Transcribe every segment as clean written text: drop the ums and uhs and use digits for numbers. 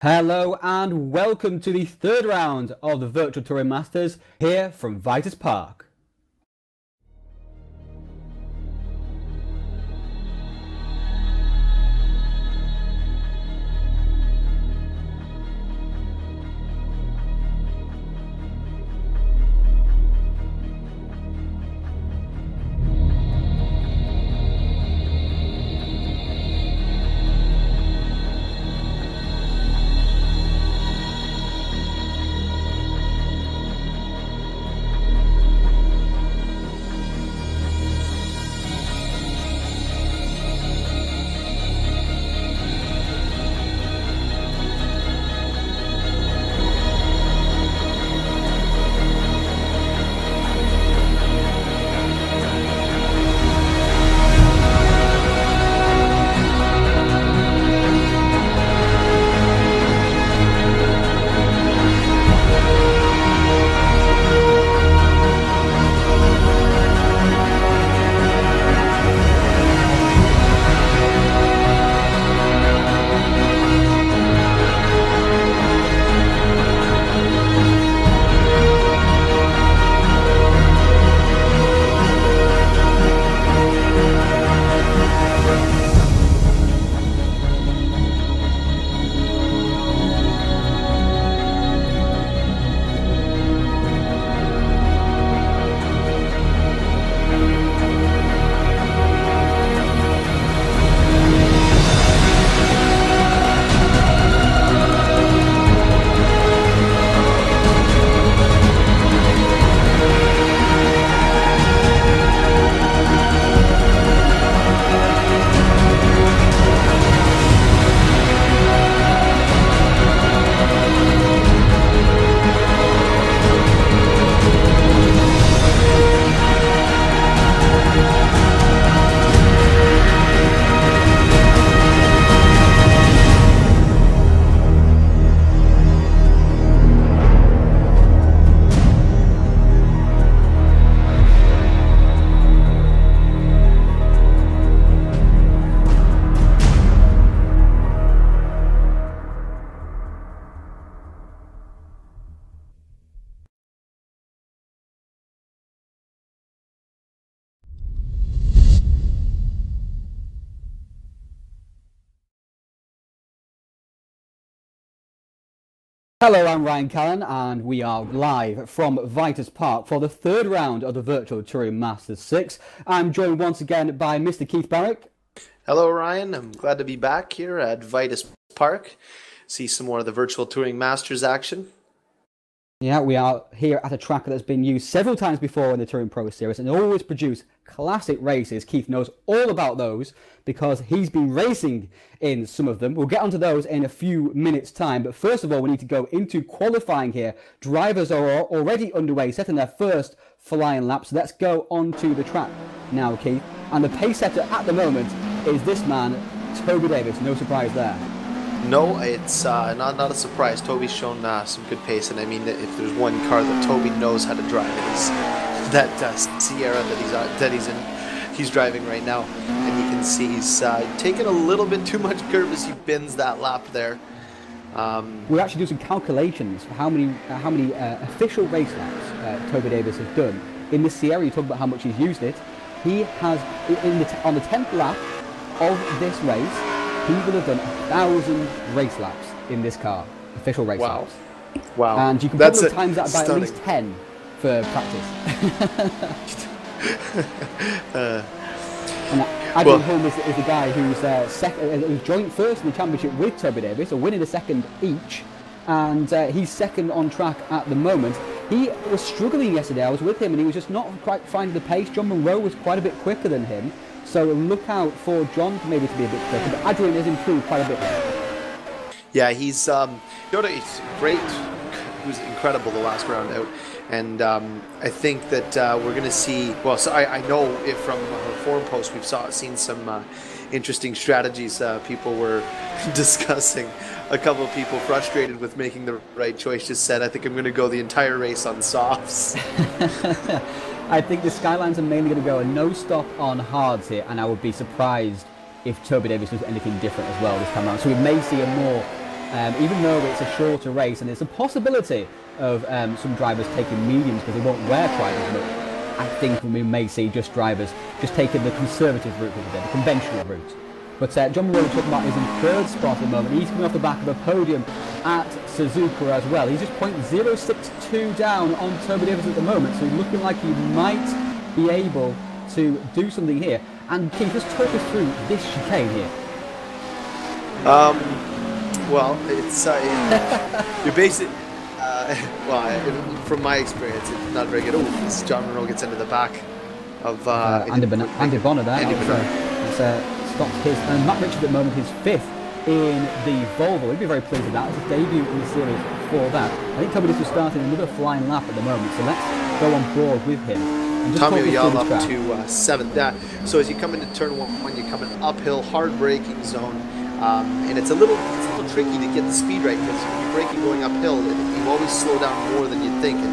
Hello and welcome to the third round of the Virtual Touring Masters here from Vitus Parc. Hello, I'm Ryan Callan and we are live from Vitus Parc for the third round of the Virtual Touring Masters 6. I'm joined once again by Mr. Keith Barrick. Hello Ryan, I'm glad to be back here at Vitus Parc. See some more of the Virtual Touring Masters action. Yeah, we are here at a track that's been used several times before in the Touring Pro Series and always produce classic races. Keith knows all about those because he's been racing in some of them. We'll get onto those in a few minutes' time, but first of all we need to go into qualifying here. Drivers are already underway, setting their first flying lap, so let's go onto the track now, Keith. And the pace setter at the moment is this man, Toby Davis. No surprise there. No, it's not a surprise. Toby's shown some good pace, and I mean, if there's one car that Toby knows how to drive, it's that Sierra that he's driving right now, and you can see he's taking a little bit too much curve as he bends that lap there. We're actually doing some calculations for how many official race laps Toby Davis has done in the Sierra. You talk about how much he's used it. He has on the 10th lap of this race. He would have done 1,000 race laps in this car, official race laps. Wow. And you can probably times that by at least 10 for practice. And Adrian Holm is the guy who's joint first in the championship with Toby Davis, or winning a second each. And he's second on track at the moment. He was struggling yesterday. I was with him and he was just not quite finding the pace. John Monroe was quite a bit quicker than him. So look out for John maybe to be a bit quicker, but Adrian has improved quite a bit there. Yeah, he's great. He was incredible the last round out, and I think that we're going to see. Well, so I know it from her forum post we've seen some interesting strategies. People were discussing. A couple of people frustrated with making the right choice just said, "I think I'm going to go the entire race on softs." I think the Skylines are mainly going to go a no-stop on hards here, and I would be surprised if Toby Davis does anything different as well this time around. So we may see a more even though it's a shorter race and there's a possibility of some drivers taking mediums because they won't wear quite as much. I think we may see just drivers just taking the conservative route of the day, the conventional route. But John Moreau, talking about, is in 3rd spot at the moment. He's coming off the back of a podium at Suzuka as well. He's just 0.062 down on Toby Davis at the moment, so he's looking like he might be able to do something here. And Keith, just talk us through this chicane here. Well, it's you're basically. Well, from my experience, it's not very good. Oh, this John Monroe gets into the back of Andy Bonner there. Stopped his, and Matt Richards at the moment is 5th in the Volvo. He'd be very pleased with that. It's his debut in the series for that. I think Toby is starting another flying lap at the moment, so let's go on board with him. Tommy O'Yall up to 7th. So as you come into turn 1, you're coming uphill, hard braking zone, and it's a little tricky to get the speed right because when you're braking going uphill, you always slow down more than you think, and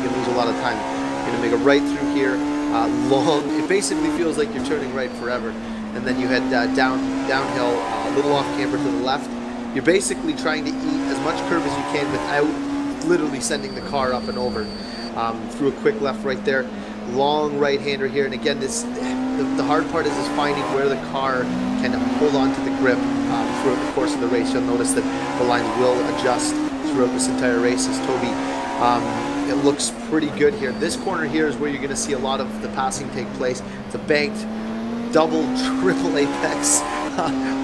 you can lose a lot of time. You're gonna make a right through here, long. It basically feels like you're turning right forever. And then you head downhill, a little off camber to the left. You're basically trying to eat as much curve as you can without literally sending the car up and over. Through a quick left right there, long right-hander here. And again, the hard part is finding where the car can hold on to the grip throughout the course of the race. You'll notice that the lines will adjust throughout this entire race as Toby. It looks pretty good here. This corner here is where you're going to see a lot of the passing take place. It's a banked double, triple apex,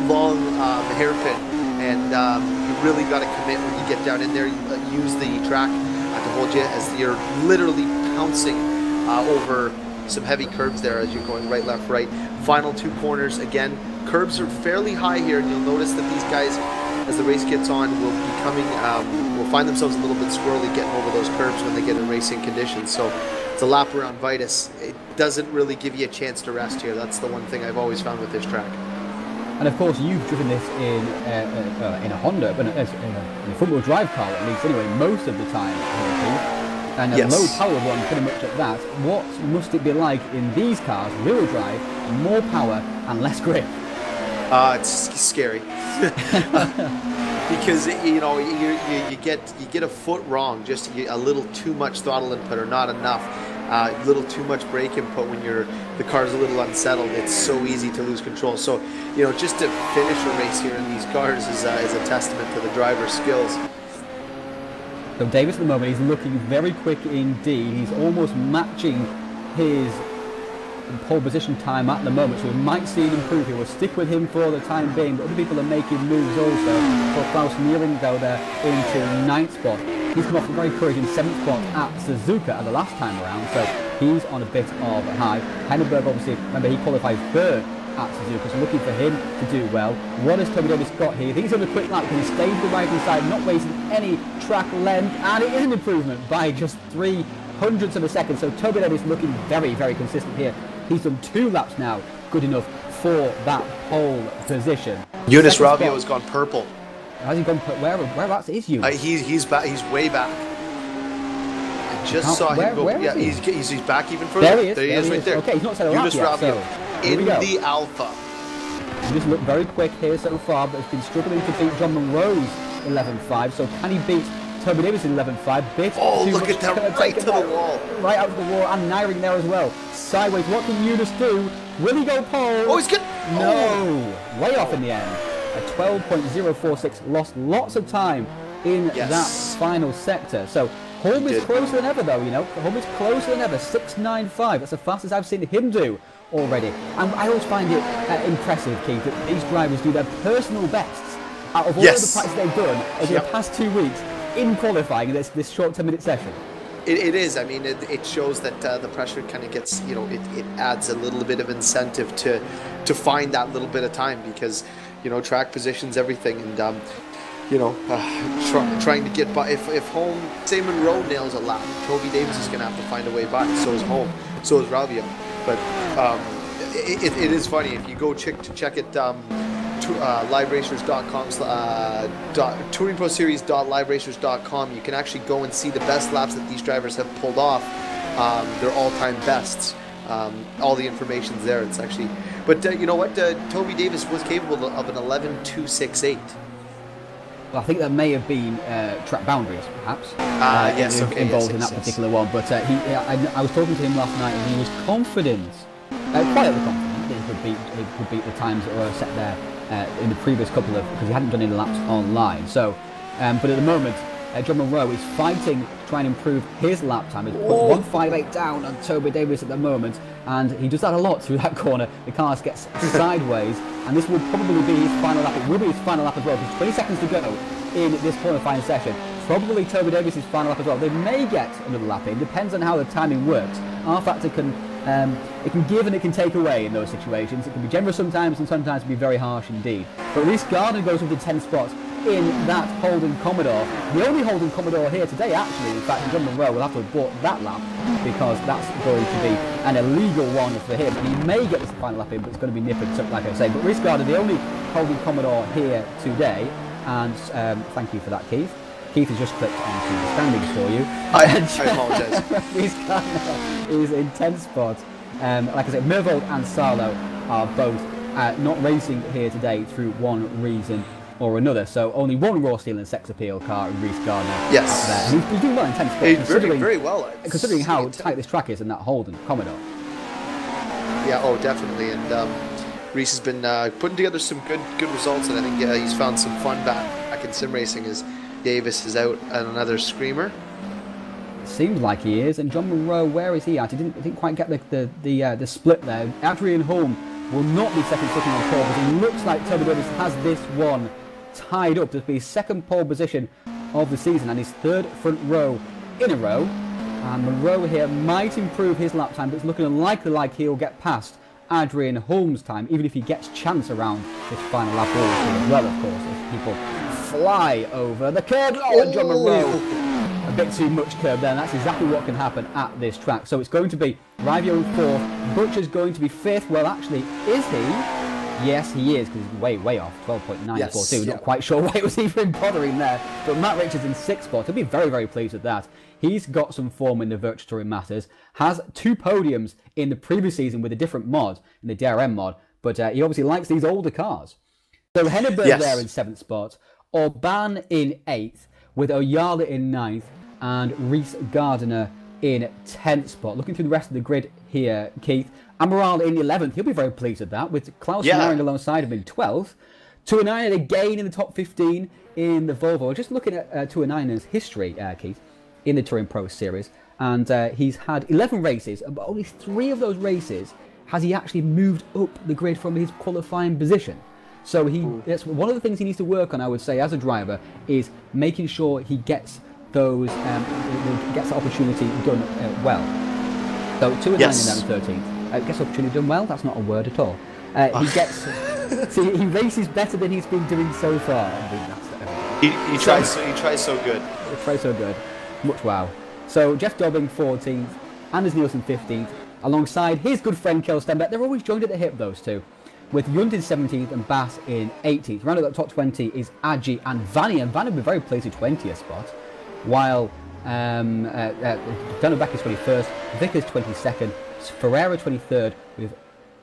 long hairpin, and you really got to commit when you get down in there. Use the track to hold you as you're literally pouncing over some heavy curbs there as you're going right, left, right. Final 2 corners, again, curbs are fairly high here, and you'll notice that these guys, as the race gets on, will be coming, will find themselves a little bit squirrely getting over those curbs when they get in racing conditions. So it's a lap around Vitus. It doesn't really give you a chance to rest here. That's the one thing I've always found with this track. And of course, you've driven this in a Honda, but in a front-wheel drive car at least, anyway, most of the time. And a low-power one, pretty much at that. What must it be like in these cars, rear-wheel drive, more power and less grip? It's scary. Because you know you get a foot wrong, just a little too much throttle input or not enough, a little too much brake input when the car's a little unsettled. It's so easy to lose control. So you know, just to finish a race here in these cars is a testament to the driver's skills. So Davis at the moment, he's looking very quick indeed. He's almost matching his pole position time at the moment, so we might see an improvement. We'll stick with him for the time being, but other people are making moves also. For Klaus Niering though, there into 9th spot. He's come off a very encouraging 7th spot at Suzuka at the last time around, so he's on a bit of a high. Heidelberg, obviously, remember he qualified 3rd at Suzuka, so looking for him to do well. What has Toby Davis got here? I think he's on a quick lap because he stayed to the right-hand side, not wasting any track length, and it is an improvement by just 0.03 of a second. So Toby Davis looking very, very consistent here. He's done 2 laps now, good enough for that pole position. Eunice Ravio has gone purple. Has he gone? Whereabouts is Eunice? He's back. He's way back. I just saw him go. Yeah, he's back even further. There he is. There he is right there. Okay, he's not set a lap yet. So in the Alpha. He just looked very quick here so far, but has been struggling to beat John Monroe's 11.5. So can he beat Toby Davis in 11.5? Oh, look at that, right to the wall. Right out to the wall, and Niering there as well. Sideways, what can Eunice do? Will he go pole? Oh, he's good. No, way off in the end. A 12.046, lost lots of time in that final sector. So Holm is closer than ever though, you know. Holm is closer than ever, 6.95. That's the fastest I've seen him do already. And I always find it impressive, Keith, that these drivers do their personal bests out of all of the practice they've done over the past 2 weeks in qualifying this short 10-minute session. It is. I mean, it shows that the pressure kind of gets, you know, it adds a little bit of incentive to find that little bit of time because, you know, track positions, everything. And, you know, trying to get by. If Holm, say Monroe nails a lap, Toby Davis is going to have to find a way by. So is Holm. So is Ravio. But it is funny. If you go check it, liveracers.com, TouringProSeries.liveracers.com, you can actually go and see the best laps that these drivers have pulled off, their all-time bests. All the information's there. It's actually, but you know what? Toby Davis was capable of an 11.268. Well, I think there may have been track boundaries, perhaps, involved in that particular one. But I was talking to him last night, and he was confident, quietly confident, that he could beat the times that were set there in the previous couple of, because he hadn't done any laps online. So, but at the moment, John Munro is fighting to try and improve his lap time. He's put 1:58 down on Toby Davis at the moment, and he does that a lot through that corner. The car gets sideways, and this will probably be his final lap. It will be his final lap as well. There's 20 seconds to go in this qualifying session. Probably Toby Davis' final lap as well. They may get another lap in. Depends on how the timing works. rFactor can it can give and it can take away in those situations. It can be generous sometimes, and sometimes be very harsh indeed. But Rhys Gardner goes with the 10 spots in that Holden Commodore. The only Holden Commodore here today, actually. In fact, John Munro will have to have bought that lap, because that's going to be an illegal one for him. And he may get this final lap in, but it's going to be nippered, like I say. But Rhys Gardner, the only Holden Commodore here today. And thank you for that, Keith. Keith has just clicked onto the standings for you. I apologise. Rhys Gardner is in 10th spot. Like I said, Mervold and Sarlo are both not racing here today through one reason or another. So only one Raw Steel and Sex Appeal car in Rhys Gardner. Yes. Out there. He's doing well in 10th spot. He's doing very well. Considering how tight this track is in that Holden Commodore. Yeah, oh, definitely. And Rhys has been putting together some good results, and I think he's found some fun back in sim racing as Davis is out on another screamer. Seems like he is. And John Munro, where is he at? He didn't quite get the split there. Adrian Holm will not be second sitting on pole, but it looks like Toby Davis has this one tied up to be his second pole position of the season and his third front row in a row. And Munro here might improve his lap time, but it's looking unlikely like he'll get past Adrian Holmes' time, even if he gets chance around this final lap as well, of course, as people fly over the curb. Oh, and John Munro, a bit too much curb there, and that's exactly what can happen at this track. So it's going to be Rivio in 4th, Butcher's going to be 5th. Well, actually, is he? Yes, he is, because he's way off, 12.942. Yes, yeah. Not quite sure why it was even bothering there. But Matt Richards in 6th spot. He'll be very pleased with that. He's got some form in the Virtual Touring Masters, has 2 podiums in the previous season with a different mod, in the DRM mod, but he obviously likes these older cars. So Henneberg there in 7th spot, Orban in 8th, with Oyala in 9th, and Rhys Gardner in 10th spot. Looking through the rest of the grid here, Keith, Amaral in 11th, he'll be very pleased with that, with Klaus Maring alongside him in 12th. Tuanainen again in the top 15 in the Volvo. Just looking at Tuanainen's history, Keith, in the Touring Pro Series, and he's had 11 races, but only 3 of those races has he actually moved up the grid from his qualifying position. So that's one of the things he needs to work on, I would say, as a driver, is making sure he gets those gets the opportunity done well. So 2 and 9 and 13th. Gets opportunity done well. That's not a word at all. He gets. See, he races better than he's been doing so far. I think that's he tries so good. He tries so good. Much wow. So Jeff Dobbing 14th, Anders Nielsen 15th, alongside his good friend Kjell Stenbeck. They're always joined at the hip, those two, with Yunt in 17th and Bass in 18th. Round out the top 20 is Adji and Vanny, and Vanny will be very pleased with 20th spot, while Danobeck is 21st, Vickers 22nd, Ferreira 23rd, with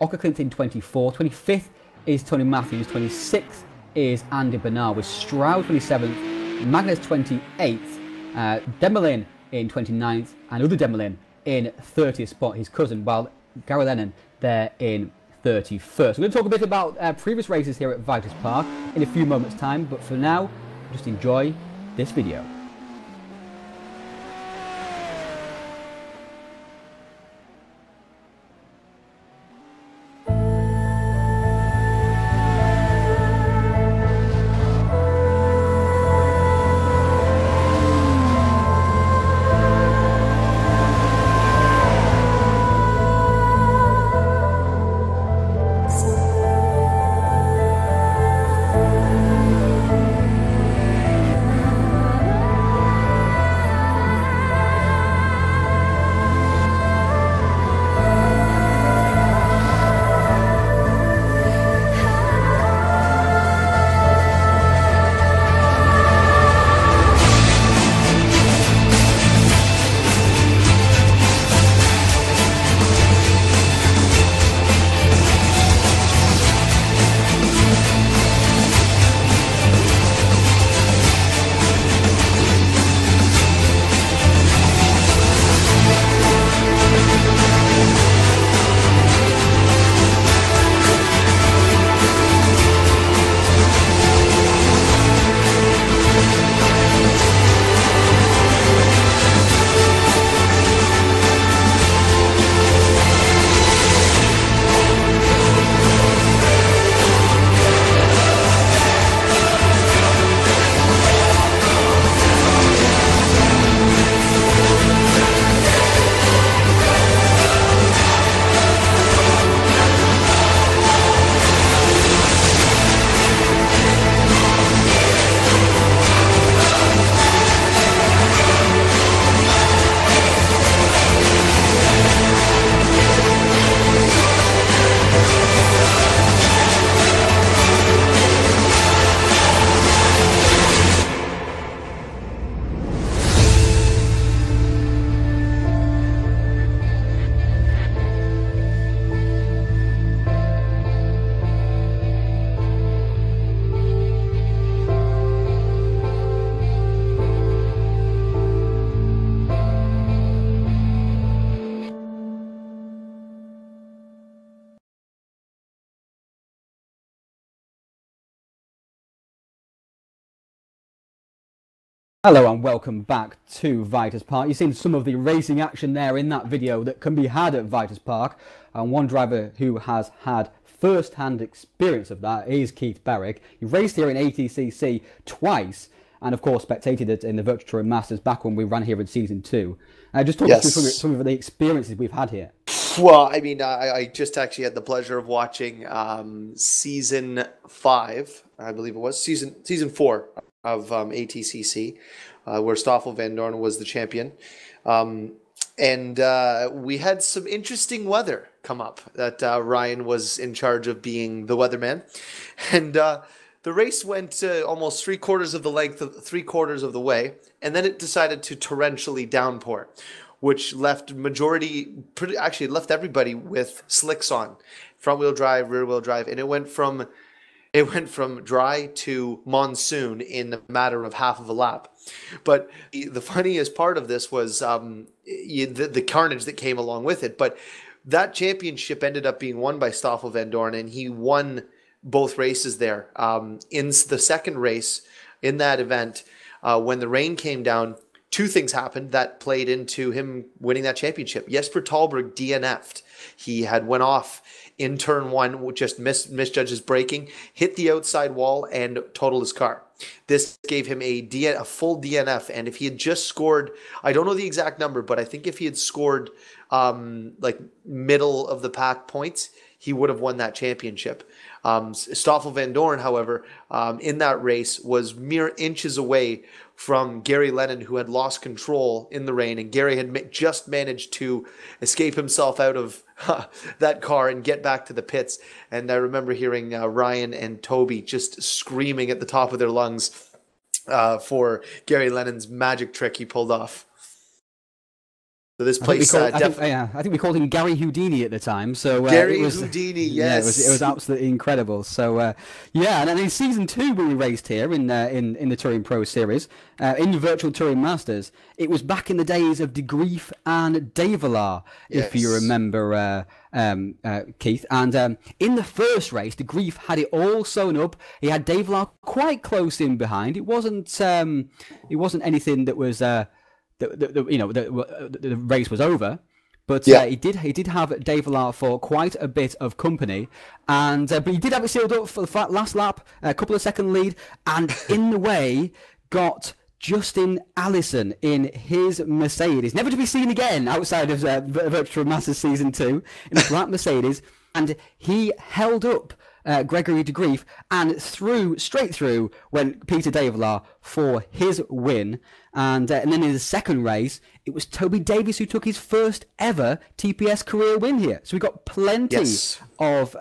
Ockerklint in 24th, 25th is Tony Matthews, 26th is Andy Bernard, with Stroud 27th, Magnus 28th, Demelin in 29th, and Udo Demelin in 30th spot, his cousin, while Gary Lennon there in 31st. We're going to talk a bit about previous races here at Vitus Parc in a few moments' time, but for now, just enjoy this video. Hello and welcome back to Vitus Parc. You've seen some of the racing action there in that video that can be had at Vitus Parc. And one driver who has had first-hand experience of that is Keith Barrick. He raced here in ATCC twice and of course spectated it in the Virtual Touring Masters back when we ran here in Season 2. Just talk us through some of the experiences we've had here. Well, I mean, I just actually had the pleasure of watching Season 5, I believe it was, Season 4 of ATCC, where Stoffel Van Dorn was the champion. And we had some interesting weather come up that Ryan was in charge of being the weatherman. And the race went almost three-quarters of the way, and then it decided to torrentially downpour, which left left everybody with slicks on, front-wheel drive, rear-wheel drive, and it went from dry to monsoon in a matter of half of a lap. But the funniest part of this was the carnage that came along with it. But that championship ended up being won by Stoffel Van Dorn, and he won both races there. In the second race, in that event, when the rain came down, two things happened that played into him winning that championship. Jesper Talberg DNF'd. He had went off in turn one, just misjudged his braking, hit the outside wall, and totaled his car. This gave him a full DNF, and if he had just scored, I don't know the exact number, but I think if he had scored like middle of the pack points, he would have won that championship. Stoffel Van Dorn, however, in that race was mere inches away from Gary Lennon, who had lost control in the rain, and Gary had just managed to escape himself out of that car and get back to the pits. And I remember hearing Ryan and Toby just screaming at the top of their lungs for Gary Lennon's magic trick he pulled off. So this place, I think we called him Gary Houdini at the time. So Gary Houdini, yes, yeah, it was absolutely incredible. So yeah, and then in Season 2 when we raced here in the Touring Pro Series in the Virtual Touring Masters, it was back in the days of De Grief and Develar, yes, if you remember, Keith. And in the first race, De Grief had it all sewn up. He had Develar quite close in behind. It wasn't anything that was. The race was over, but he did have Develar for quite a bit of company, and but he did have it sealed up for the last lap, a couple of second lead, and in the way got Justin Allison in his Mercedes, never to be seen again outside of Virtual Masters Season 2, in a black Mercedes, and he held up Gregory De Grief, and straight through went Peter Develar for his win. And then in the second race, it was Toby Davies who took his first ever TPS career win here. So we got plenty of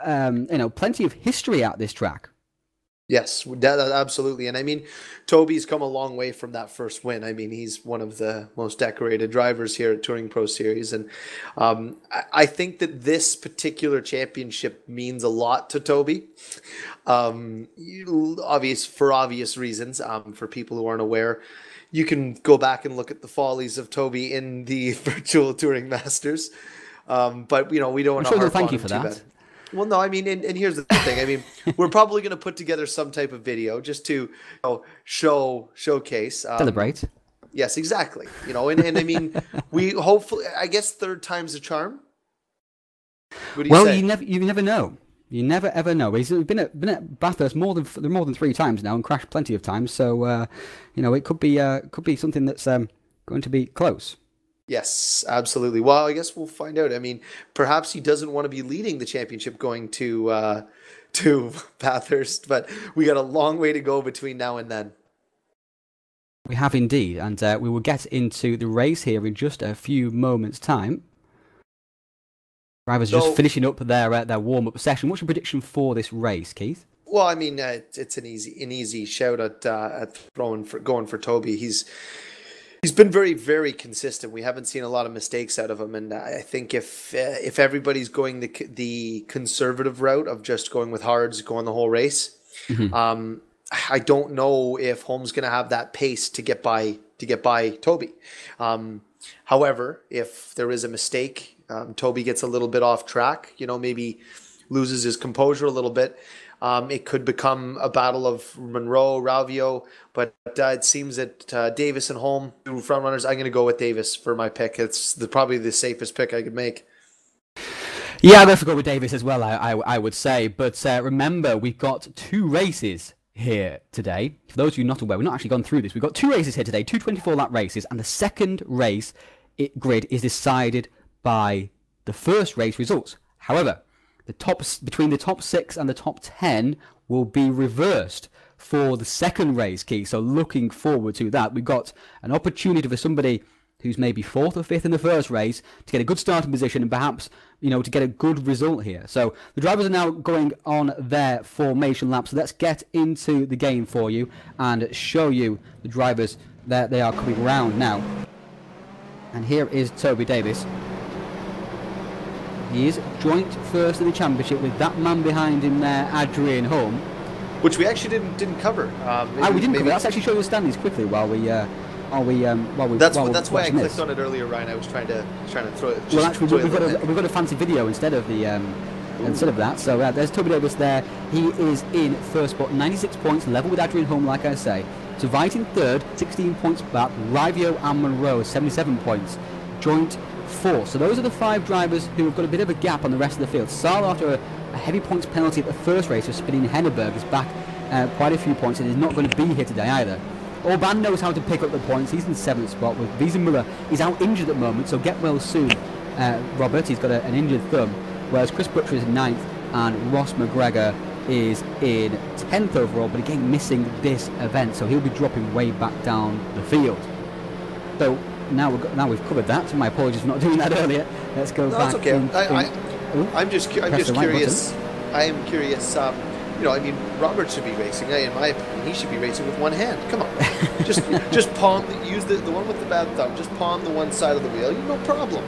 plenty of history at this track. Yes, absolutely. And I mean, Toby's come a long way from that first win. I mean, he's one of the most decorated drivers here at Touring Pro Series. And I think that this particular championship means a lot to Toby. For obvious reasons. For people who aren't aware, you can go back and look at the follies of Toby in the Virtual Touring Masters. But, we don't want to harp on him too bad. Well, no, I mean, and here's the thing. I mean, we're probably going to put together some type of video just to showcase. Celebrate. Yes, exactly. And I mean, we hopefully, I guess, third time's a charm. What do you say? You never know. You never ever know. He's been at Bathurst more than 3 times now and crashed plenty of times. So it could be something that's going to be close. Yes, absolutely. Well, I guess we'll find out. I mean, perhaps he doesn't want to be leading the championship going to Bathurst, but we got a long way to go between now and then. We have indeed, and we will get into the race here in just a few moments' time. Drivers just finishing up their warm-up session. What's your prediction for this race, Keith? Well, I mean, it's an easy shout at going for Toby. He's been very, very consistent. We haven't seen a lot of mistakes out of him, and I think if everybody's going the conservative route of just going with hards, going the whole race, I don't know if Holm's going to have that pace to get by Toby. However, if there is a mistake, Toby gets a little bit off track, maybe loses his composure a little bit. It could become a battle of Monroe, Ravio, but it seems that Davis and Holm, two front runners. I'm going to go with Davis for my pick. It's probably the safest pick I could make. Yeah, I'd have to go with Davis as well, I would say. But remember, we've got 2 races here today. For those of you not aware, we've not actually gone through this. We've got 2 races here today, 2 24-lap races, and the second race grid is decided by the first race results. However, between the top 6 and the top 10 will be reversed for the second race, Keith. So looking forward to that. We've got an opportunity for somebody who's maybe 4th or 5th in the first race to get a good starting position and perhaps, to get a good result here. So the drivers are now going on their formation lap. So let's get into the game for you and show you the drivers that they are coming around now. And here is Toby Davis. He is joint first in the championship with that man behind him there, Adrian Holm. Which we actually didn't cover. We didn't cover. Let's actually show you the standings quickly while we. That's why I clicked on it earlier, Ryan. I was trying to throw it. Well, actually, we've got a fancy video instead of the instead of that. So there's Toby Davis there. He is in first spot, 96 points, level with Adrian Holm, like I say. So Vite in third, 16 points back. Rivio and Monroe, 77 points. Joint 4. So those are the 5 drivers who have got a bit of a gap on the rest of the field. Sala, after a heavy points penalty at the first race for spinning Henneberg, is back quite a few points and is not going to be here today either. Orban knows how to pick up the points. He's in 7th spot with Wiesenmuller. He's out injured at the moment, so get well soon, Robert. He's got an injured thumb. Whereas Chris Butcher is 9th and Ross McGregor is in 10th overall, but again missing this event, so he'll be dropping way back down the field. So now we've covered that. So my apologies for not doing that earlier. Let's go back. That's okay. I'm just curious. I am curious. Robert should be racing. In my opinion, he should be racing with one hand. Come on, just palm. Use the one with the bad thumb. Just palm the one side of the wheel. No problem.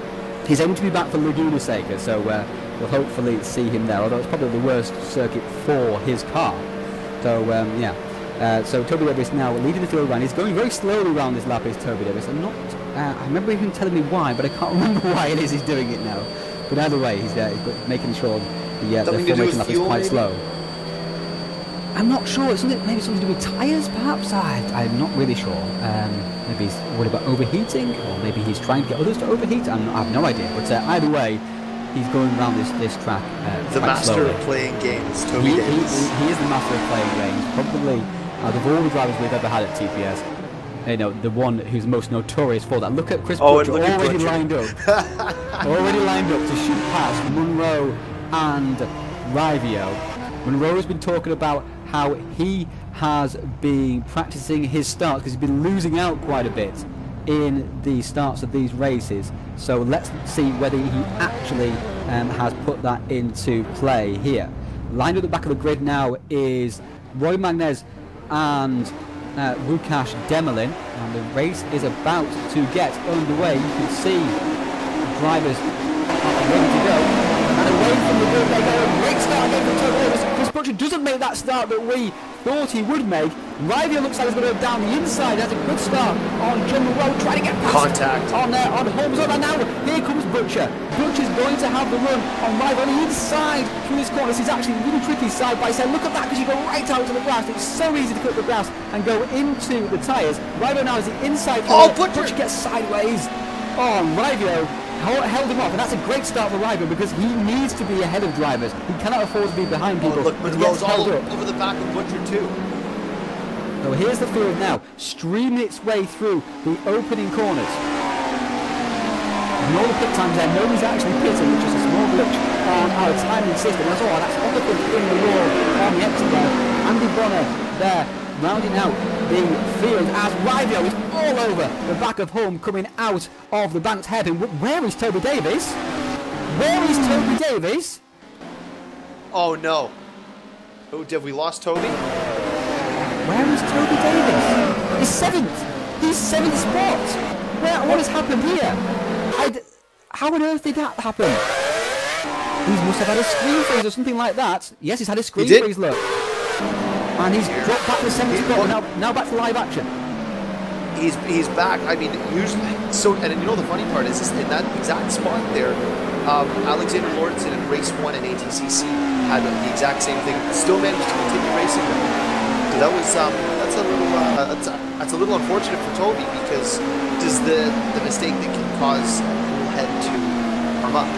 He's aiming to be back for Laguna Seca, so we'll hopefully see him there. Although it's probably the worst circuit for his car. So so Toby Davis now leading the field around. He's going very slowly around this lap. Is Toby Davis? I remember him telling me why, but I can't remember why it is he's doing it now. But either way, he's making sure the formation lap is quite slow. I'm not sure. It's maybe something to do with tyres, perhaps. I'm not really sure. Maybe he's worried about overheating, or maybe he's trying to get others to overheat. I have no idea. But either way, he's going around this track the quite master slowly. Of playing games, Toby Davis. He is the master of playing games. Probably out of all the drivers we've ever had at TPS, the one who's most notorious for that. Look at Chris Butcher already lined up. Already lined up to shoot past Monroe and Rivio. Monroe has been talking about how he has been practicing his starts because he's been losing out quite a bit in the starts of these races. So let's see whether he actually has put that into play here. Lined at the back of the grid now is Roy Magnez and Łukasz Demelin, and the race is about to get underway. You can see the drivers are ready to go. And away from the grid they go. A great start again from Toby Davis. Chris Butcher doesn't make that start that we thought he would make. Rivio looks like he's going to go down the inside. Has a good start on John Monroe, trying to get past contact on Holmes. And now here comes Butcher. Butcher's going to have the run on Rivio on the inside through this corner. This is actually really tricky side by side. Look at that, because you go right out to the grass. It's so easy to cut the grass and go into the tyres. Rivio now is the inside. Butcher gets sideways on Rivio. Held him off, and that's a great start for Rivio because he needs to be ahead of drivers. He cannot afford to be behind people. Look, Monroe's all over the back of Butcher too. So here's the field now, streaming its way through the opening corners. And all the pit times there, nobody's actually pitting, which is a small glitch on our timing system. That's all. That's on the front in the wall on the exit there. Andy Bonner there, rounding out the field as Rivio is all over the back of Holm, coming out of the banked hairpin. Where is Toby Davis? Where is Toby Davis? Oh no. Oh, have we lost Toby? Where is Toby Davis? He's 7th. He's 7th spot. What has happened here? How on earth did that happen? He must have had a screen freeze or something like that. Yes, he's had a screen freeze, look. And he's dropped back to the 7th spot, now back to live action. he's back. I mean, usually, so, and you know the funny part is in that exact spot there, Alexander Lawrenson in race 1 in ATCC had the exact same thing. Still managed to continue racing them. So that was that's a little unfortunate for Toby, because this is the mistake that can cause a cool head to arm up.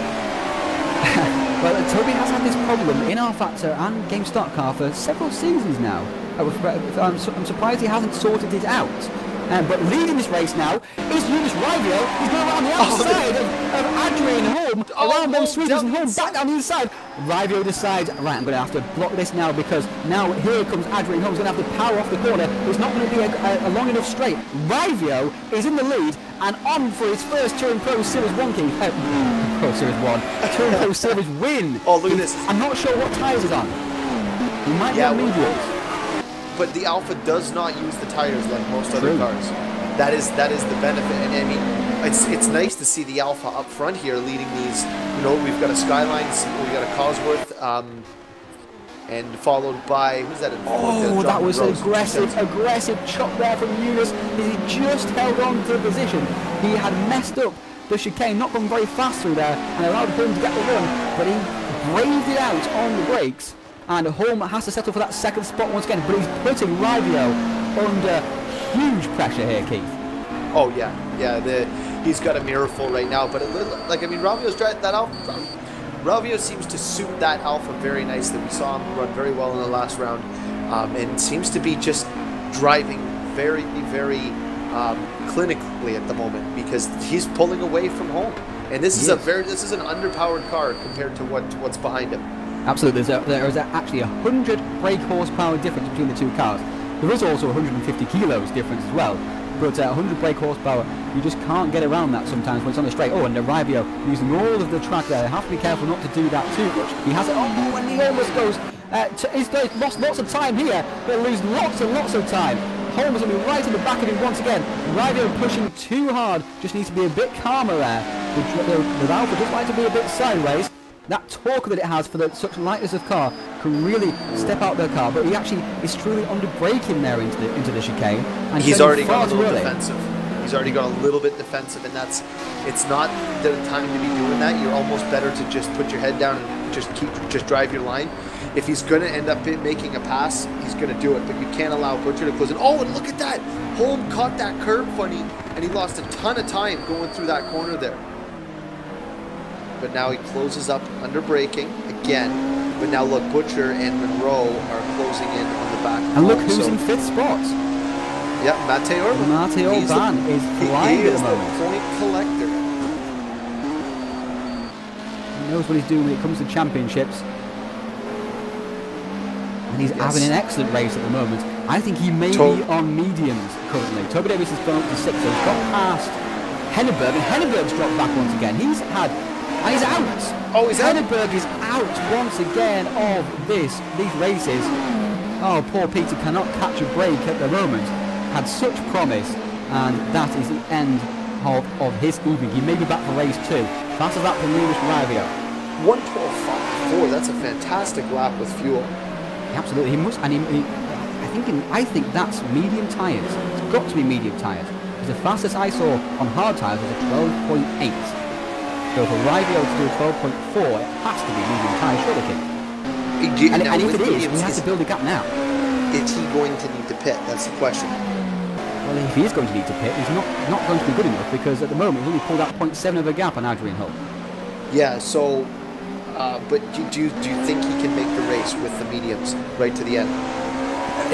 Well, Toby has had this problem in rFactor and Game Stock Car for several seasons now. I'm surprised he hasn't sorted it out. But leading this race now is Vitus Parc. He's going around the outside of Adrian Holm, around those Swedes and Holm, back down the inside. Rivio decides, right, I'm going to have to block this now, because now here comes Adrian Holm. He's going to have to power off the corner. It's not going to be a long enough straight. Rivio is in the lead and on for his first Touring Pro Series 1 king. Pro Series 1. Touring Pro Series win. Oh, look at this. I'm not sure what tyres he's on. He might be on mediums. But the Alpha does not use the tires like most other cars. That is the benefit. And I mean, it's nice to see the Alpha up front here leading these. You know, we've got a Skyline, we've got a Cosworth, and followed by, who's that? Oh, that was an aggressive chop there from Vitus. He just held on to the position. He had messed up the chicane, not gone very fast through there, and allowed him to get the run, but he braved it out on the brakes. And Holm has to settle for that second spot once again, but he's putting Rivio under huge pressure here, Keith. Oh yeah, he's got a mirror full right now. But like, I mean, Ravio's driving that Alpha. Ravio seems to suit that Alpha very nicely. We saw him run very well in the last round, and seems to be just driving very, very clinically at the moment, because he's pulling away from Holm. And this is an underpowered car compared to what's behind him. Absolutely, there is actually 100 brake horsepower difference between the two cars. There is also 150 kilos difference as well, but 100 brake horsepower, you just can't get around that sometimes when it's on the straight. Oh, and Rivio using all of the track there. You have to be careful not to do that too much. He has it. Oh, and he almost goes. He's lost lots of time here. He'll lose lots and lots of time. Holm is going to be right in the back of him once again. Rivio pushing too hard. Just needs to be a bit calmer there. The Alpha just like to be a bit sideways. That torque that it has for such lightness of car can really step out the car, but he actually is truly under braking there into the chicane. And he's already got a little defensive. He's already got a little bit defensive, and it's not the time to be doing that. You're almost better to just put your head down and just drive your line. If he's going to end up making a pass, he's going to do it, but you can't allow Butcher to close in. Oh, and look at that! Holm caught that curb funny, and he lost a ton of time going through that corner there. But now he closes up under braking again. But now look, Butcher and Monroe are closing in on the back. And look who's in 5th spot. Yeah, Matej Orban. Matej Orban is flying at the moment. He is the point collector. He knows what he's doing when it comes to championships. And he's having an excellent race at the moment. I think he may be on mediums currently. Toby Davis has gone up to 6th, so he's got past Henneberg, and Henneberg's dropped back once again. He's out. Oh, he's Henneberg is out once again of these races. Oh, poor Peter cannot catch a break at the moment. Had such promise, and that is the end of his evening. He may be back for race 2. Fastest lap for Vitus Rivio. 1:12.54. That's a fantastic lap with fuel. Absolutely, he must. And I think that's medium tyres. It's got to be medium tyres. The fastest I saw on hard tyres was a 12.8. So for Rivio to do a 12.4, it has to be medium tyre, surely. And if it is, he has to build a gap now. Is he going to need to pit? That's the question. Well, if he is going to need to pit, he's not going to be good enough, because at the moment he's only pulled out 0.7 of a gap on Adrian Holm. Yeah, so, but do you think he can make the race with the mediums right to the end?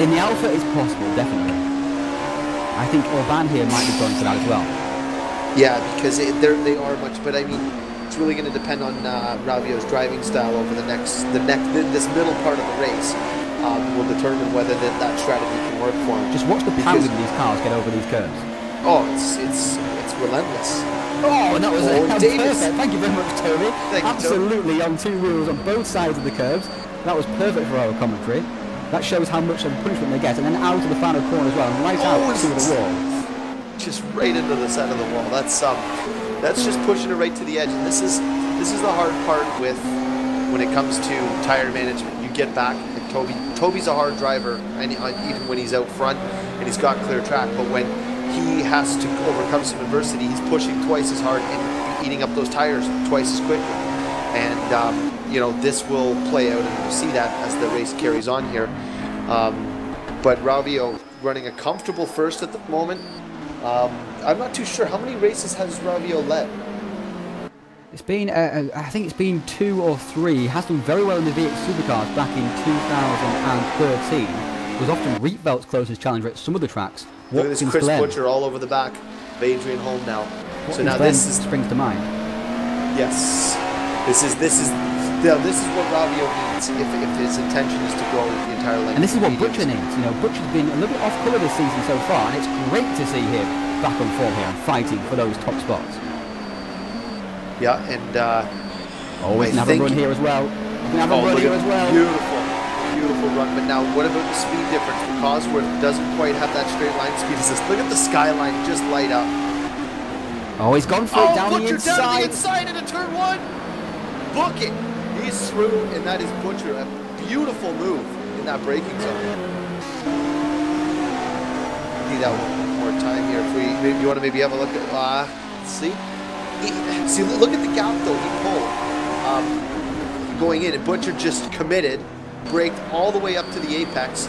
In the Alpha, it's possible, definitely. I think Orban here might be going for that as well. Yeah, because they are much, but I mean, it's really going to depend on Ravio's driving style over this middle part of the race. Will determine whether that strategy can work for him. Just watch the power of these cars get over these curves. Oh, it's relentless. Oh, and that was Davis. Perfect. Thank you very much, Toby. Absolutely, on 2 wheels on both sides of the curves. That was perfect for our commentary. That shows how much of a punishment they get, and then out of the final corner as well, and right out to the wall. Just right into the side of the wall. That's just pushing it right to the edge, and this is the hard part with when it comes to tire management. You get back, and Toby's a hard driver, and even when he's out front and he's got clear track, but when he has to overcome some adversity. He's pushing twice as hard and eating up those tires twice as quickly. And, you know, this will play out, and we'll see that as the race carries on here. But Ravio running a comfortable first at the moment. I'm not too sure. How many races has Ravio led? It's been, I think it's been 2 or 3. He has done very well in the VX Supercars back in 2013. Was often Rietveldt's closest challenger at some of the tracks. Look at this Chris Butcher all over the back of Adrian Holm now. So now this springs to mind. Yes, this is what Ravio needs if his intention is to go the entire length. And this is what Butcher needs. You know, Butcher's been a little bit off colour this season so far, and it's great to see him back on form here and fighting for those top spots. Yeah, and we can have a run here as well. Beautiful run. But now, what about the speed difference? The Cosworth doesn't quite have that straight line speed. Look at the skyline just light up. Oh, he's gone for it down the inside. Down the inside into turn 1. Book it. He's through, and that is Butcher. A beautiful move in that braking zone. Need that one more time here. If you want to maybe have a look at. See, look at the gap though. He pulled going in, and Butcher just committed, braked all the way up to the apex,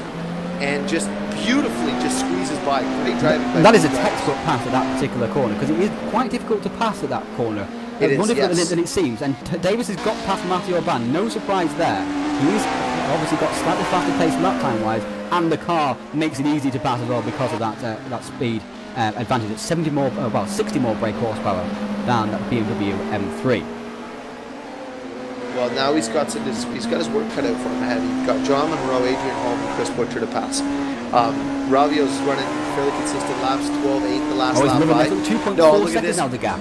and just beautifully just squeezes by. Great driving. That is a textbook pass at that particular corner, because it is quite difficult to pass at that corner. It is, more difficult yes. than it seems. And Davis has got past Matthew Orban. No surprise there. He's obviously got slightly faster pace lap time-wise, and the car makes it easy to pass as well because of that speed advantage. It's 60 more brake horsepower than that BMW M3. Well, now he's got his work cut out for him ahead. He's got John Monroe, Adrian Holm, and Chris Butcher to pass. Ravio's running fairly consistent laps, 12-8 the last lap by. 2.4 seconds now the gap.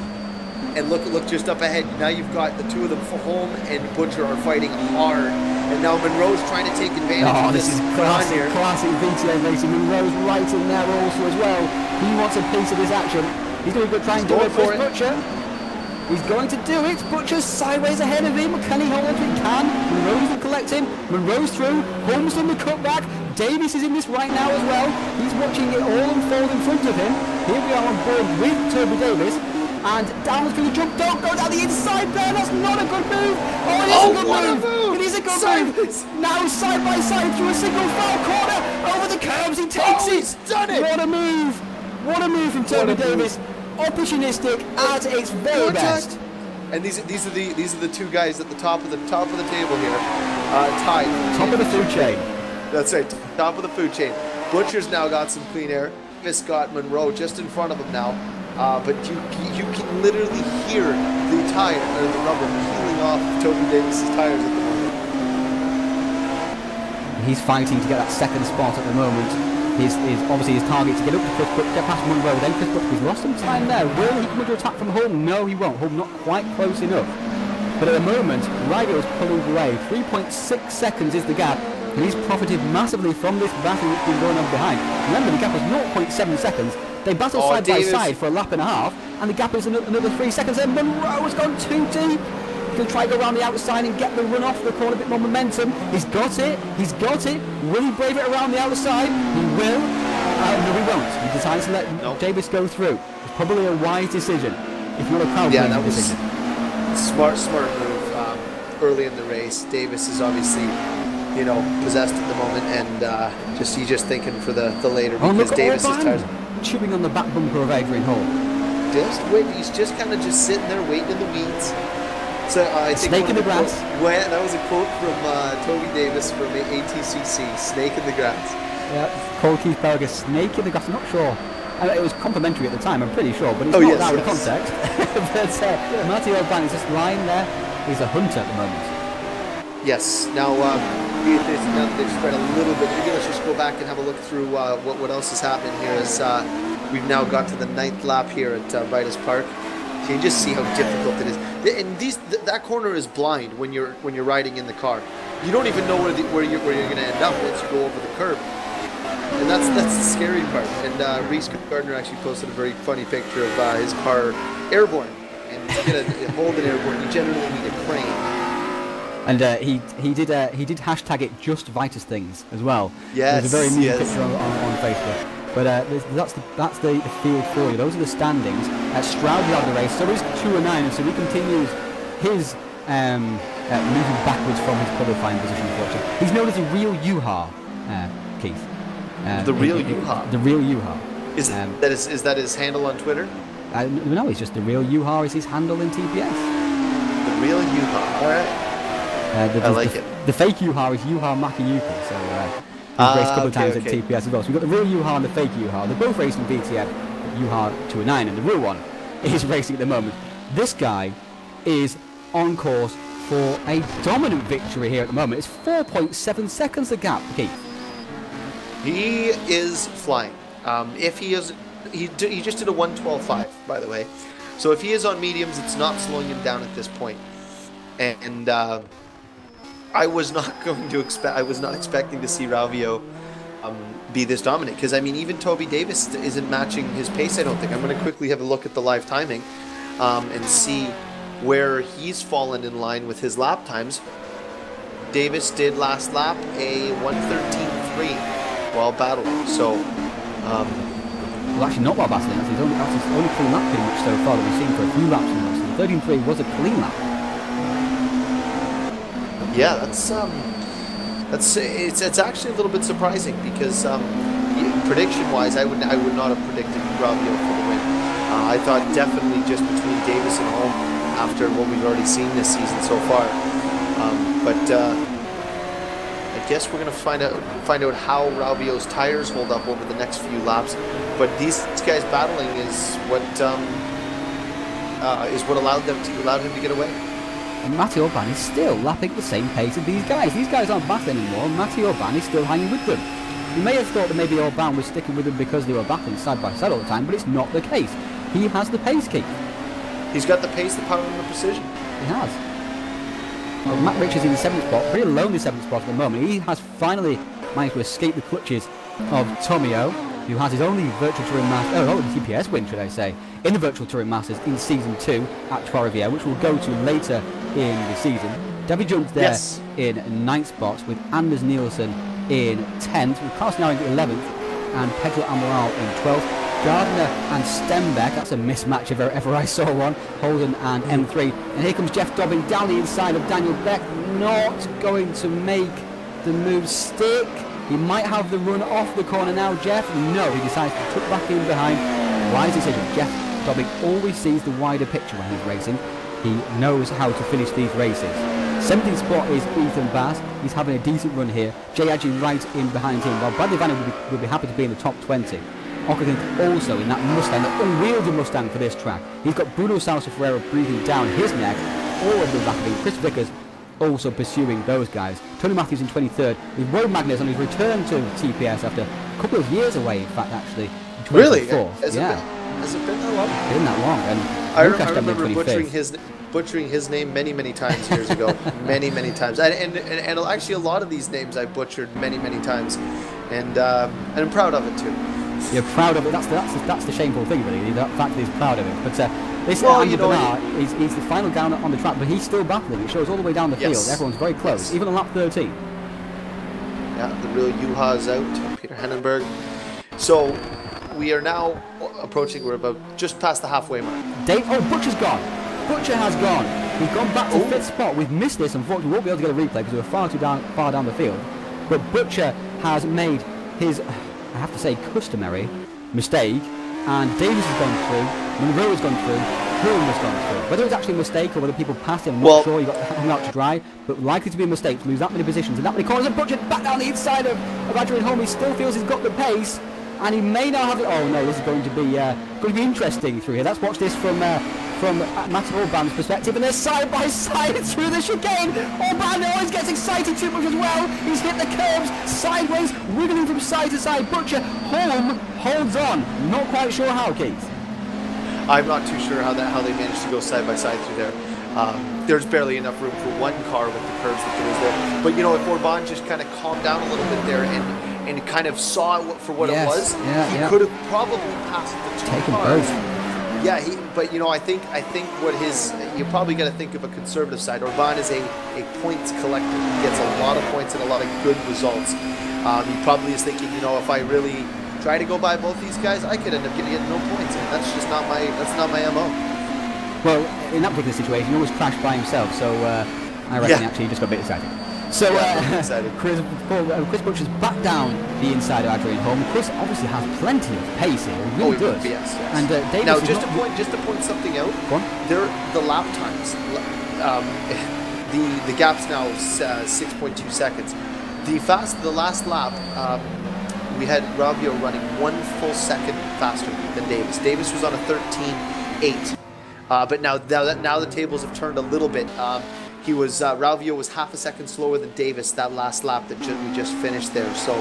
And look just up ahead. Now you've got the two of them, Holm and Butcher, are fighting hard. And now Monroe's trying to take advantage of this. This is classic VTA racing. Monroe's right in there also as well. He wants a piece of this action. He's going to try and do it for Butcher. He's going to do it. Butcher's sideways ahead of him. Can he hold on to it? Can. Monroe will collect him. Monroe's through. Holmes on the cutback. Davis is in this right now as well. He's watching it all unfold in front of him. Here we are on board with Toby Davis. And downwards going to jump. Don't go down the inside there. That's not a good move. Oh, it is a good move. It is a good move. Now side by side through a single foul corner. Over the curbs. He takes it. He's done it. What a move. What a move from Toby Davis. Opportunistic at its very best. And these are the two guys at the top of the table here, tied. Top of the food chain. That's right, top of the food chain. Butcher's now got some clean air. Davis got Monroe just in front of him now, but you can literally hear the tire or the rubber peeling off Toby Davis's tires at the moment. He's fighting to get that second spot at the moment. Obviously his target to get up to Chris Butcher, get past Monroe, then Chris Butcher. He's lost some time there. Will he come under attack from Holm? No, he won't. Holm not quite close enough. But at the moment, Ravio is pulling away. 3.6 seconds is the gap, and he's profited massively from this battle that's been going on behind. Remember, the gap was 0.7 seconds. They battle side by side for a lap and a half, and the gap is another 3 seconds. And Monroe has gone too deep. He's going to try to go around the outside and get the run off the corner, a bit more momentum. He's got it. He's got it. Will he brave it around the outside? He will. No, he won't. He decides to let Davis go through. It's probably a wise decision, if not a calculated decision. Smart move early in the race. Davis is obviously, possessed at the moment, and he's just thinking for the later, because Davis is tired. Chewing on the back bumper of Adrian Holm. Just wait. He's just kind of sitting there waiting in the weeds. So I think snake in the grass. That was a quote from Toby Davis from ATCC. Snake in the grass. Yeah, Cole Keith Berger, snake in the grass. I'm not sure. It was complimentary at the time, I'm pretty sure, but it's not out of context. But Matthew Orban is just lying there. He's a hunter at the moment. Yes. Now that they've spread a little bit, let's just go back and have a look through what else is happening here. As we've now got to the 9th lap here at Vitus Parc. You can just see how difficult it is. And that corner is blind when you're riding in the car. You don't even know where you're going to end up once you go over the curb. And that's the scary part. And Reese Gardner actually posted a very funny picture of his car airborne. And to get a hold an airborne, you generally need a crane. And he did hashtag it just Vitus things as well. Yes. There's a very neat picture on Facebook. But that's the field for you. Those are the standings. Stroud out of the race, so he's 2-9, and so he continues his moving backwards from his qualifying position. Unfortunately, he's known as the real Yuha, Keith. The real Yuha. The real Yuha. Is that his handle on Twitter? No, it's just the real Yuha is his handle in TPS. The real Yuha. All right. I like it. The fake Yuha is Yuha Makiyuki. So he's raced a couple of times at TPS as well. So we've got the real Yuha and the fake Yuha. They're both racing VTF. Yuha 2-9, and the real one is racing at the moment. This guy is on course for a dominant victory here at the moment. It's 4.7 seconds the gap, Keith. He is flying. If he is, he just did a 1:12.5, by the way. So if he is on mediums, it's not slowing him down at this point. And I was not going to expect. I was not expecting to see Ravio be this dominant, because I mean, even Toby Davis isn't matching his pace. I don't think. I'm going to quickly have a look at the live timing and see where he's fallen in line with his lap times. Davis did last lap a 1:13.3 while battling. So, well, actually not while battling. That's his only clean lap pretty much so far that we've seen for a few laps in this. 13.3 was a clean lap. Yeah, it's actually a little bit surprising, because prediction-wise, I would not have predicted Ravio for the win. I thought definitely just between Davis and Holm, after what we've already seen this season so far. But I guess we're going to find out how Ravio's tires hold up over the next few laps. But these guys battling is what allowed him to get away. And Matty Orban is still lapping at the same pace as these guys. These guys aren't battling anymore. Matty Orban is still hanging with them. You may have thought that maybe Orban was sticking with them because they were battling side by side all the time, but it's not the case. He has the pace, Keith. He's got the pace, the power, and the precision. He has. Well, Matt Rich is in the 7th spot, pretty alone in the 7th spot at the moment. He has finally managed to escape the clutches of Tomio, who has his only virtual touring Masters, TPS win, should I say, in the virtual touring Masters in Season 2 at Trois-Rivières, which we'll go to later in the season. David Jones there in 9th spot, with Anders Nielsen in 10th, with Carson Naring in 11th, and Pedro Amaral in 12th. Gardner and Stenbeck, that's a mismatch if ever I saw one. Holden and M3. And here comes Jeff Dobbin down the inside of Daniel Beck, not going to make the move stick. He might have the run off the corner now, Jeff. No, he decides to tuck back in behind. Wise decision. Jeff Dobbin always sees the wider picture when he's racing. He knows how to finish these races. 17th spot is Ethan Bass. He's having a decent run here. Jay Adji right in behind him, while Bradley Vanny will be happy to be in the top 20. Ockerton also in that Mustang, the unwieldy Mustang for this track. He's got Bruno Salsa Ferreira breathing down his neck, all of the back of him. Chris Vickers also pursuing those guys. Tony Matthews in 23rd, with Road Magnus on his return to TPS after a couple of years away, in fact, actually. Really? Has it been that long? It's been that long. And I remember butchering his name many times years ago. many times. And actually a lot of these names I butchered many times. And I'm proud of it too. You're proud of it. That's the shameful thing, really. The fact that he's proud of it. But this Andy Bernard, he's the final down on the track, but he's still battling. It shows all the way down the field. Everyone's very close, even on lap 13. Yeah, the real Yuha is out. Peter Hennenberg. So we are now approaching. We're about just past the halfway mark. Butcher's gone. Butcher has gone. He's gone back to 5th spot. We've missed this. Unfortunately, we won't be able to get a replay because we were far down the field. But Butcher has made his, I have to say, customary mistake, and Davis has gone through, Monroe has gone through, Hill has gone through. Whether it's actually a mistake or whether people passed him, I'm not sure. He got hung out to dry, but likely to be a mistake to lose that many positions and that many corners. And Butcher back down the inside of Adrian Holm. He still feels he's got the pace, and he may now have it. Oh no, this is going to be interesting through here. Let's watch this from Matty Orban's perspective, and they're side by side through the chicane. Orban always gets excited too much as well. He's hit the curves sideways, wiggling from side to side. Butcher, Holm holds on. Not quite sure how, Keith. I'm not too sure how they managed to go side by side through there. There's barely enough room for one car with the curves that there is there. But you know, if Orban just kind of calmed down a little bit there and kind of saw it for what it was, he could have probably passed the two cars. Yeah, but you know, I think what you probably got to think of a conservative side. Orban is a points collector. He gets a lot of points and a lot of good results. He probably is thinking, you know, if I really try to go by both these guys, I could end up getting no points, and that's just not my MO. Well, in that particular situation, he always crashed by himself, so I reckon actually he just got a bit excited. So Chris Butcher's back down the inside of Adrian Holm. Chris obviously has plenty of pace here, he really does. Yes. And Davis now, just to point something out, the lap times, the gap's now 6.2 seconds. The last lap, we had Ravio running 1 full second faster than Davis. Davis was on a 13.8, but now the tables have turned a little bit. Ravio was half a second slower than Davis that last lap that we just finished there. So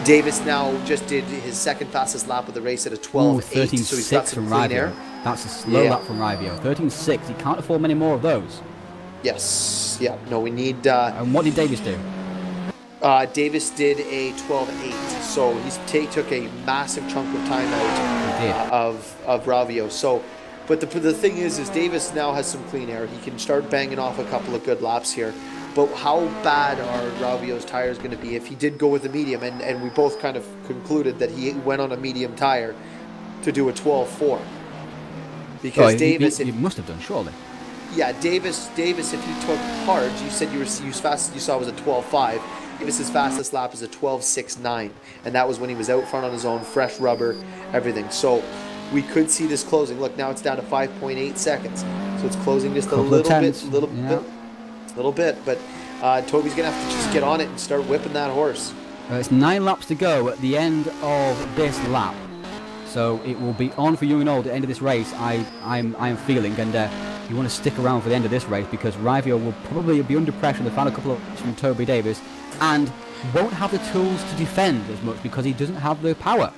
Davis now just did his second fastest lap of the race at a 12.8, so he's got some clean air. That's a slow lap from Ravio. 13.6. He can't afford many more of those. Yes. Yeah. No, we need. And what did Davis do? Davis did a 12.8, so he took a massive chunk of time out of Ravio. So. But the thing is Davis now has some clean air. He can start banging off a couple of good laps here. But how bad are Ravio's tires going to be if he did go with a medium? And we both kind of concluded that he went on a medium tire to do a 12.4. Because Davis... He must have done, surely. Yeah, Davis, if you took hard, you said you fastest you saw was a 12.5. Davis's fastest lap is a 12.69. And that was when he was out front on his own, fresh rubber, everything. So... we could see this closing. Look, now it's down to 5.8 seconds. So it's closing just a little bit. But Toby's going to have to just get on it and start whipping that horse. It's 9 laps to go at the end of this lap. So it will be on for young and old at the end of this race, I'm feeling. And you want to stick around for the end of this race because Ravio will probably be under pressure in the final couple of laps from Toby Davis and won't have the tools to defend as much because he doesn't have the power.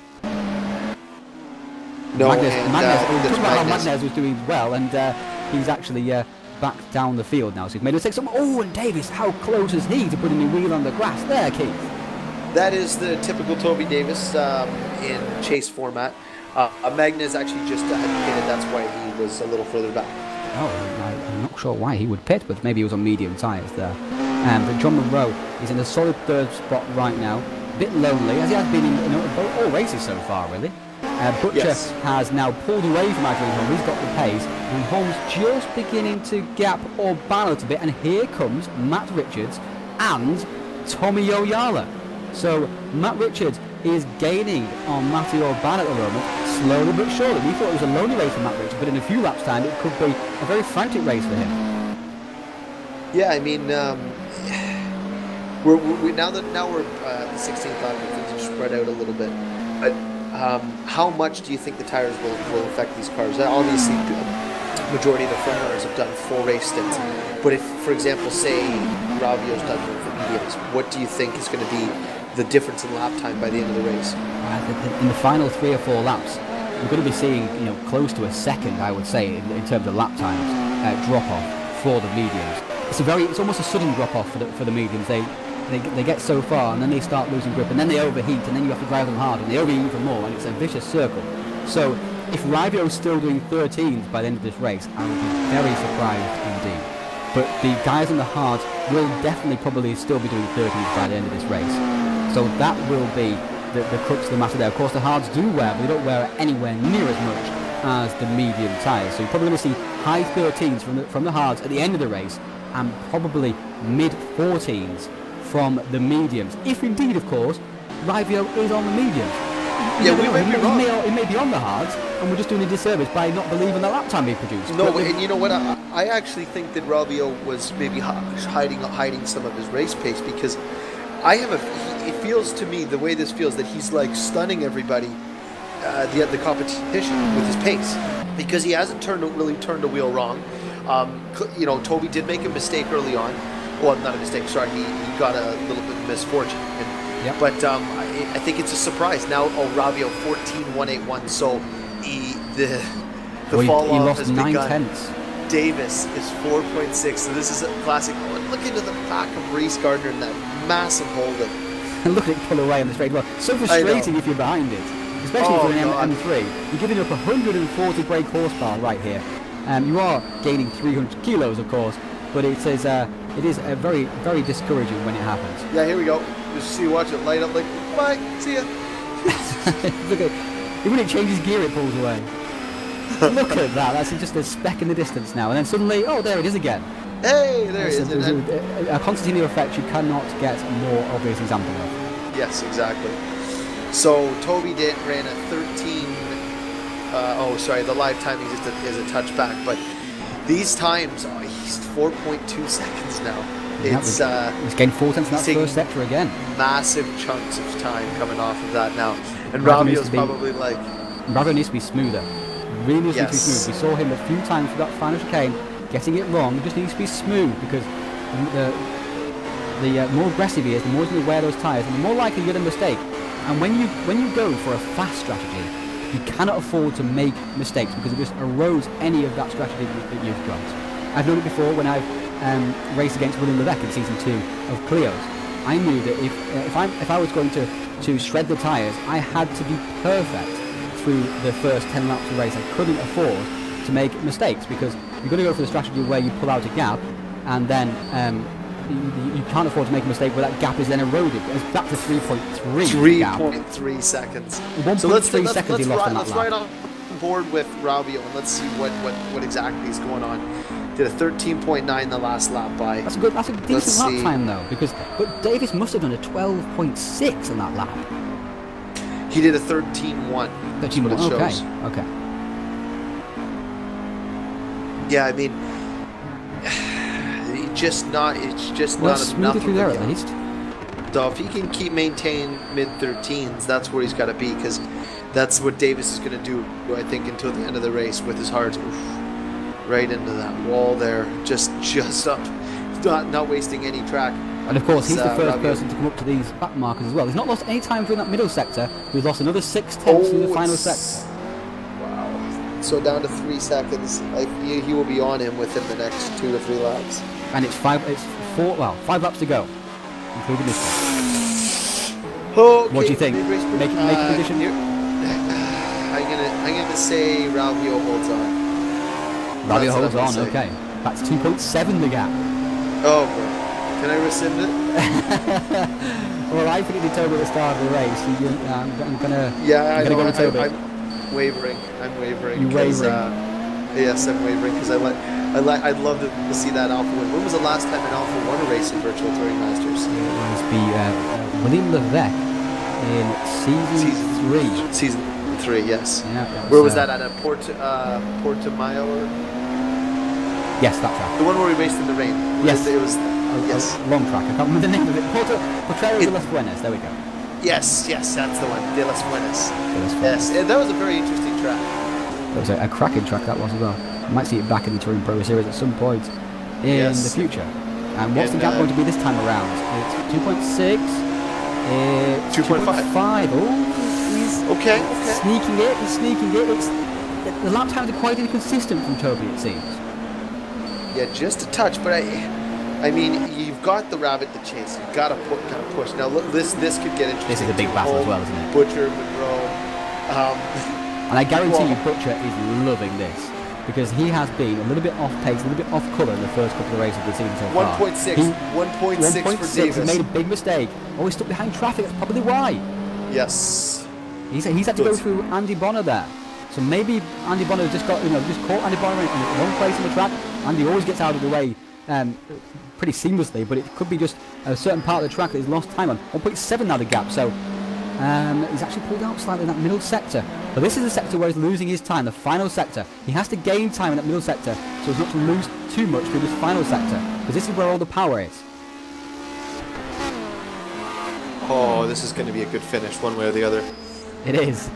No, Magnez was doing well, and he's actually back down the field now. So he's made a mistake. And Davis, how close is he to putting the wheel on the grass there, Keith? That is the typical Toby Davis in chase format. Magnez actually just had pitted. That's why he was a little further back. Oh, I'm not sure why he would pit, but maybe he was on medium tyres there. But John Monroe is in a solid 3rd spot right now. A bit lonely, as he has been in all races so far, really. Butcher has now pulled away from Adrian Holm. He's got the pace, and Holm's just beginning to gap Orban a little bit. And here comes Matt Richards and Tommy Oyala. So Matt Richards is gaining on Matty Orban at the moment, slowly but surely. We thought it was a lonely race for Matt Richards, but in a few laps' time, it could be a very frantic race for him. Yeah, I mean, we're now we're at the 16th lap, we can spread out a little bit, but. How much do you think the tires will affect these cars? Obviously, the majority of the front runners have done full race stints. But if, for example, say Ravio's done for mediums, what do you think is going to be the difference in lap time by the end of the race? In the final 3 or 4 laps, we're going to be seeing close to a second, I would say, in terms of lap times drop off for the mediums. It's almost a sudden drop off for the mediums. They get so far and then they start losing grip and then they overheat and then you have to drive them hard and they overheat even more and it's a vicious circle. So if Ravio is still doing 13s by the end of this race, I would be very surprised indeed. But the guys on the hards will definitely probably still be doing 13s by the end of this race. So that will be the crux of the matter there. Of course the hards do wear, but they don't wear anywhere near as much as the medium tyres. So you're probably going to see high 13s from the hards at the end of the race and probably mid 14s from the mediums, if indeed, of course, Ravio is on the mediums. Yeah, we might be wrong. He may be on the hards, and we're just doing a disservice by not believing the lap time he produced. No, and you know what? I actually think that Ravio was maybe hiding some of his race pace because it feels to me, the way this feels, that he's like stunning everybody, the competition with his pace because he hasn't really turned the wheel wrong. Toby did make a mistake early on. Well, not a mistake, sorry, he got a little bit of misfortune. But I think it's a surprise. Now, Ravio 14.181, so the fall off has begun. He lost 9 tenths. Davis is 4.6, so this is a classic. Look into the back of Reese Gardner in that massive holdup. And look at it pull away on the straight. Well, so frustrating if you're behind it, especially for an M3. You're giving up 140 brake horsepower right here. You are gaining 300 kilos, of course, but it is a very, very discouraging when it happens. Yeah, here we go. Just watch it light up like, bye, see ya. Look at, even when it changes gear, it pulls away. Look at that. That's just a speck in the distance now. And then suddenly, oh, there it is again. Hey, there it is. A continuity effect you cannot get more obvious example of. Yes, exactly. So Toby ran a 13. Oh, sorry. The live timing is a touchback, but these times, he's 4.2 seconds now. It's he's gained 4 tenths in that first sector again. Massive chunks of time coming off of that now, and Ravio's probably like. Ravio needs to be smoother. Really needs to be smooth. We saw him a few times for that final chicane, getting it wrong. It just needs to be smooth because the more aggressive he is, the more he's going to wear those tyres, and the more likely you're going to mistake. And when you go for a fast strategy, you cannot afford to make mistakes because it just erodes any of that strategy that you've got. I've known it before when I've raced against William Levesque in season 2 of Clio's. I knew that if I was going to shred the tyres, I had to be perfect through the first 10 laps of the race. I couldn't afford to make mistakes because you're going to go for the strategy where you pull out a gap and then you can't afford to make a mistake where that gap is then eroded. It's back to 3.3 3.3 seconds. 1.3 seconds he lost on that let's ride on board with Ravio and let's see what exactly is going on. Did a 13.9 the last lap by. That's a decent lap time though, but Davis must have done a 12.6 on that lap. He did a 13.1. 13.1. Okay. Yeah, I mean, it's just not enough through there at least. So if he can keep maintaining mid-13s, that's where he's got to be because that's what Davis is going to do, I think, until the end of the race with his heart. Right into that wall there, just up, not wasting any track. And of course, he's the first person to come up to these back markers as well. He's not lost any time through that middle sector. He's lost another 6 tenths in the final sector. Wow! So down to 3 seconds. He will be on him within the next 2 to 3 laps. And it's 5 laps to go, including this one. Okay, what do you think? Make a prediction here. I'm gonna say Ravio holds on. Ravio holds on, okay. That's 2.7 the gap. Oh, boy. Can I rescind it? Well, I think it Toby at the start of the race. I'm gonna go with Toby. I'm wavering. You're wavering? Yes, I'm wavering because I'd love to see that Alpha win. When was the last time an Alpha won a race in Virtual Touring Masters? It was William Levesque in season 3. Season 3, yes. Yeah, where was that at? Portimao? Or? Yes, that's right. The one where we raced in the rain. Yes. It was. Yes. A long track. I can't remember the name of it. Potrero de las Fuenas. There we go. Yes, that's the one. De las Fuenas. Yes, that was a very interesting track. That was a cracking track, that was as well. You might see it back in the Touring Pro Series at some point in the future. And what's the gap going to be this time around? It's 2.6. It's 2.5. Oh, he's okay. He's sneaking it. The lap times are quite inconsistent from Toby, it seems. Yeah, just a touch, but I mean, you've got the rabbit to chase. You've got to push. Now, look, this could get interesting. This is a big battle as well, isn't it? Butcher, Monroe. And I guarantee you, Butcher is loving this because he has been a little bit off pace, a little bit off colour in the first couple of races of the season so far. 1.6 for Davis. He made a big mistake. Oh, he's stuck behind traffic. That's probably why. Yes. He's had to go through Andy Bonner there. So maybe Andy Bonner just caught Andy Bonner in the wrong place on the track. Andy always gets out of the way pretty seamlessly, but it could be just a certain part of the track that he's lost time on. 1.7 now the gap, so he's actually pulled out slightly in that middle sector. But this is the sector where he's losing his time, the final sector. He has to gain time in that middle sector so as not to lose too much through this final sector, because this is where all the power is. Oh, this is going to be a good finish one way or the other. It is.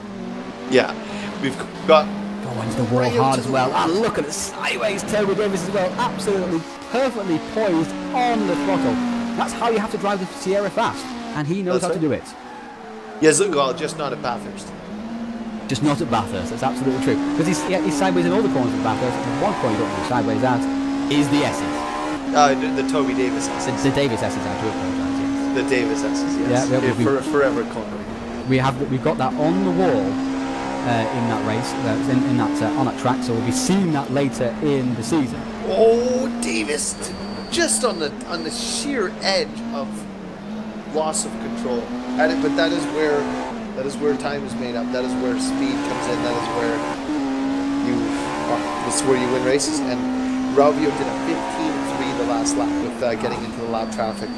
Yeah. We've got... Go into the wall hard as well. And look at the sideways Toby Davis as well. Absolutely perfectly poised on the throttle. That's how you have to drive the Sierra fast. And he knows how to do it. Yes, well, just not at Bathurst. Just not at Bathurst. That's absolutely true. Because he's sideways in all the corners of Bathurst. The one corner you don't go sideways at is the S's. The Toby Davis S's. The Davis S's, I do apologise, yes. The Davis S's, yes. Yeah, forever corner. We've got that on the wall. In that race, on that track, so we'll be seeing that later in the season. Oh, Davis, just on the sheer edge of loss of control. But that is where That is where time is made up. That is where speed comes in. That is where this is where you win races. And Ralvio did a 15.3 the last lap with getting into the lap traffic.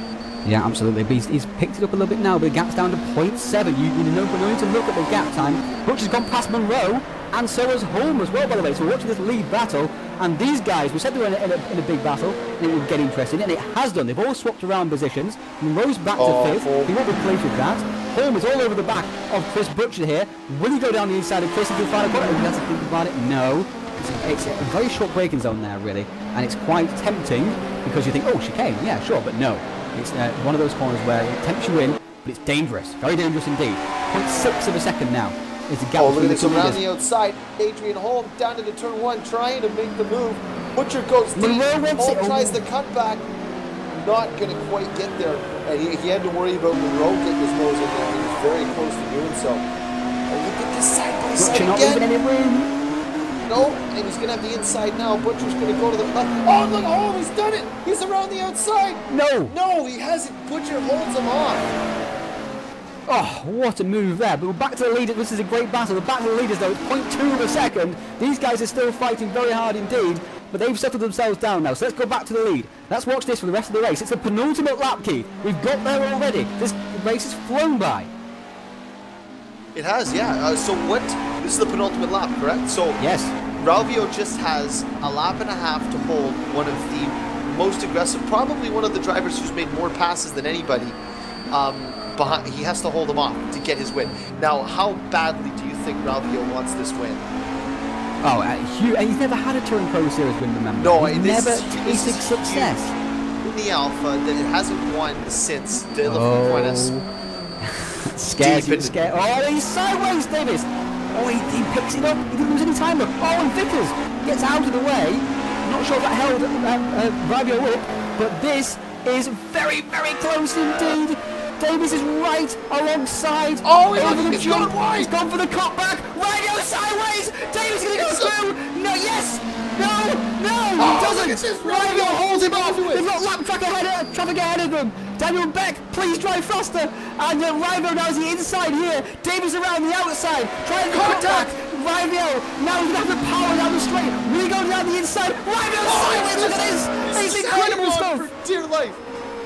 Yeah, absolutely. But he's picked it up a little bit now, but the gap's down to 0.7. You know, no need to look at the gap time. Butch has gone past Monroe, and so has Holm as well, by the way. So we're watching this lead battle, and these guys, we said they were in a big battle, and it would get interesting, and it has done. They've all swapped around positions. Monroe's back to 5th. He won't be pleased with that. Holm is all over the back of Chris Butcher here. Will he go down the inside of Chris into the final corner? He has to think about it. No. It's a very short braking zone there, really, and it's quite tempting because you think, oh, chicane, yeah, sure, but no. It's one of those corners where it tempts you in, but it's dangerous. Very dangerous indeed. 0.6 of a second now is the gap. Oh, look at this around the outside. Adrian Holm down into turn 1, trying to make the move. Butcher goes deep. Holm tries the cutback. Not going to quite get there. And he had to worry about Monroe getting his nose in there. He was very close to doing so. Oh, look at this side by side again. Not leaving any room. No, and he's going to have the inside now. Butcher's going to go to the left. Oh, look, oh, he's done it. He's around the outside. No, he hasn't. Butcher holds him off. Oh, what a move there. But we're back to the lead. This is a great battle. We're back to the leaders, though. It's 0.2 of a second. These guys are still fighting very hard indeed, but they've settled themselves down now. So let's go back to the lead. Let's watch this for the rest of the race. It's the penultimate lap, Keith. We've got there already. This race has flown by. It has, yeah. So what? This is the penultimate lap, correct? So yes. Ralvio just has a lap and a half to hold one of the most aggressive, probably one of the drivers who's made more passes than anybody. He has to hold him off to get his win. Now, how badly do you think Ralvio wants this win? Oh, he's never had a Touring Pro Series win, remember? No, he's never tasted success. In the Alpha, that it hasn't won since De La Fuentes. Scares. Oh, he's sideways, Davis. Oh, he picks it up. He didn't lose any time, though. Oh, and Vickers gets out of the way. Not sure if that held Ralvio up, but this is very, very close indeed. Davis is right alongside. Oh, he's gone wide. He's gone for the cutback. Ralvio sideways. Davis is going to go through. No, yes. No, he doesn't. Ralvio holds him off. They've got lap traffic ahead of them. Daniel Beck, please drive faster. And Ralvio now is the inside here. Davis around the outside. Trying to attack. Ralvio now he's going to have the power down the straight. Really going down the inside. Ralvio sideways. Look at this. It's incredible stuff. For dear life.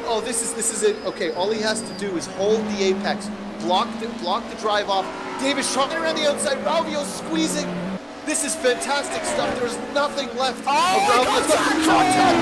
Oh, this is it. Okay, all he has to do is hold the apex, block the drive off. Davis trying around the outside. Ralvio squeezing. This is fantastic stuff. There's nothing left. Contact.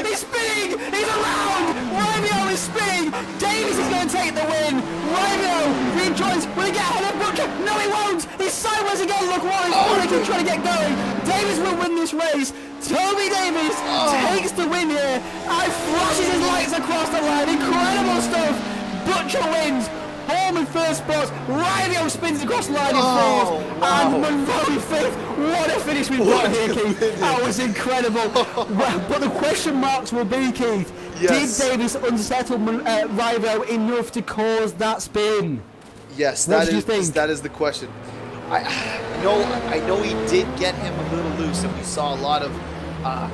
He's spinning! He's around! Ralvio is spinning! Davis is going to take the win! Ralvio rejoins! Will he get ahead of Butcher? No, he won't! He's sideways again! Look, Warren's trying to get going! Davis will win this race! Toby Davis takes the win here and flashes his lights across the line! Incredible stuff! Butcher wins! Holm in first spot, Ralvio spins across the line in fourth, and Monroe in fifth. What a finish we've got here, Keith. That was incredible. But the question marks will be, Keith, did Davis unsettle Ralvio enough to cause that spin? Yes, that is the question. I know he did get him a little loose, and we saw a lot of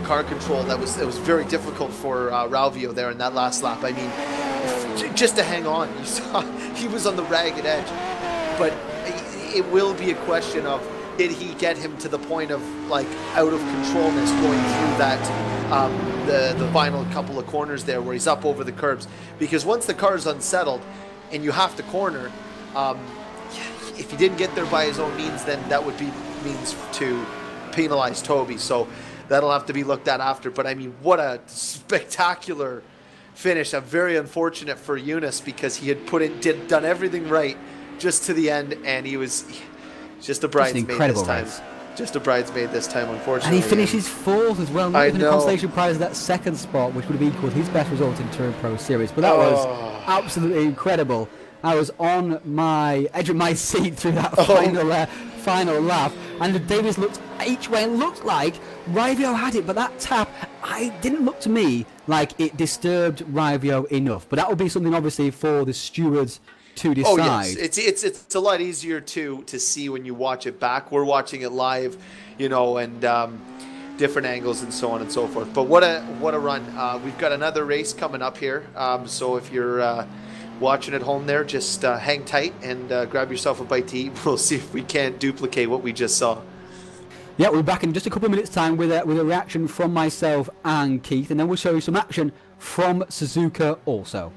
car control that was very difficult for Ralvio there in that last lap. I mean, just to hang on, you saw he was on the ragged edge. But it will be a question of, did he get him to the point of like out of controlness going through that the final couple of corners there where he's up over the curbs? Because once the car is unsettled and you have to corner, if he didn't get there by his own means, then that would be means to penalize Toby. So that'll have to be looked at after. But I mean, what a spectacular finish. Very unfortunate for Eunice because he had done everything right just to the end, and he was just a bridesmaid this time. Just a bridesmaid this time, unfortunately. And he finishes fourth as well, not even a consolation prize of that second spot, which would have equaled his best result in Touring Pro Series. But that was absolutely incredible. I was on my edge of my seat through that final lap, and Davis looked each way. It looked like Ralvio had it, but that tap, didn't look to me like it disturbed Ralvio enough. But that would be something obviously for the stewards to decide. Oh yes, it's a lot easier to see when you watch it back. We're watching it live, and different angles and so on and so forth. But what a run. We've got another race coming up here. So if you're watching at home there, just hang tight and grab yourself a bite to eat. We'll see if we can't duplicate what we just saw. Yeah, we'll be back in just a couple of minutes' time with a reaction from myself and Keith, and then we'll show you some action from Suzuka also.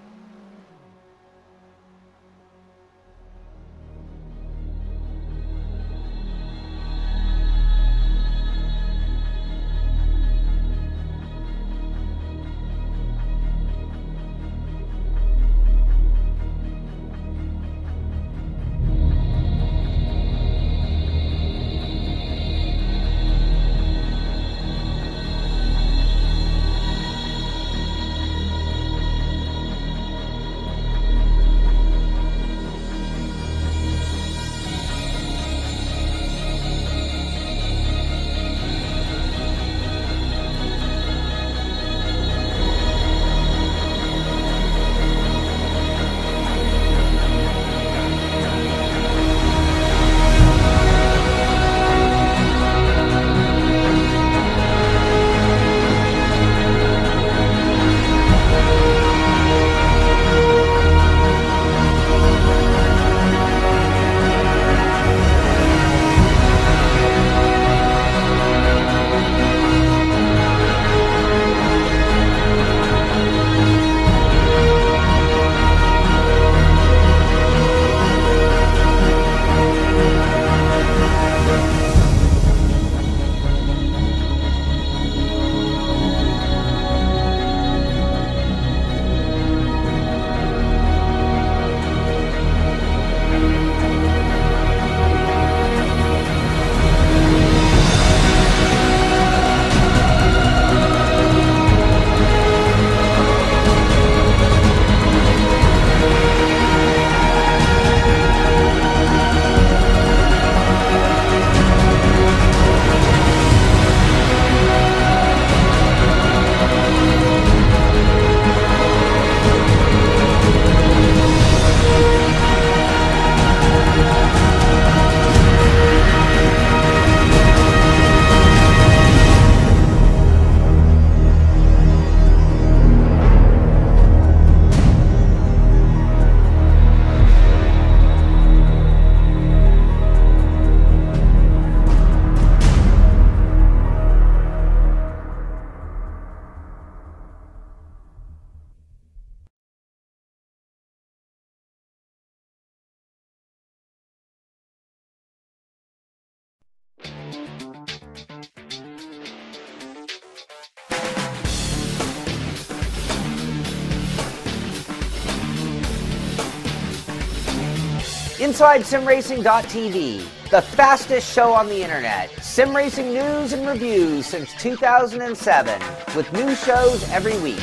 Inside SimRacing.tv, the fastest show on the internet. Sim racing news and reviews since 2007, with new shows every week.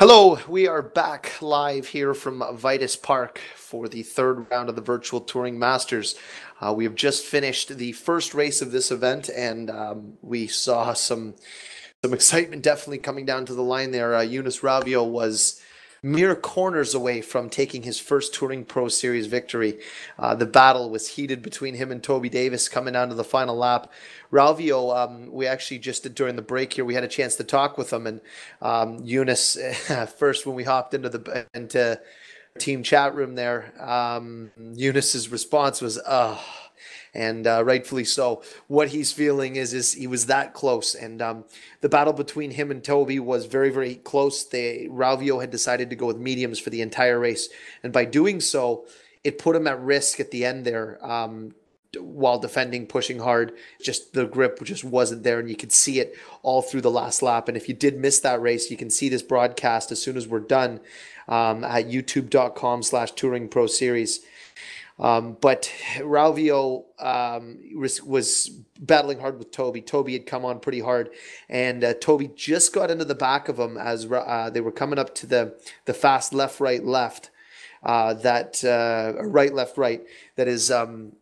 Hello, we are back live here from Vitus Parc for the third round of the Virtual Touring Masters. We have just finished the first race of this event, and we saw some excitement definitely coming down to the line there. Vitus Ravio was mere corners away from taking his first Touring Pro Series victory. The battle was heated between him and Toby Davis coming down to the final lap. Ravio, we actually just during the break here, we had a chance to talk with him, and Vitus, first when we hopped into team chat room there, Vitus's response was, and rightfully so. What he's feeling is he was that close, and the battle between him and Toby was very, very close. Ravio had decided to go with mediums for the entire race, and by doing so, it put him at risk at the end there. While defending, pushing hard, just the grip just wasn't there, and you could see it all through the last lap. And if you did miss that race, you can see this broadcast as soon as we're done at youtube.com/TouringProSeries. But Ravio was battling hard with Toby. Toby had come on pretty hard, and Toby just got into the back of him as they were coming up to the fast left, right, left. Right, left, right, that is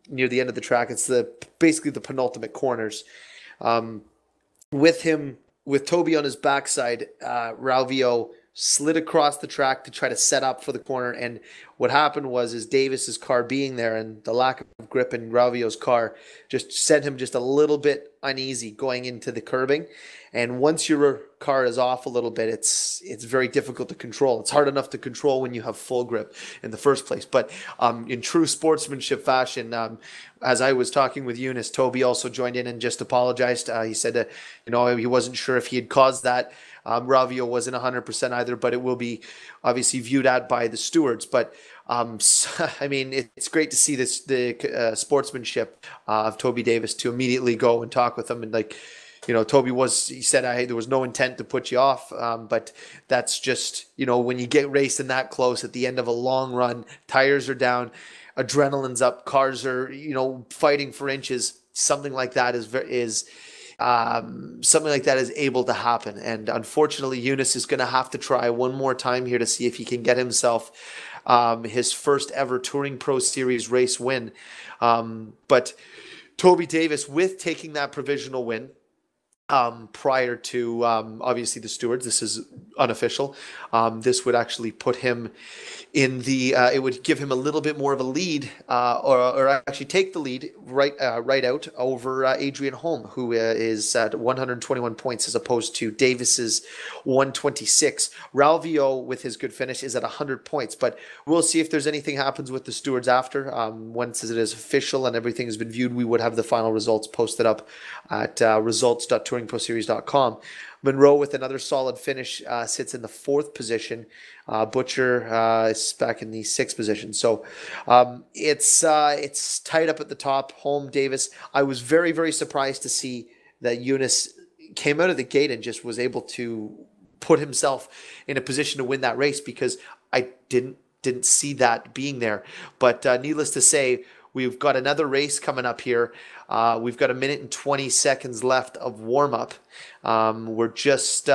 near the end of the track. It's basically the penultimate corners. With Toby on his backside, Ravio slid across the track to try to set up for the corner, and what happened was Davis's car being there and the lack of grip in Ravio's car just sent him just a little bit uneasy going into the curbing. And once your car is off a little bit, it's very difficult to control. It's hard enough to control when you have full grip in the first place. But in true sportsmanship fashion, as I was talking with Vitus, Toby also joined in and just apologized. He said he wasn't sure if he had caused that. Ravio wasn't 100% either, but it will be obviously viewed at by the stewards. But I mean, it's great to see the sportsmanship of Toby Davis to immediately go and talk with him. And Toby he said, there was no intent to put you off. But that's just, when you get racing that close at the end of a long run, tires are down, adrenaline's up, cars are, fighting for inches. Something like that is able to happen. And unfortunately, Vitus is going to have to try one more time here to see if he can get himself his first ever Touring Pro Series race win. But Toby Davis, with taking that provisional win, prior to obviously the stewards, this is unofficial. This would actually put him in it would give him a little bit more of a lead, or actually take the lead right out over Adrian Holm, who is at 121 points as opposed to Davis's 126. Ravio, with his good finish, is at 100 points, but we'll see if there's anything happens with the stewards after. Once it is official and everything has been viewed, we would have the final results posted up at results.touringproseries.com. Monroe, with another solid finish, sits in the 4th position. Butcher is back in the 6th position. So it's tied up at the top. Holm, Davis. I was very, very surprised to see that Vitus came out of the gate and just was able to put himself in a position to win that race, because I didn't see that being there. But needless to say, we've got another race coming up here. We've got 1 minute and 20 seconds left of warm-up. We're just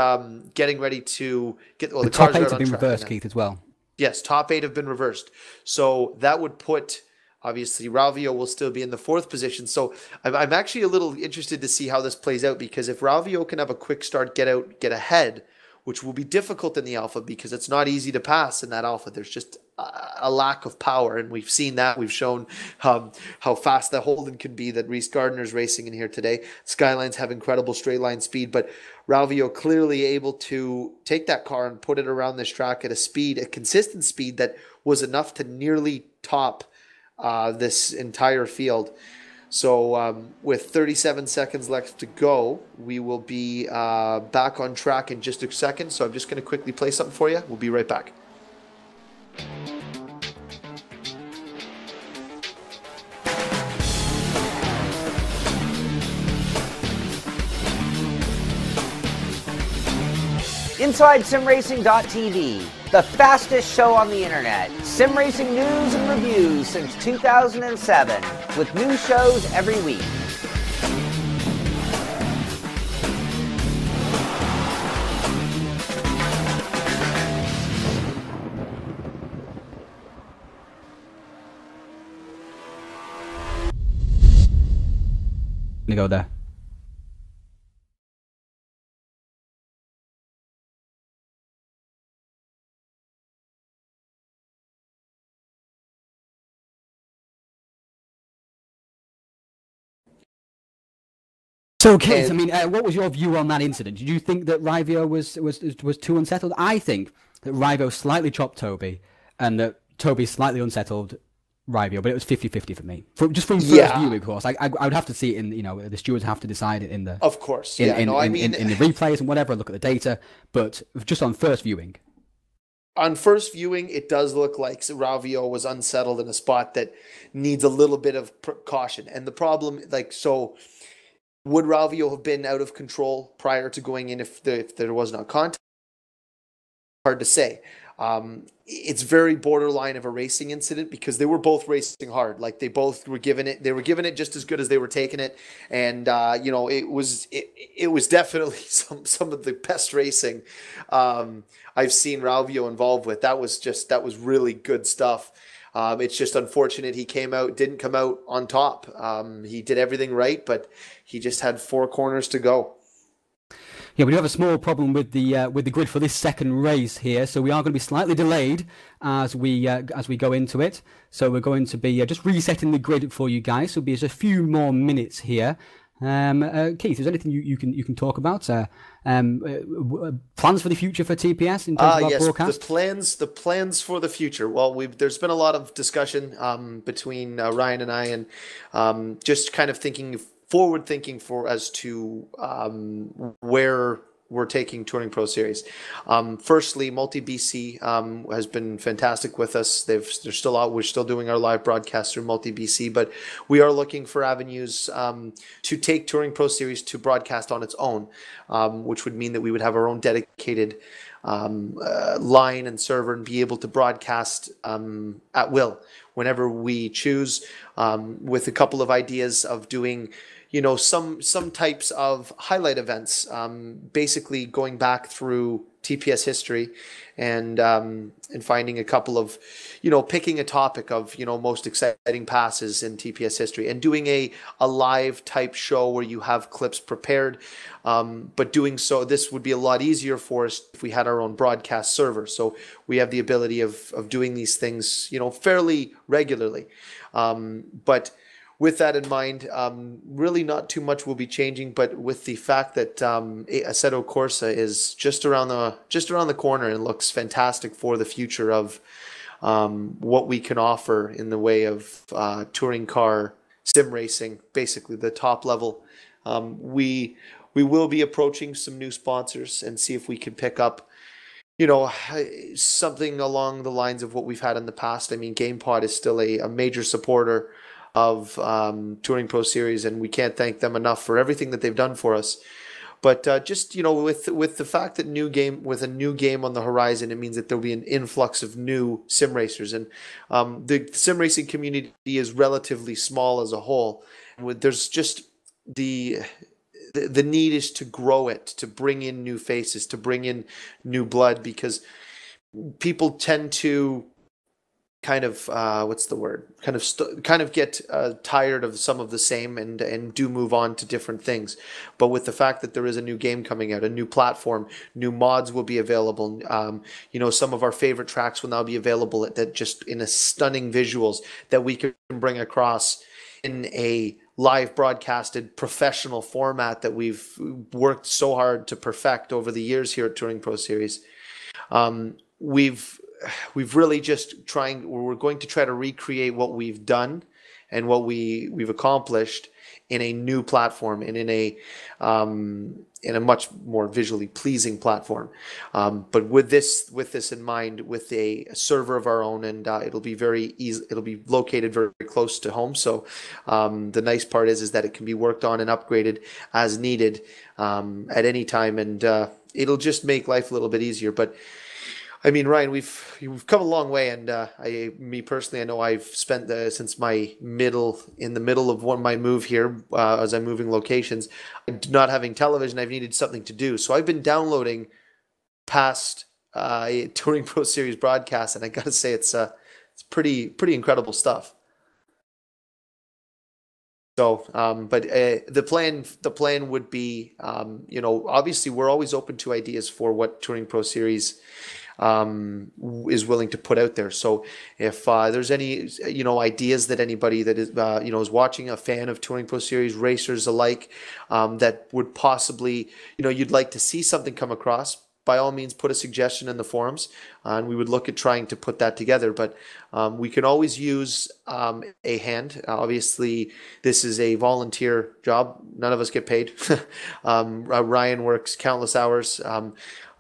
getting ready to get... Well, the top 8 have been reversed, Keith, as well. Yes, top 8 have been reversed. So that would put... Obviously, Ravio will still be in the 4th position. So I'm actually a little interested to see how this plays out, because if Ravio can have a quick start, get ahead, which will be difficult in the Alpha because it's not easy to pass in that Alpha. There's just a lack of power, and we've seen that. We've shown how fast the Holden can be that Reese Gardner's racing in here today. Skylines have incredible straight line speed, but Ravio clearly able to take that car and put it around this track at a consistent speed that was enough to nearly top this entire field. So with 37 seconds left to go, we will be back on track in just a second. So I'm just going to quickly play something for you. We'll be right back. Inside SimRacing.tv, the fastest show on the internet. Sim racing news and reviews since 2007, with new shows every week. going to go there. So, Keith, I mean, what was your view on that incident? Did you think that Rivio was too unsettled? I think that Rivio slightly chopped Toby, and that Toby slightly unsettled Rivio, but it was 50-50 for me. Just from first view, of course. I would have to see it in, the stewards have to decide it in the... Of course, in the replays and whatever, look at the data, but just on first viewing. On first viewing, it does look like Rivio was unsettled in a spot that needs a little bit of caution. And the problem, would Rivio have been out of control prior to going in if there was not contact? Hard to say. It's very borderline of a racing incident because they were both racing hard. Like they both were giving it. They were giving it just as good as they were taking it, and it was definitely some of the best racing I've seen Rivio involved with. That was really good stuff. It's just unfortunate he didn't come out on top. He did everything right, but he just had 4 corners to go. Yeah, we do have a small problem with the grid for this second race here, so we are going to be slightly delayed as we go into it. So we're going to be just resetting the grid for you guys. So it'll be just a few more minutes here. Keith, is there anything you can talk about? Plans for the future for TPS in terms of our broadcast? The plans for the future. Well, there's been a lot of discussion between Ryan and I, and just kind of forward thinking as to where we're taking Touring Pro Series. Firstly, Multi BC has been fantastic with us. They're still out. We're still doing our live broadcast through Multi BC, but we are looking for avenues to take Touring Pro Series to broadcast on its own, which would mean that we would have our own dedicated line and server and be able to broadcast at will whenever we choose, with a couple of ideas of doing some types of highlight events, basically going back through TPS history and finding a couple of, picking a topic of, most exciting passes in TPS history and doing a live type show where you have clips prepared. But doing so, this would be a lot easier for us if we had our own broadcast server. So we have the ability of doing these things, fairly regularly. But with that in mind, really not too much will be changing, but with the fact that Assetto Corsa is just around the corner and looks fantastic for the future of what we can offer in the way of touring car sim racing, basically the top level. We will be approaching some new sponsors and see if we can pick up something along the lines of what we've had in the past. I mean, GamePod is still a major supporter of Touring Pro Series, and we can't thank them enough for everything that they've done for us. But just with the fact that with a new game on the horizon, it means that there'll be an influx of new sim racers, and the sim racing community is relatively small as a whole. There's just the need is to grow it, to bring in new faces, to bring in new blood, because people tend to kind of get tired of some of the same and do move on to different things. But with the fact that there is a new game coming out, a new platform, new mods will be available. Some of our favorite tracks will now be available that just in a stunning visuals that we can bring across in a live broadcasted professional format that we've worked so hard to perfect over the years here at Touring Pro Series. We've really we're going to try to recreate what we've done and what we've accomplished in a new platform and in a much more visually pleasing platform. But with this in mind, with a server of our own, and it'll be very easy. It'll be located very, very close to home. So the nice part is that it can be worked on and upgraded as needed at any time, and it'll just make life a little bit easier. But I mean, Ryan, we've come a long way, and me personally, I know I've spent since in the middle of my move here, as I'm moving locations, not having television, I've needed something to do. So I've been downloading past Touring Pro Series broadcasts, and I got to say it's pretty incredible stuff. So, but the plan would be, obviously we're always open to ideas for what Touring Pro Series is willing to put out there. So if there's any, ideas that anybody that is, is watching, a fan of Touring Pro Series, racers alike, that would possibly, you'd like to see something come across, by all means, put a suggestion in the forums, and we would look at trying to put that together. But we can always use a hand. Obviously, this is a volunteer job. None of us get paid. Ryan works countless hours.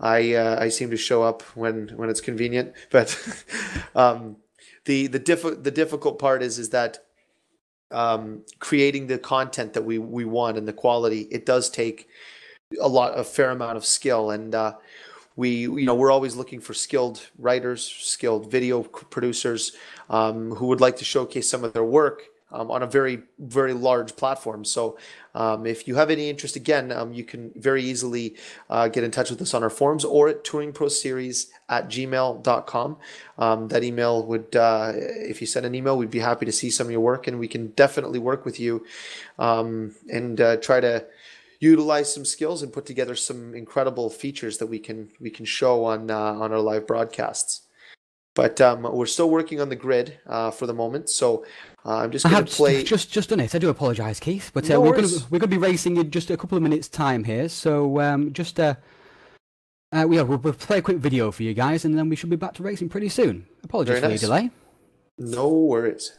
I seem to show up when it's convenient. But the difficult part is that creating the content that we want and the quality, it does take a fair amount of skill, and we're always looking for skilled writers, skilled video producers, who would like to showcase some of their work on a very, very large platform. So if you have any interest, again, you can very easily get in touch with us on our forums or at touringproseries@gmail.com. That email would, if you send an email, we'd be happy to see some of your work, and we can definitely work with you and try to utilize some skills and put together some incredible features that we can show on our live broadcasts. But we're still working on the grid for the moment, so I'm just going to play. Just done it. I do apologise, Keith, but No we're worries. going to be racing in just a couple of minutes' time here. So we'll play a quick video for you guys, and then we should be back to racing pretty soon. Apologies for the delay. No worries.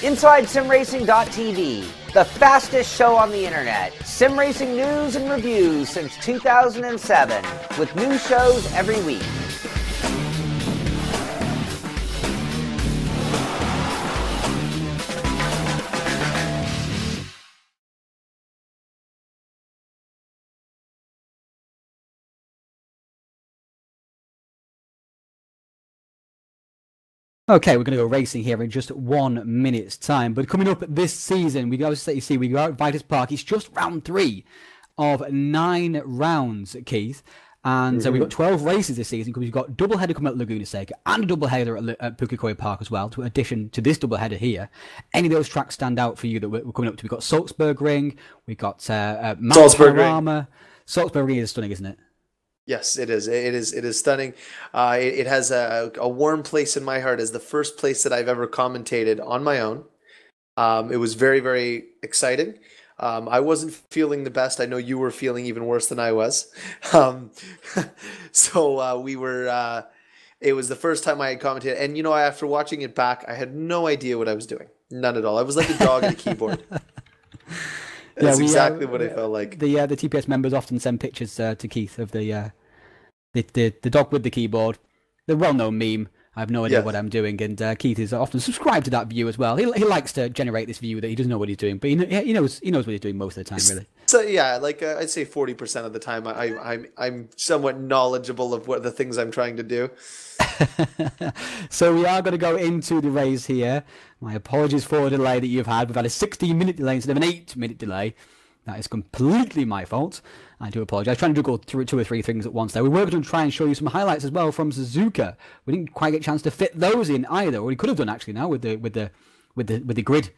Inside SimRacing.tv, the fastest show on the internet. Sim racing news and reviews since 2007, with new shows every week. Okay, we're going to go racing here in just 1 minute's time. But coming up this season, we got Vitus Parc. It's just round 3 of 9 rounds, Keith. And we've got 12 races this season, because we've got double header coming at Laguna Seca and a double header at Pukekohe Park as well, to addition to this double header here. Any of those tracks stand out for you that we're coming up to? We've got Salzburg Ring, we've got Salzburg Panorama. Salzburg Ring is stunning, isn't it? Yes, it is. It is stunning. It has a warm place in my heart as the first place that I've ever commentated on my own. It was very, very exciting. I wasn't feeling the best. I know you were feeling even worse than I was. So we were. It was the first time I had commentated, and after watching it back, I had no idea what I was doing. None at all. I was like a dog at a keyboard. That's exactly what I felt like. The TPS members often send pictures to Keith of the dog with the keyboard. The well-known meme. I have no idea what I'm doing, and Keith is often subscribed to that view as well. He likes to generate this view that he doesn't know what he's doing, but he knows what he's doing most of the time, really. So yeah, like I'd say 40% of the time, I'm somewhat knowledgeable of what the things I'm trying to do. So we are going to go into the race here. My apologies for the delay that you've had. We've had a 16-minute delay instead of an 8-minute delay. That is completely my fault. I do apologise. Trying to juggle through 2 or 3 things at once there. We were going to try and show you some highlights as well from Suzuka. We didn't quite get a chance to fit those in either. Or we could have done actually now with the grid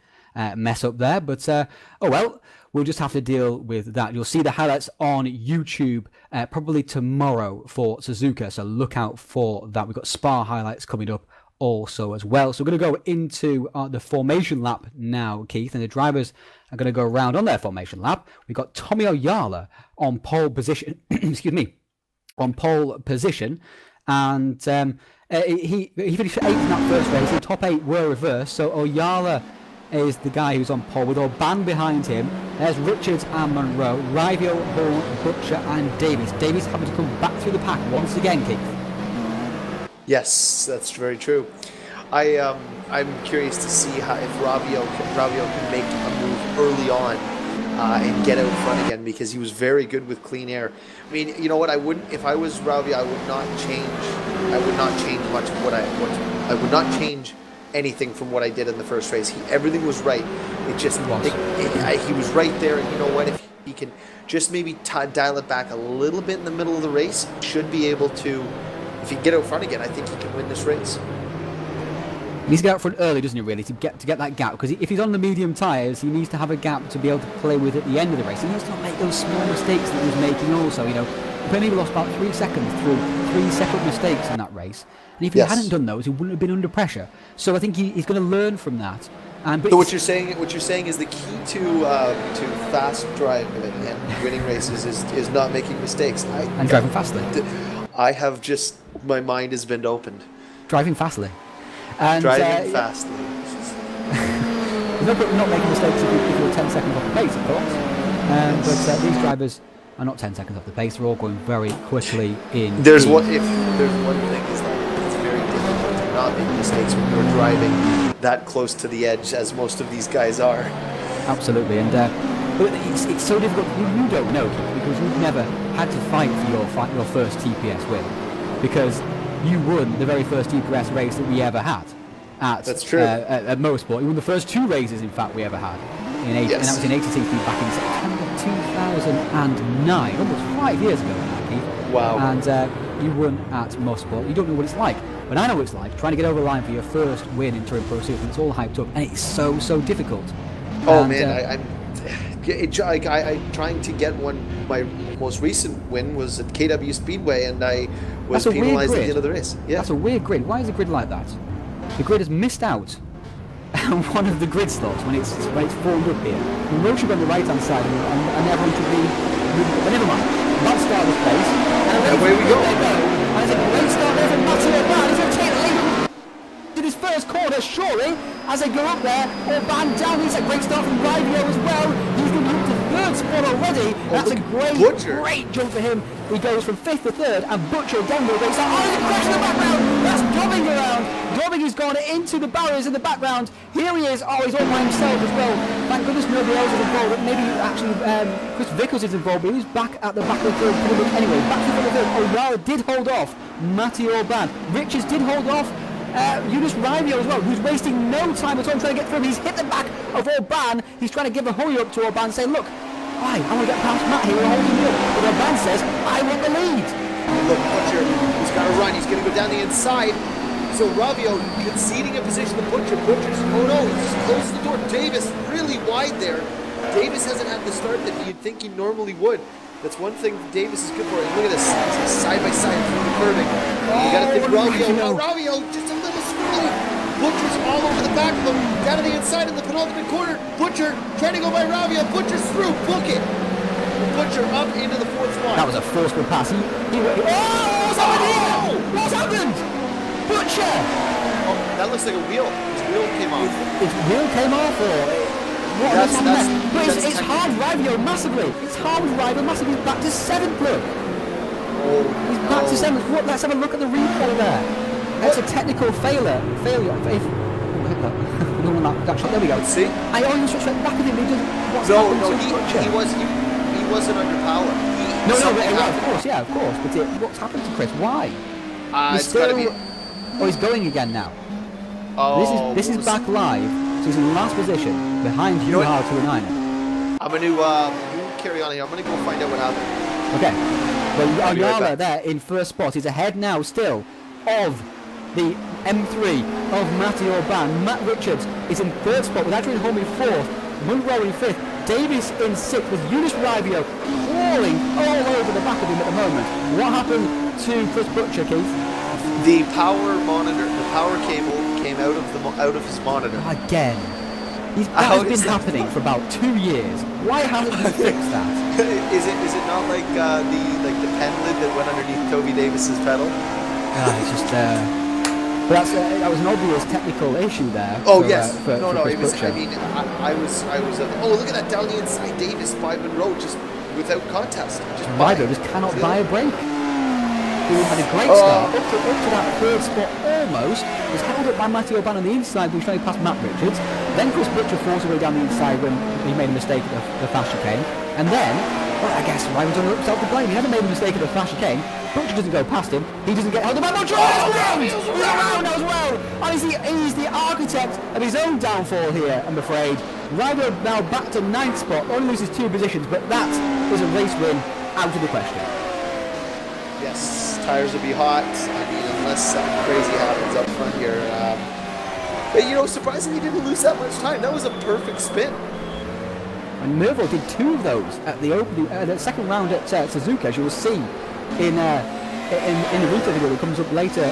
mess up there. But oh well, we'll just have to deal with that. You'll see the highlights on YouTube probably tomorrow for Suzuka. So look out for that. We've got Spa highlights coming up also as well. So we're going to go into the formation lap now, Keith, and the drivers are going to go around on their formation lap. We've got Tommy Oyala on pole position, excuse me, on pole position, and he finished 8th in that first race. The top 8 were reversed, so Oyala is the guy who's on pole with Orban behind him. There's Richards and Monroe, Rivio, Horn, Butcher and Davies. Davies having to come back through the pack once again, Keith. Yes, that's very true. I'm curious to see if Ravio can make a move early on and get out front again, because he was very good with clean air. I mean, you know what? If I was Ravio, I would not change much of I would not change anything from what I did in the first race. Everything was right. It just he was right there, and you know what? he can just maybe dial it back a little bit in the middle of the race, should be able to, if he can get out front again, I think he can win this race. He needs to get out front early, doesn't he, really, to get that gap? Because if he's on the medium tyres, he needs to have a gap to be able to play with at the end of the race. He needs to not make those small mistakes that he was making also, you know. He maybe lost about 3 seconds through 3 separate mistakes in that race. And if he hadn't done those, he wouldn't have been under pressure. So I think he's going to learn from that. So what you're saying is the key to fast driving and winning races is not making mistakes. And driving fastly. I have just, my mind has been opened. Driving fastly. And, driving fastly. There's no point in not making mistakes if you're 10 seconds off the pace, of course. But these drivers are not 10 seconds off the pace. They're all going very quickly in. There's one thing is that it's very difficult to not make mistakes when you're driving that close to the edge, as most of these guys are. Absolutely, and but it's so difficult. You don't know, because you've never had to fight for your first TPS win, because you won the very first TPS race that we ever had at Motorsport. You won the first 2 races, in fact, we ever had. And that was in 86 back in September 2009, almost 5 years ago now, Keith. Wow. And you won at Motorsport. You don't know what it's like. But I know what it's like, trying to get over the line for your first win in TouringProSeries, and it's all hyped up, and it's so difficult. Oh, man, I'm trying to get one. My most recent win was at KW Speedway, and I was penalized at the end of the race. Yeah. That's a weird grid. Why is the grid like that? The grid has missed out on one of the grid slots when it's formed up here. The road should be on the right-hand side, and everyone should be... But never mind. Let's start this place. And away we go. And it's a great start there from Matty Orban. He's going to take the lead to his first corner, surely, as they go up there. Orban down. He's a great start from Rivio as well. He's going to move to 3rd spot already. That's a great jump for him. He goes from 5th to 3rd, and Butcher down the race. Oh, there's a crash in the background. That's Dobbing around. Dobbing has gone into the barriers in the background. Here he is. Oh, he's all by himself as well. Thank goodness nobody else is involved. Maybe actually Chris Vickers is involved, but he was back at the back of the field. Anyway, back to the field. O'Reilly did hold off Matty Orban. Richards did hold off Vitus Rivio as well, who's wasting no time at all trying to get through. He's hit the back of Orban. He's trying to give a hurry up to Orban, saying, look, I want to get past Matt here and holding you up. But Orban says, I want the lead. Look, Butcher, he's got to run. He's going to go down the inside. So Ravio conceding a position to Butcher. Butcher's, oh no, he just closed the door. Davis really wide there. Davis hasn't had the start that you'd think he normally would. That's one thing Davis is good for. And look at this, side by side through the curving. You got to think Ravio. Oh, Ravio, just a little swirly. Butcher's all over the back of him, down to the inside in the penultimate corner. Butcher trying to go by Ravio. Butcher's through, book it. Butcher up into the 4th spot. That was a forceful pass. What's happened here? What's happened? Butcher! Oh, that looks like a wheel. His wheel came off. His wheel came off, or what? It's hard Rivio massively. It's hard Rivio massively. He's back to 7th, look. He's back to 7th. What? Let's have a look at the replay there. That's a technical failure. There we go. See? I almost switched right back at him. He wasn't under power. Of course. But what's happened to Chris? Why? It's got to be. Oh, he's going again now. Oh, this is back live. So he's in last position behind Hugh Howard to a 9er. I'm going to carry on here. I'm going to go find out what happened. Okay. Well, Ayala there in 1st spot. He's ahead now still of the M3 of Matty Orban. Matt Richards is in 3rd spot with Adrian Holm in 4th. Munro in 5th. Davis in 6th with Vitus Rivio crawling all over the back of him at the moment. What happened to Chris Butcher, Keith? The power monitor, the power cable came out of his monitor. Again. That has been happening for about 2 years. Why haven't you fixed that? Is it not like the pen lid that went underneath Toby Davis's pedal? It's just but that was an obvious technical issue there. Oh yes. For it was. I mean, I was. Oh, look at that down the inside. Davis by Monroe just without contest. Rivio just cannot buy a break. He had a great start up to that 3rd spot almost. Was held up by Matty Orban on the inside, who was trying to pass Matt Richards. Then Chris Butcher forced away down the inside when he made a mistake at the fast chicane. And then Well, I guess Ryan's done himself to blame. He hasn't made a mistake at the flash chicane. Butcher doesn't go past him. He doesn't get held by Butcher. He's around as well. And he's the architect of his own downfall here, I'm afraid. Ryder now back to 9th spot. Only loses 2 positions, but that is a race win out of the question. Yes, tires will be hot. I mean, unless something crazy happens up front here. But, you know, surprisingly, he didn't lose that much time. That was a perfect spin. And Merville did 2 of those at the opening, the second round at Suzuka, as you will see in the replay video that comes up later.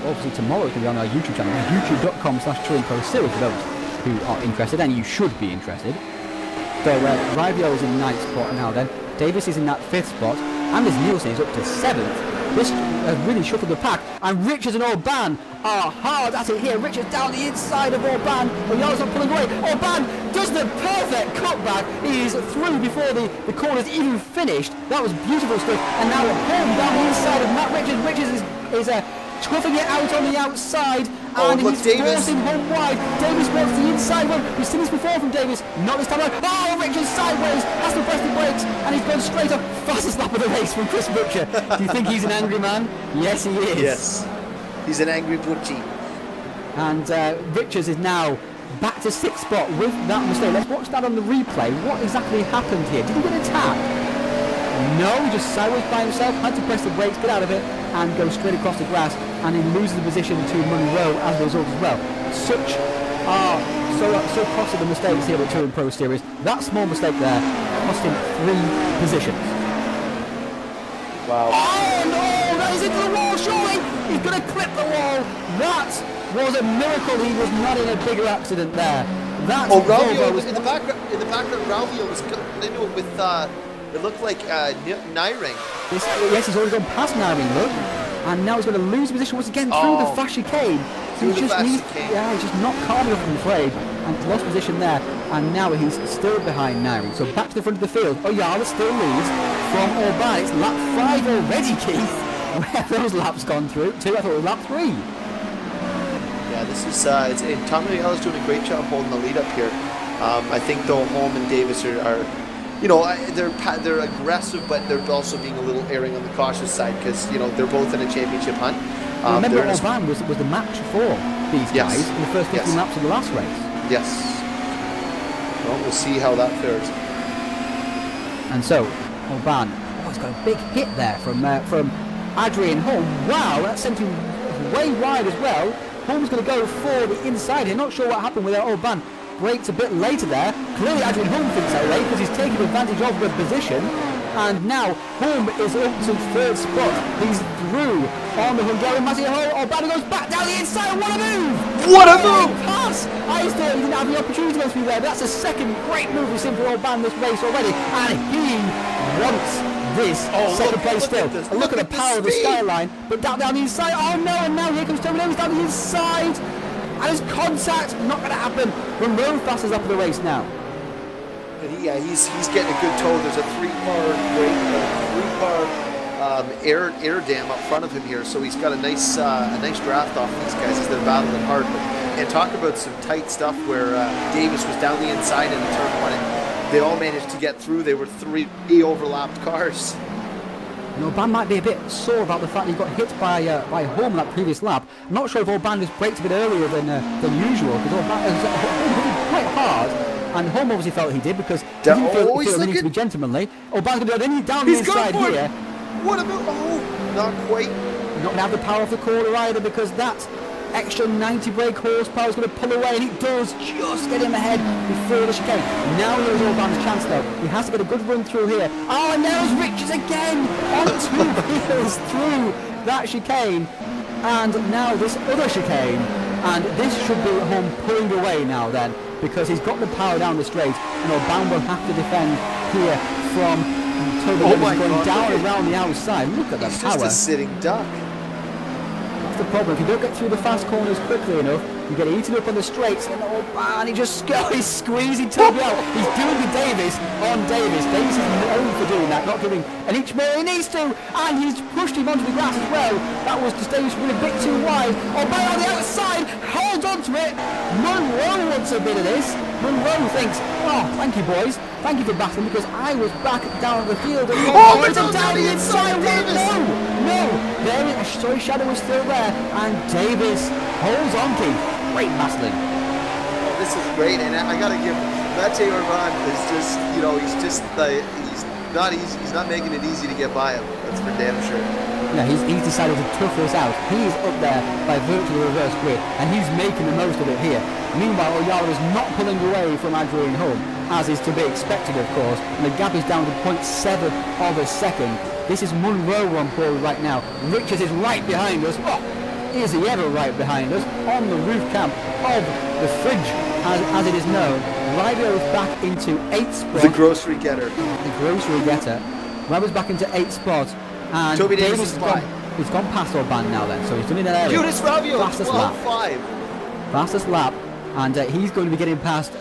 Obviously tomorrow, it's going to be on our YouTube channel, youtube.com/TouringProSeries for those who are interested, and you should be interested. So Rivio is in 9th spot now. Then Davis is in that 5th spot. Anders Nielsen is up to 7th. This has really shuffled the pack, and Richards and Orban are hard at it here. Richards down the inside of Orban, but Jarl's not pulling away. Orban does the perfect cutback. He is through before the corner's even finished. That was beautiful stuff. And now home down the inside of Matt Richards. Richards is chuffing it out on the outside, and he's forcing home wide. Davis wants the inside one. We've seen this before from Davis, not this time around. Oh, Richards sideways, has to press the brakes, and he's gone straight up. Fastest lap of the race from Chris Butcher. Do you think he's an angry man? Yes, he is. Yes, he's an angry Butchie. And Richards is now back to 6th spot with that mistake. Let's watch that on the replay. What exactly happened here? Did he get a tap? No, he just sideways by himself, had to press the brakes, get out of it, and go straight across the grass, and he loses the position to Monroe as a result as well. Such are so costly the mistakes here at Touring Pro Series. That small mistake there cost him 3 positions. Wow. Oh no, that is into the wall, surely! He's going to clip the wall. That was a miracle he was not in a bigger accident there. That Ralvio was in the background, Ralvio was into it with it looked like Nyring. Yes, he's already gone past Nyring, look. And now he's going to lose position once again through the flash chicane. He's just not calm enough, I'm afraid. And he's lost position there. And now he's still behind Nyring. So back to the front of the field. Oh, Jarl still leads from Orban. It's lap 5 already, Keith. Where have those laps gone through? I thought it was lap 3. Yeah, this is Tom Riel's doing a great job holding the lead up here. I think though Holm and Davis are you know, they're aggressive, but they're also being a little erring on the cautious side because, you know, they're both in a championship hunt. Remember, Orban was the match for these guys in the first 15 laps of the last race. Yes. Well, we'll see how that fares. And so, Orban, he's got a big hit there from Adrian Holm. Wow, that sent him way wide as well. Holm's going to go for the inside here. Not sure what happened with Orban. Brakes a bit later there. Clearly Adrian Holm thinks that way because he's taking advantage of the position. And now Holm is up to 3rd spot. He's through on the Hungarian Mattia Hole. Orban goes back down the inside. What a move! What a move! Pass! I thought he didn't have the opportunity to go through there. But that's the second great move we've seen for Orban this race already. And he wants this second place still. Look at the power of the Skyline. But down the inside. Oh no, and now here comes Tony Davis down the inside. And his contact, not going to happen. Monroe fastest up in the race now. And yeah, he's getting a good tow. There's a 3-car air dam up front of him here, so he's got a nice draft off these guys as they're battling hard. And talk about some tight stuff where Davis was down the inside in turn 1, and they all managed to get through. They were 3 overlapped cars. Orban might be a bit sore about the fact he got hit by Holm in that previous lap. I'm not sure if Orban just braked a bit earlier than usual, because Orban was quite hard, and Holm obviously felt he did because he didn't feel the need to be gentlemanly. Orban's going to go down the inside here. What about? Oh, not quite. Not going to have the power of the corner either, because that extra 90 brake horsepower is going to pull away, and it does just get him ahead before the chicane. Now here's Orban's chance though. He has to get a good run through here. Oh, and there's Richards again on 2 wheels through that chicane, and now this other chicane, and this should be Holm pulling away now then, because he's got the power down the straight, and Orban will have to defend here from Toby going down around the outside. Look at that power. He's just a sitting duck. The problem, if you don't get through the fast corners quickly enough, you get eaten up on the straights, and he just he's squeezing Toby out. He's doing the Davis, Davis on Davis. Davis is known for doing that, not giving an inch more he needs to, and he's pushed him onto the grass as well. That was just Davis really a bit too wide. O'Ban on the outside, holds onto it. Monroe wants a bit of this. Monroe thinks, oh, thank you boys, thank you for battling, because I was back down the field. And down the inside, Davis! No, there is, sorry, Shadow was still there, and Davis holds on, Keith. Great battling. Oh, this is great, and I gotta give Matej Orban is just, you know, he's not making it easy to get by him. That's for damn sure. Yeah, he's decided to tough this out. He is up there by virtual reverse grid, and he's making the most of it here. Meanwhile, Oyala is not pulling away from Adrian Hull, as is to be expected, of course, and the gap is down to 0.7 of a second. This is Monroe on board right now. Richards is right behind us. Oh, is he ever right behind us? On the roof camp of the fridge, as it is known. Ryder is back into 8th spot. The grocery getter. The grocery getter. Ryder's back into 8th spot. And Toby Davis is he's gone past Orban now then, so he's done in an area. Vitus Parc, fastest lap. 12.5. Fastest lap, and he's going to be getting past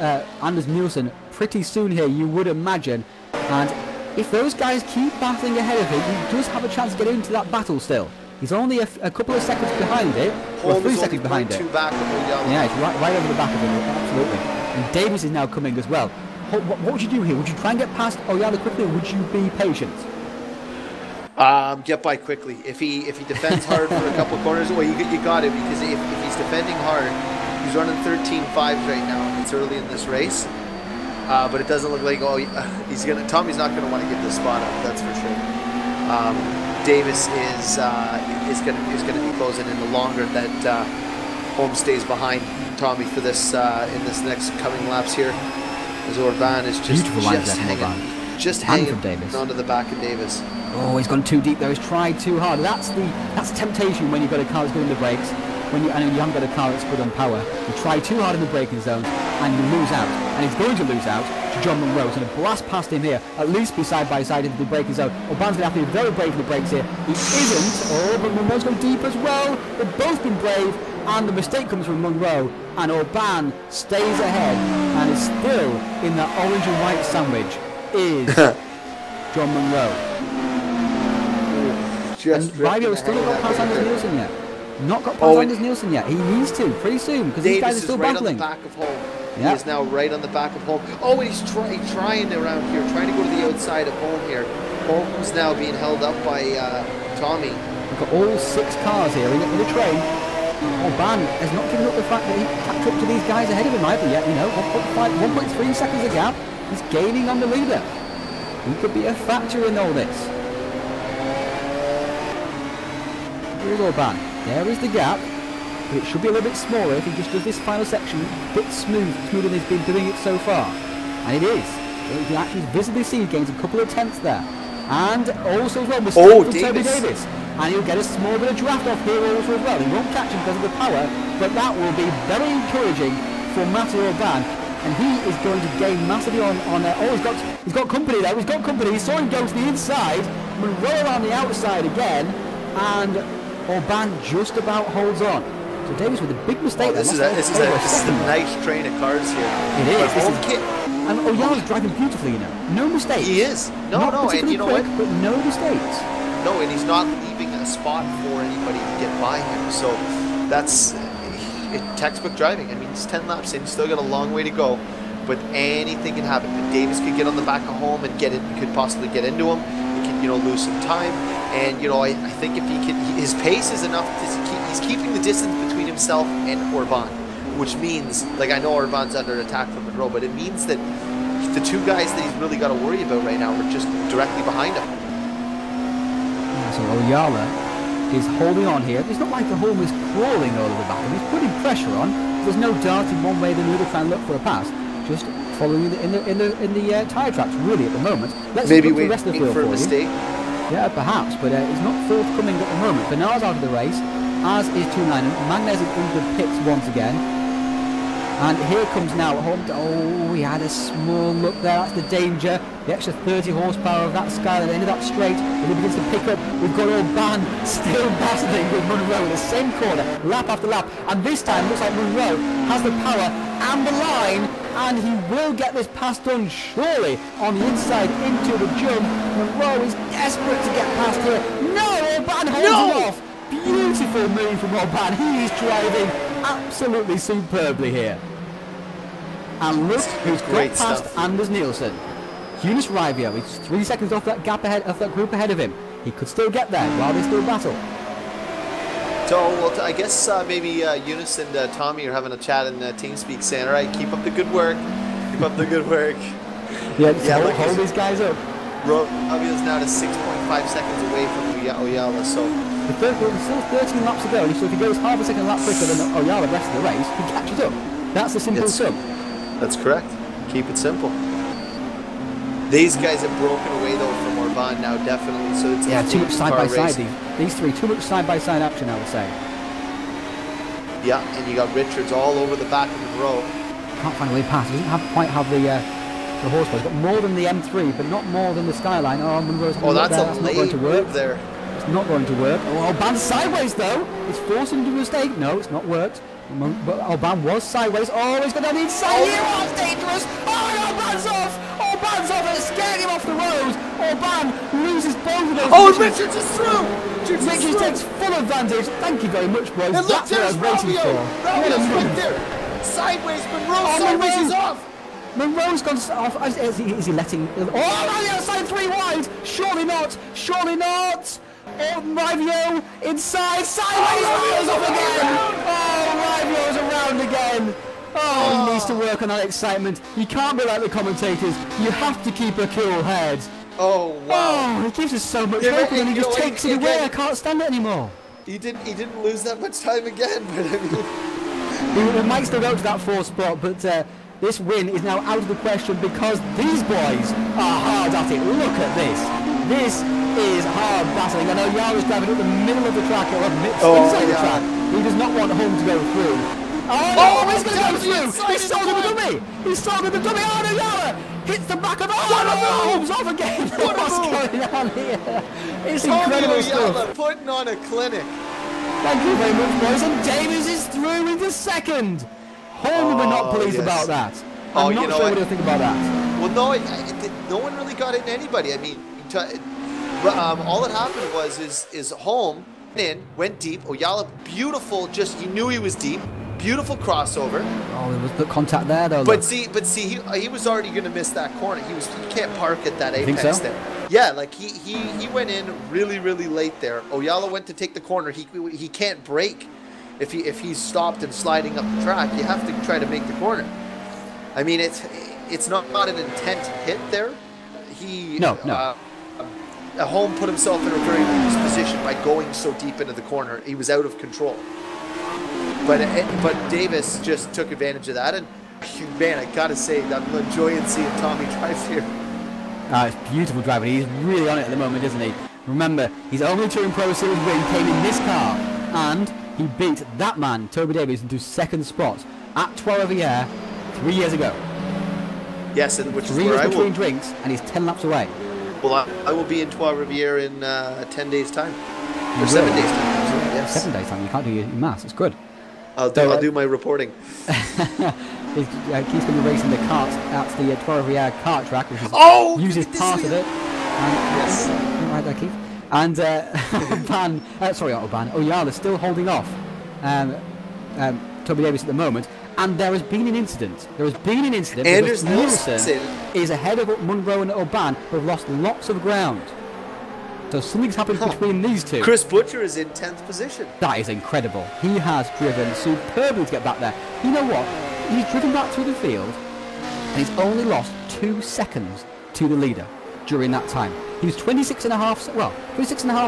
Anders Nielsen pretty soon here, you would imagine. And if those guys keep battling ahead of him, he does have a chance to get into that battle still. He's only a couple of seconds behind it, or 3 seconds behind it. Yeah, it's right over the back of him, absolutely. And Davis is now coming as well. What would you do here? Would you try and get past Oyala quickly, or would you be patient? Get by quickly. If he defends hard for a couple of corners, well, you got it, because if he's defending hard, he's running 13.5s right now, and it's early in this race. But it doesn't look like Tommy's not gonna want to give this spot up. That's for sure. Davis is gonna be closing in the longer that Holmes stays behind Tommy for this in this next coming laps here, as Orban is just hanging onto the back of Davis. Oh, he's gone too deep there. He's tried too hard. That's temptation when you've got a car that's good in the brakes. And you haven't got a car that's good on power. You try too hard in the braking zone and you lose out. And he's going to lose out to John Monroe. So to blast past him here, at least be side by side into the braking zone. Orban's going to have to be very brave in the brakes here. He isn't. Oh, but Monroe's gone deep as well. They've both been brave. And the mistake comes from Monroe. And Orban stays ahead and is still in that orange and white sandwich is John Monroe. And Rivio still not got past Anders Nielsen yet. Not got past Anders Nielsen yet. He needs to pretty soon, because these guys are still battling. Right on the back of Holm. Yep. He is now right on the back of Holm. Oh, and he's trying around here, trying to go to the outside of Holm here. Holm's now being held up by Tommy. We've got all 6 cars here in the train. Orban has not given up the fact that he catch up to these guys ahead of him either yet. You know, 1.3 seconds a gap. He's gaining on the leader. He could be a factor in all this. Here's Orban. There is the gap, but it should be a little bit smaller if he just does this final section a bit smoother than he's been doing it so far. And it is. You can actually visibly see he gains a couple of tenths there. And also as well, mistake from Toby Davis. And he'll get a small bit of draft off here also as well. He won't catch him because of the power, but that will be very encouraging for Matej Orban. And he is going to gain massively on he's got company there. He's got company. He saw him go to the inside, Monroe on the outside again, and Orban just about holds on. So Davis with a big mistake. This is a nice train of cars here. It is. And Oyala's driving beautifully, you know. No mistakes. He is. No, and you know quick, what? But no mistakes. No, and he's not leaving a spot for anybody to get by him. So that's textbook driving. I mean, it's 10 laps in. He's still got a long way to go. But anything can happen. But Davis could get on the back of Holm and could possibly get into him. He could, lose some time. And, I think if he can, his pace is enough to he's keeping the distance between himself and Orban, which means, like, I know Orban's under attack from Monroe, but it means that the 2 guys that he's really got to worry about right now are just directly behind him. Yeah, so Oyala is holding on here. It's not like the Holm is crawling over the back of him. He's putting pressure on. There's no darting one way or the other trying to look for a pass. Just following in the tyre tracks, really, at the moment. Let's maybe look at the rest of the field for a mistake. Yeah, perhaps, but it's not forthcoming at the moment. Bernard's out of the race, as is 2-9. Magnez is into the pits once again. And here comes now Holm. Oh, he had a small look there. That's the danger. The extra 30 horsepower of that Sky at the end of that straight. When he begins to pick up, we've got Orban still battling with Monroe in the same corner, lap after lap. And this time, looks like Monroe has the power and the line. and he will get this pass done surely on the inside into the jump. Monroe is desperate to get past here. No, Orban holds it off. Beautiful move from Orban. He is driving absolutely superbly here. And look who's got past Anders Nielsen. Jonas Raivio is 3 seconds off that gap ahead of that group ahead of him. He could still get there while they still battle. So, well, I guess maybe Eunice and Tommy are having a chat in TeamSpeak saying, all right, keep up the good work. Keep up the good work. Yeah, hold these guys up. Raivio's now to 6.5 seconds away from Oyala, so... There's still 13 laps to go, so if he goes half a second lap quicker than Oyala the rest of the race, he catches up. That's the simple sum. That's correct. Keep it simple. These guys have broken away though from Orban now, definitely. So it's too much side by side. These three, too much side by side action, I would say. Yeah, and you got Richards all over the back of Monroe. Can't find a way past. He doesn't quite have the horsepower. He's got more than the M3, but not more than the Skyline. Oh, Monroe's that's not going to work there. It's not going to work. Oh, Orban's sideways though. It's forced him to a mistake. No, it's not worked. But Orban was sideways. Oh, he's got on the inside. Oh, it's dangerous. Oh, Orban's off. Orban's off. It's scaring him off the road. Orban loses both of those. Oh, Richards is through. Richards takes full advantage. Thank you very much, boys. And look, there's Raivio. Raivio's right there. Sideways. Monroe sideways is off. Monroe's gone off. Is he letting... Oh, on the outside, 3 wide. Surely not. Surely not. Oh, Raivio inside. Sideways. Raivio's off again. Oh, Raivio's around again. Oh, he needs to work on that excitement. You can't be like the commentators. You have to keep a cool head. Oh, wow. Oh, it gives us so much hope, and then he just takes it away. I can't stand it anymore. He didn't lose that much time again, but I mean... We might still go to that 4th spot, but this win is now out of the question because these boys are hard at it. Look at this. This is hard battling. I know Yara's driving up the middle of the track, or inside the track. He does not want home to go through. Oh, he's going to go through! He's sold him a dummy! He's sold him a dummy! Oh, no, Yara hits the back of... Oh, no! Off again! What's going on here? It's incredible stuff. Putting on a clinic. Thank you very much, boys. And Davies is through into 2nd. Holman were not pleased about that. I'm not sure what you think about that. Well, no one really got into anybody. I mean, all that happened was is Holm went deep. Oyala, beautiful. Just you knew he was deep. Beautiful crossover. Oh, there was the contact there though. But see, he was already going to miss that corner. He can't park at that apex there. Yeah, like he went in really late there. Oyala went to take the corner. He can't brake if he's stopped and sliding up the track. You have to try to make the corner. I mean, it's not an intent hit there. No. Holm put himself in a very loose position by going so deep into the corner. He was out of control. But Davis just took advantage of that, and man, I gotta say, I'm enjoying seeing Tommy drive here. It's beautiful driving. He's really on it at the moment, isn't he? Remember, his only TouringProSeries win came in this car, and he beat that man, Toby Davies, into 2nd spot at Trois-Rivières 3 years ago. Yes, and which is 3 where years I between will. drinks, and he's 10 laps away. Well, I will be in Trois-Rivières in 10 days' time, or 7 days' time. Yes. 7 days' time. You can't do your maths. It's good. I'll do my reporting. He's going to be racing the karts at the Trois-Rivières kart track, which uses part of it. Yes. Right there, Keith. And Oyala's still holding off Toby Davis at the moment. And there has been an incident. Anders Nielsen is ahead of Monroe and Orban, who have lost lots of ground. So something's happened between these two. Chris Butcher is in 10th position. That is incredible. He has driven superbly to get back there. You know what? He's driven back through the field, and he's only lost 2 seconds to the leader during that time. He was 26 and a half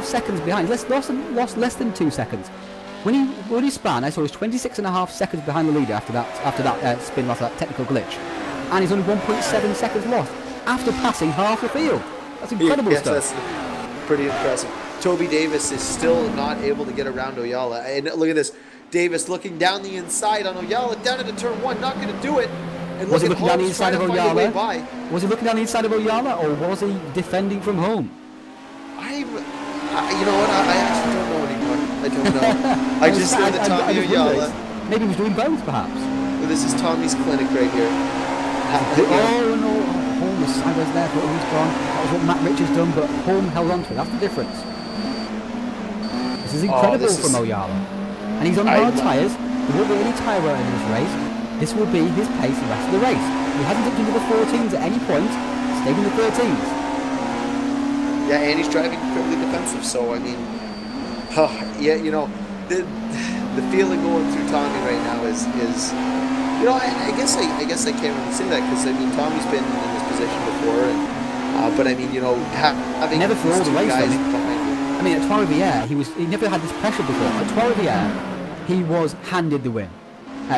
seconds behind. Lost less than 2 seconds. When he spun, I saw he was 26 and a half seconds behind the leader after that spin loss, that technical glitch, and he's only 1.7 seconds lost after passing half the field. That's incredible stuff. That's pretty impressive. Toby Davis is still not able to get around Oyala, and look at this. Davis looking down the inside on Oyala, down into turn 1, not going to do it. And was he looking down the inside of Oyala? Was he looking down the inside of Oyala, or was he defending from home? You know what? I actually don't know anymore. I don't know. I just know that Tommy Oyala. Maybe he was doing both, perhaps. Well, this is Tommy's clinic right here. Oh no, Holm was sideways there, but he's gone. That was what Matt Richards done, but Holm held on to it. That's the difference. This is incredible from Oyala. And he's on hard tyres. There won't be any tyre wear in this race. This will be his pace the rest of the race. He hasn't dipped into the 14s at any point. Stayed in the 13s. Yeah, and he's driving incredibly defensive. So I mean, yeah, you know, the feeling going through Tommy right now is you know, I guess I can't really say that because I mean Tommy's been in this position before, and but I mean, you know, having never for all the race. Guys behind you. I mean, at Trois-Rivières, he never had this pressure before. At Trois-Rivières, he was handed the win.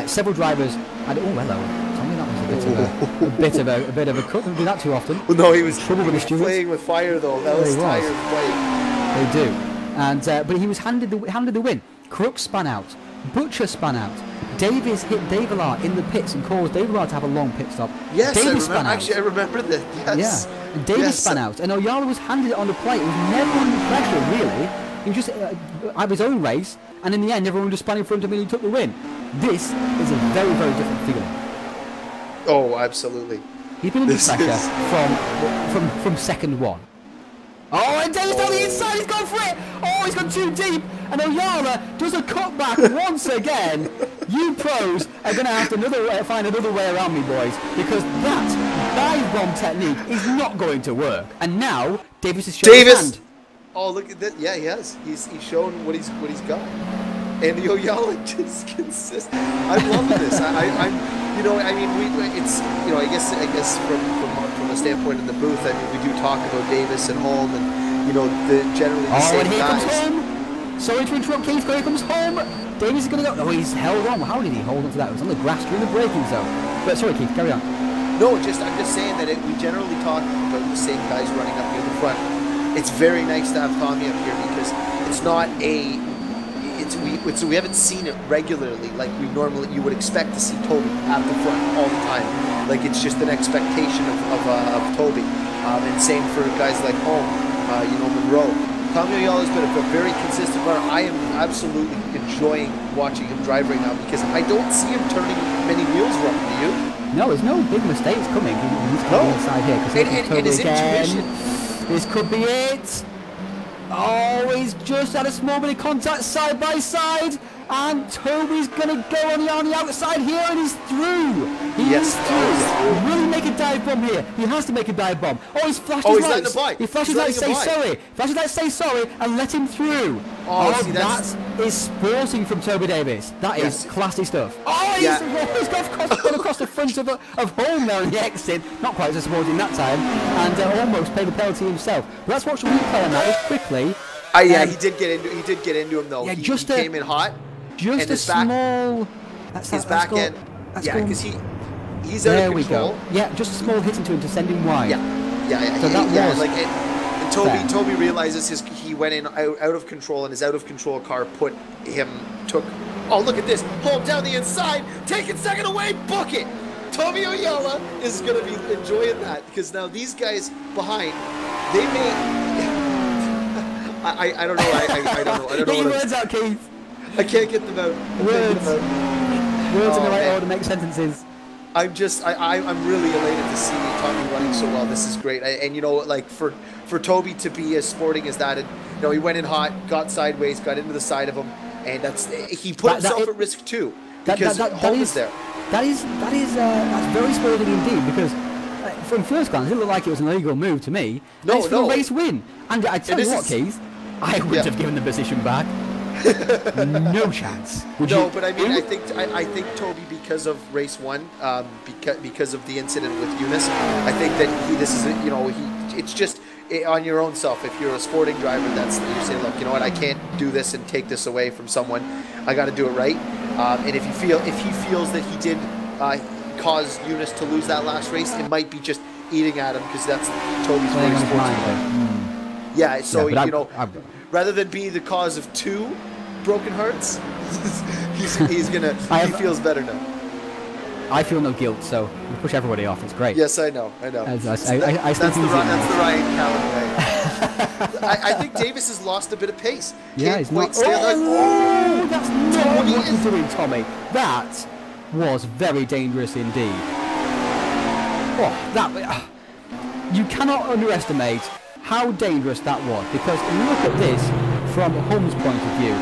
Several drivers had. Oh, hello. Tommy, that was a bit of a cut. Don't do that too often. Well, no, he was playing with fire though. That was tire fight. They do, and but he was handed the win. Crooks spun out. Butcher spun out. Davis hit Dave Allard in the pits and caused Dave Allard to have a long pit stop. Yes, Davis spun out. Actually, I remember that. Yes. Yeah. And Davis spun out, and Oyala was handed it on the plate. He was never under pressure, really. He was just had his own race, and in the end, everyone just spun in front of him and he took the win. This is a very, very different feeling. Oh, absolutely. He's been under pressure from second one. Oh, and Davis on the inside, he's gone for it! Oh, he's gone too deep! And Oyala does a cutback once again. You pros are going to have to find another way around me, boys, because that dive bomb technique is not going to work. And now, Davis is showing his hand. Oh, look at that. Yeah, he has. He's shown what he's got. And Oyala just consists. I'm loving this. I'm you know, I mean, it's, you know, I guess from a standpoint in the booth, I mean, we do talk about Davis and Holm and, you know, generally the same and here guys. Comes Holm. Sorry to interrupt, Keith, here comes Holm. Davis is going to go. Oh, he's held on. How did he hold on to that? It was on the grass during the braking zone. But sorry, Keith, carry on. No, I'm just saying that we generally talk about the same guys running up near the front. It's very nice to have Tommy up here because it's not a. We haven't seen it regularly like you would expect to see Toby at the front all the time. Like it's just an expectation of Toby. And same for guys like Holm, you know, Monroe. Tommy Oyala has been a very consistent runner. I am absolutely enjoying watching him drive right now because I don't see him turning many wheels wrong. Do you? No, there's no big mistakes coming. He's coming inside here because and his intuition. This could be it. Oh, he's just had a small bit of contact side by side, and Toby's going to go on the outside here, and he's through. He's through. Will he make a dive bomb here? He has to make a dive bomb. Oh, he's flashed his lights. He flashes lights, say sorry. Flashes lights, say sorry, and let him through. Oh, see, that is sporting from Toby Davis. That is classy stuff. Oh, he's gone across the front of Holm there in the exit. Not quite so sporting that time, and almost paid the penalty himself. But let's watch the replay on that quickly. Yeah, he did get into him though. Yeah, he came in hot. Just a small. His back end. Yeah, because he's out of control. Yeah, just a small hit into him to send him wide. Yeah. So that was like it. And Toby realizes he went in out of control, and his out of control car took. Oh, look at this! Holm down the inside, taking second away, book it. Tommy Oyala is going to be enjoying that because now these guys behind, they may. I don't know. I don't know. I don't know. Get your words out, Keith. I can't get them out. Words in the right order make sentences. I'm really elated to see Tommy running so well. This is great. And you know, like for Toby to be as sporting as that, and you know, he went in hot, got sideways, got into the side of him, and he put himself at risk too because Holm is there. That's very sporting indeed because from first glance it looked like it was an illegal move to me. No, for a race win. And I tell you what, Keith, I wouldn't have given the position back. No chance. But I mean, I think Toby, because of race one, because of the incident with Eunice, I think that it's just on your own self. If you're a sporting driver, you say, look, you know what, I can't do this and take this away from someone. I got to do it right. And if he feels that he did cause Eunice to lose that last race, it might be just eating at him because that's Toby's very sportsmanlike. Yeah, so rather than be the cause of 2 broken hearts, he feels better now. I feel no guilt, so we push everybody off. It's great. Yes, I know. That's the Ryan Callan way. I think Davis has lost a bit of pace. He's not. That's not what you're doing, Tommy. That was very dangerous indeed. Oh, that you cannot underestimate how dangerous that was, because look at this from Holmes' point of view.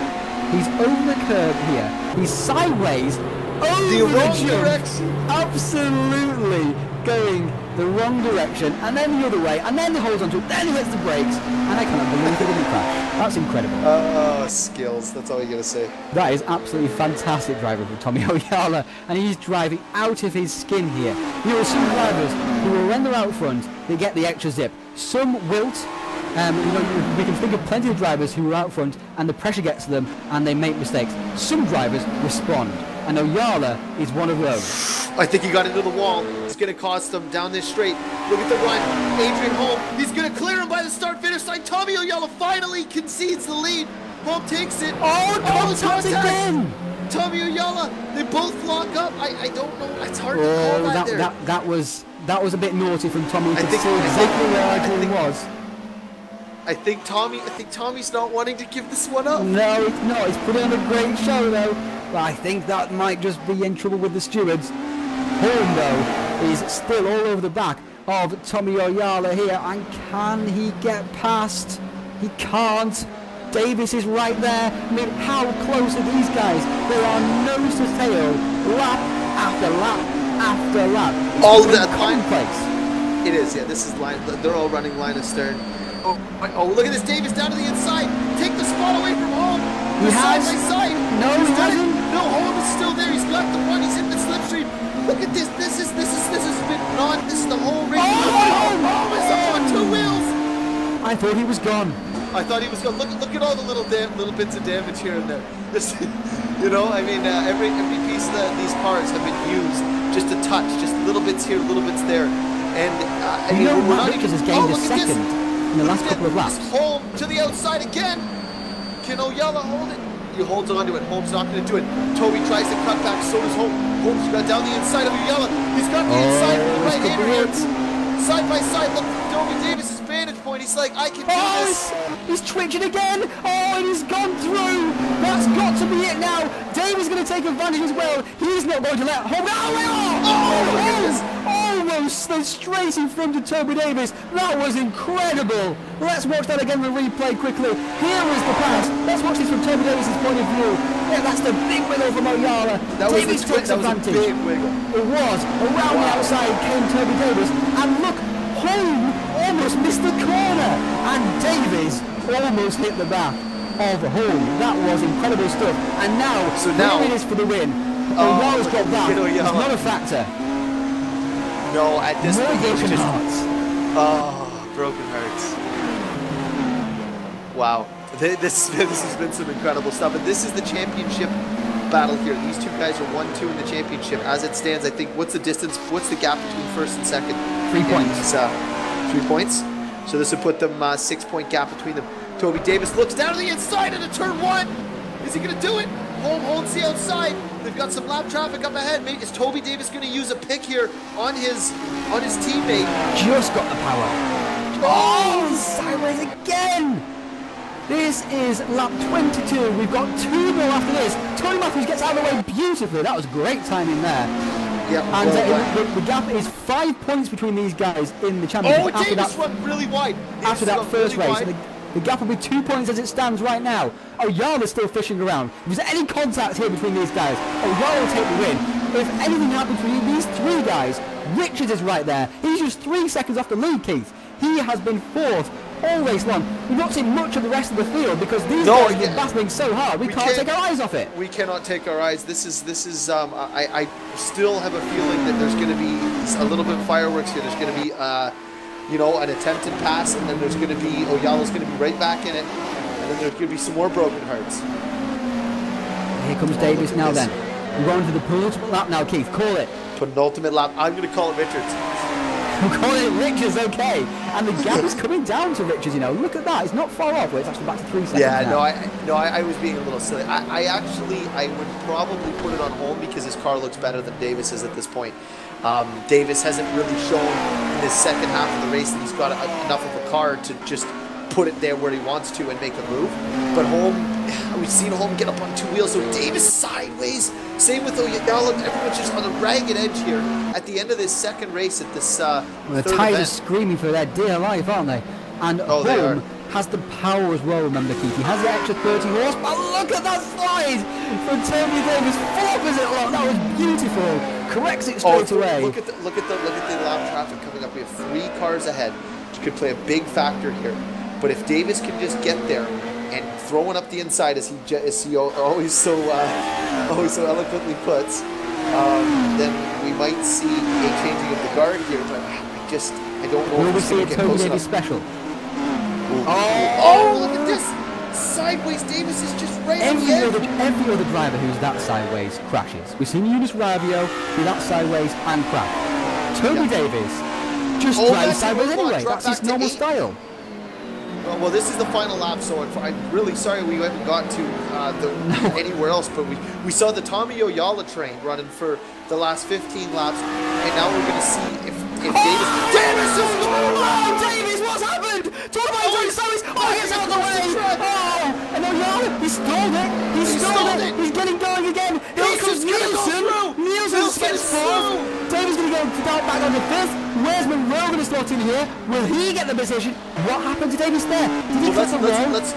He's over the curb here. He's sideways over the wrong direction. Absolutely going the wrong direction, and then the other way, and then he holds onto it, then he hits the brakes, and I cannot believe it didn't crash. That's incredible. Oh, skills. That's all you gotta say. That is absolutely fantastic driving from Tommy Oyala, and he's driving out of his skin here. You know, some drivers who will render out front, they get the extra zip. Some wilt. You know, we can think of plenty of drivers who are out front and the pressure gets to them and they make mistakes. Some drivers respond, and Oyala is one of those. I think he got into the wall. It's going to cost him down this straight. Look at the run. Adrian Holm. He's going to clear him by the start-finish line. Tommy Oyala finally concedes the lead. Holm takes it. Oh, contact again! Tommy Oyala. They both lock up. I don't know. It's hard to call that was a bit naughty from Tommy. I think exactly where Adrian was. I think Tommy's not wanting to give this one up. No, it's not. He's putting on a great show, though. But I think that might just be in trouble with the stewards. Holm, though, is still all over the back of Tommy Oyala here. And can he get past? He can't. Davis is right there. I mean, how close are these guys? They are nose to tail, lap after lap after lap. All that commonplace. It is, yeah. This is line. They're all running line astern. Oh, look at this, Davis down to the inside. Take the spot away from Holm. He has. Side by side. No, he hasn't. No, Holm is still there. He's got the run. He's in the slipstream. Look at this. This has been on. This is the whole race. Holm is up on two wheels. I thought he was gone. I thought he was gone. Look at all the little bits of damage here and there. This, you know, I mean, every piece that these parts have been used, just a touch, just little bits here, little bits there, and I mean, we're not even. Has gained a second. In the last couple of laps. Holm to the outside again. Can Oyala hold it? He holds on to it. Holm's not going to do it. Toby tries to cut back. So does Holm. Holm's got down the inside of Oyala. He's got the inside from the right-hander here. Side by side. Look, Toby Davis's vantage point. He's like, I can do this. He's twitching again. Oh, and he's gone through. That's got to be it now. Davis is going to take advantage as well. He's not going to let Holm. Look at this. Almost straight in front of Toby Davis. That was incredible. Let's watch that again in the replay quickly. Here was the pass. Let's watch this from Toby Davis' point of view. Yeah, that's the big wiggle from Oyala. Davis takes advantage. Big wiggle. It was. Around the outside came Toby Davis. And look, Holm almost missed the corner. And Davis almost hit the back of Holm. That was incredible stuff. And now, here it is for the win. Oyala's got that. It's not a factor. No, at this point, broken hearts. Oh, broken hearts. Wow. This has been some incredible stuff. And this is the championship battle here. These two guys are 1-2 in the championship. As it stands, I think, what's the distance? What's the gap between first and second? 3 points. These, 3 points. So this would put them 6-point gap between them. Toby Davis looks down to the inside into turn one. Is he going to do it? Holm holds the outside. They've got some lap traffic up ahead. Maybe is Toby Davis going to use a pick here on his teammate? Just got the power. Oh, sideways again. This is lap 22. We've got 2 more after this. Tony Matthews gets out of the way beautifully. That was great timing there. Yeah, and the gap is 5 points between these guys in the championship. Oh, Davis went really wide. After that first race. The gap will be 2 points as it stands right now. Oyala's still fishing around. If there's any contact here between these guys, Oyala will take the win. If anything happens between these 3 guys, Richards is right there. He's just 3 seconds off the lead, Keith. He has been 4th all race long. We've not seen much of the rest of the field because these guys have been battling so hard. We can't take our eyes off it. We cannot take our eyes. This is. I still have a feeling that there's going to be a little bit of fireworks here. There's going to be. You know, an attempted pass, and then there's going to be Oyala's going to be right back in it, and then there's going to be some more broken hearts. Here comes Davis now. Then we're going to the penultimate lap now, Keith. Call it. Penultimate lap. I'm going to call it Richards. I'm calling it Richards, okay. And the gap is coming down to Richards. You know, look at that. It's not far off. It's actually back to 3 seconds. Yeah, now. I was being a little silly. I would probably put it on Holm because his car looks better than Davis's at this point. Davis hasn't really shown in this second half of the race that he's got enough of a car to just put it there where he wants to and make a move. But Holm, we've seen Holm get up on 2 wheels, so Davis sideways. Same with Oyala. Everyone's just on a ragged edge here at the end of this second race at this well, the third tyres are event. screaming for their dear life, aren't they? And Holm has the power as well, remember, Keith. He has the extra 30 horse. But look at that slide from Toby Davis. Full opposite lock. That was beautiful. Corrects it straight away. Look at the lap traffic coming up. We have 3 cars ahead, which could play a big factor here. But if Davis can just get there and throwing up the inside, as he always so eloquently puts, then we might see a changing of the guard here. But I don't know. Will if we it's see going a to get Toby close Davis enough. special? Oh, look at this! Sideways Davis is just right on the edge. Every other driver who's that sideways crashes. We've seen Eunice Ravio be that sideways and crash. Toby Davis just drives sideways anyway. That's his normal style. Well, this is the final lap, so I'm really sorry we haven't got to anywhere else, but we saw the Tommy Oyala train running for the last 15 laps, and now we're going to see if Davis is Davis, what's happened? Talk about doing service. Oh, he's out of the way. Oh, and Oyala, he stalled it. He stalled it. He's getting going again. Here comes Nielsen. Nielsen skips 4th. Davis going to go back on the 5th. Where's Monroe going to slot in here? Will he get the position? What happened to Davis there? Did he cut the wall? Let's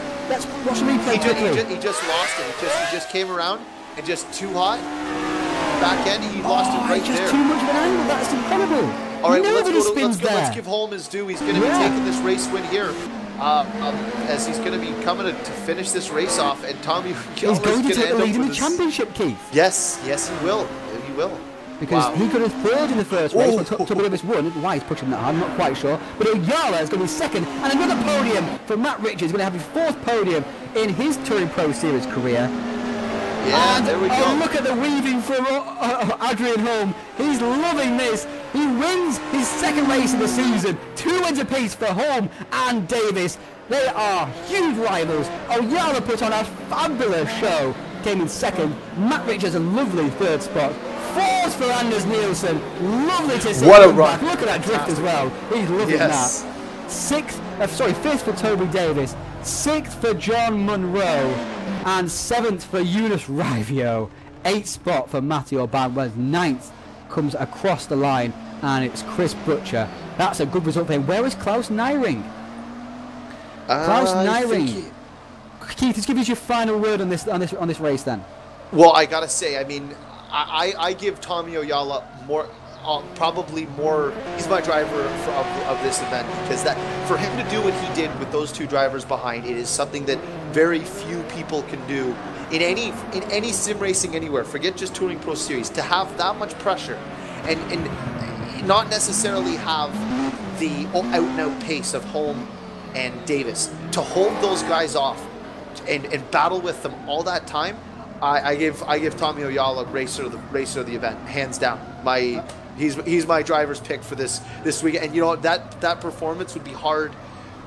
watch the replay quickly. He just lost it. He just came around and just too hot. Back end, he lost it right there. Just too much of an angle. That's incredible. All right, let's give Holm his due. He's going to be taking this race win here. As he's going to be coming to finish this race off, and Tommy he's going to take the lead in the championship, Keith. Yes, he will. He will. Because he got a 3rd in the first race, but Toby Davis won. Why he's pushing that hard, I'm not quite sure. But Oyala is going to be 2nd, and another podium for Matt Richards. He's going to have his 4th podium in his Touring Pro Series career. Yeah, and there we go. Look at the weaving from Adrian Holm. He's loving this. He wins his 2nd race of the season. 2 wins apiece for Holm and Davis. They are huge rivals. Oyala put on a fabulous show. Came in 2nd. Matt Richards a lovely 3rd spot. 4th for Anders Nielsen. Lovely to see him back. Look at that drift as well. He's loving that. 5th for Toby Davis. 6th for John Monroe. And 7th for Eunice Ravio. 8th spot for Matty Orban. Whereas 9th comes across the line, and it's Chris Butcher. That's a good result for him. Where is Klaus Nyring? Klaus Nyring. Keith, let's give us your final word on this race then. Well, I gotta say, I mean, I give Tommy Oyala more, probably more. He's my driver of this event, because that for him to do what he did with those 2 drivers behind, it is something that very few people can do in any sim racing anywhere. Forget just Touring Pro Series. To have that much pressure and not necessarily have the out-and-out pace of Holm and Davis, to hold those guys off and battle with them all that time. I give Tommy Oyala racer of the event, hands down. He's my driver's pick for this week, and you know that performance would be hard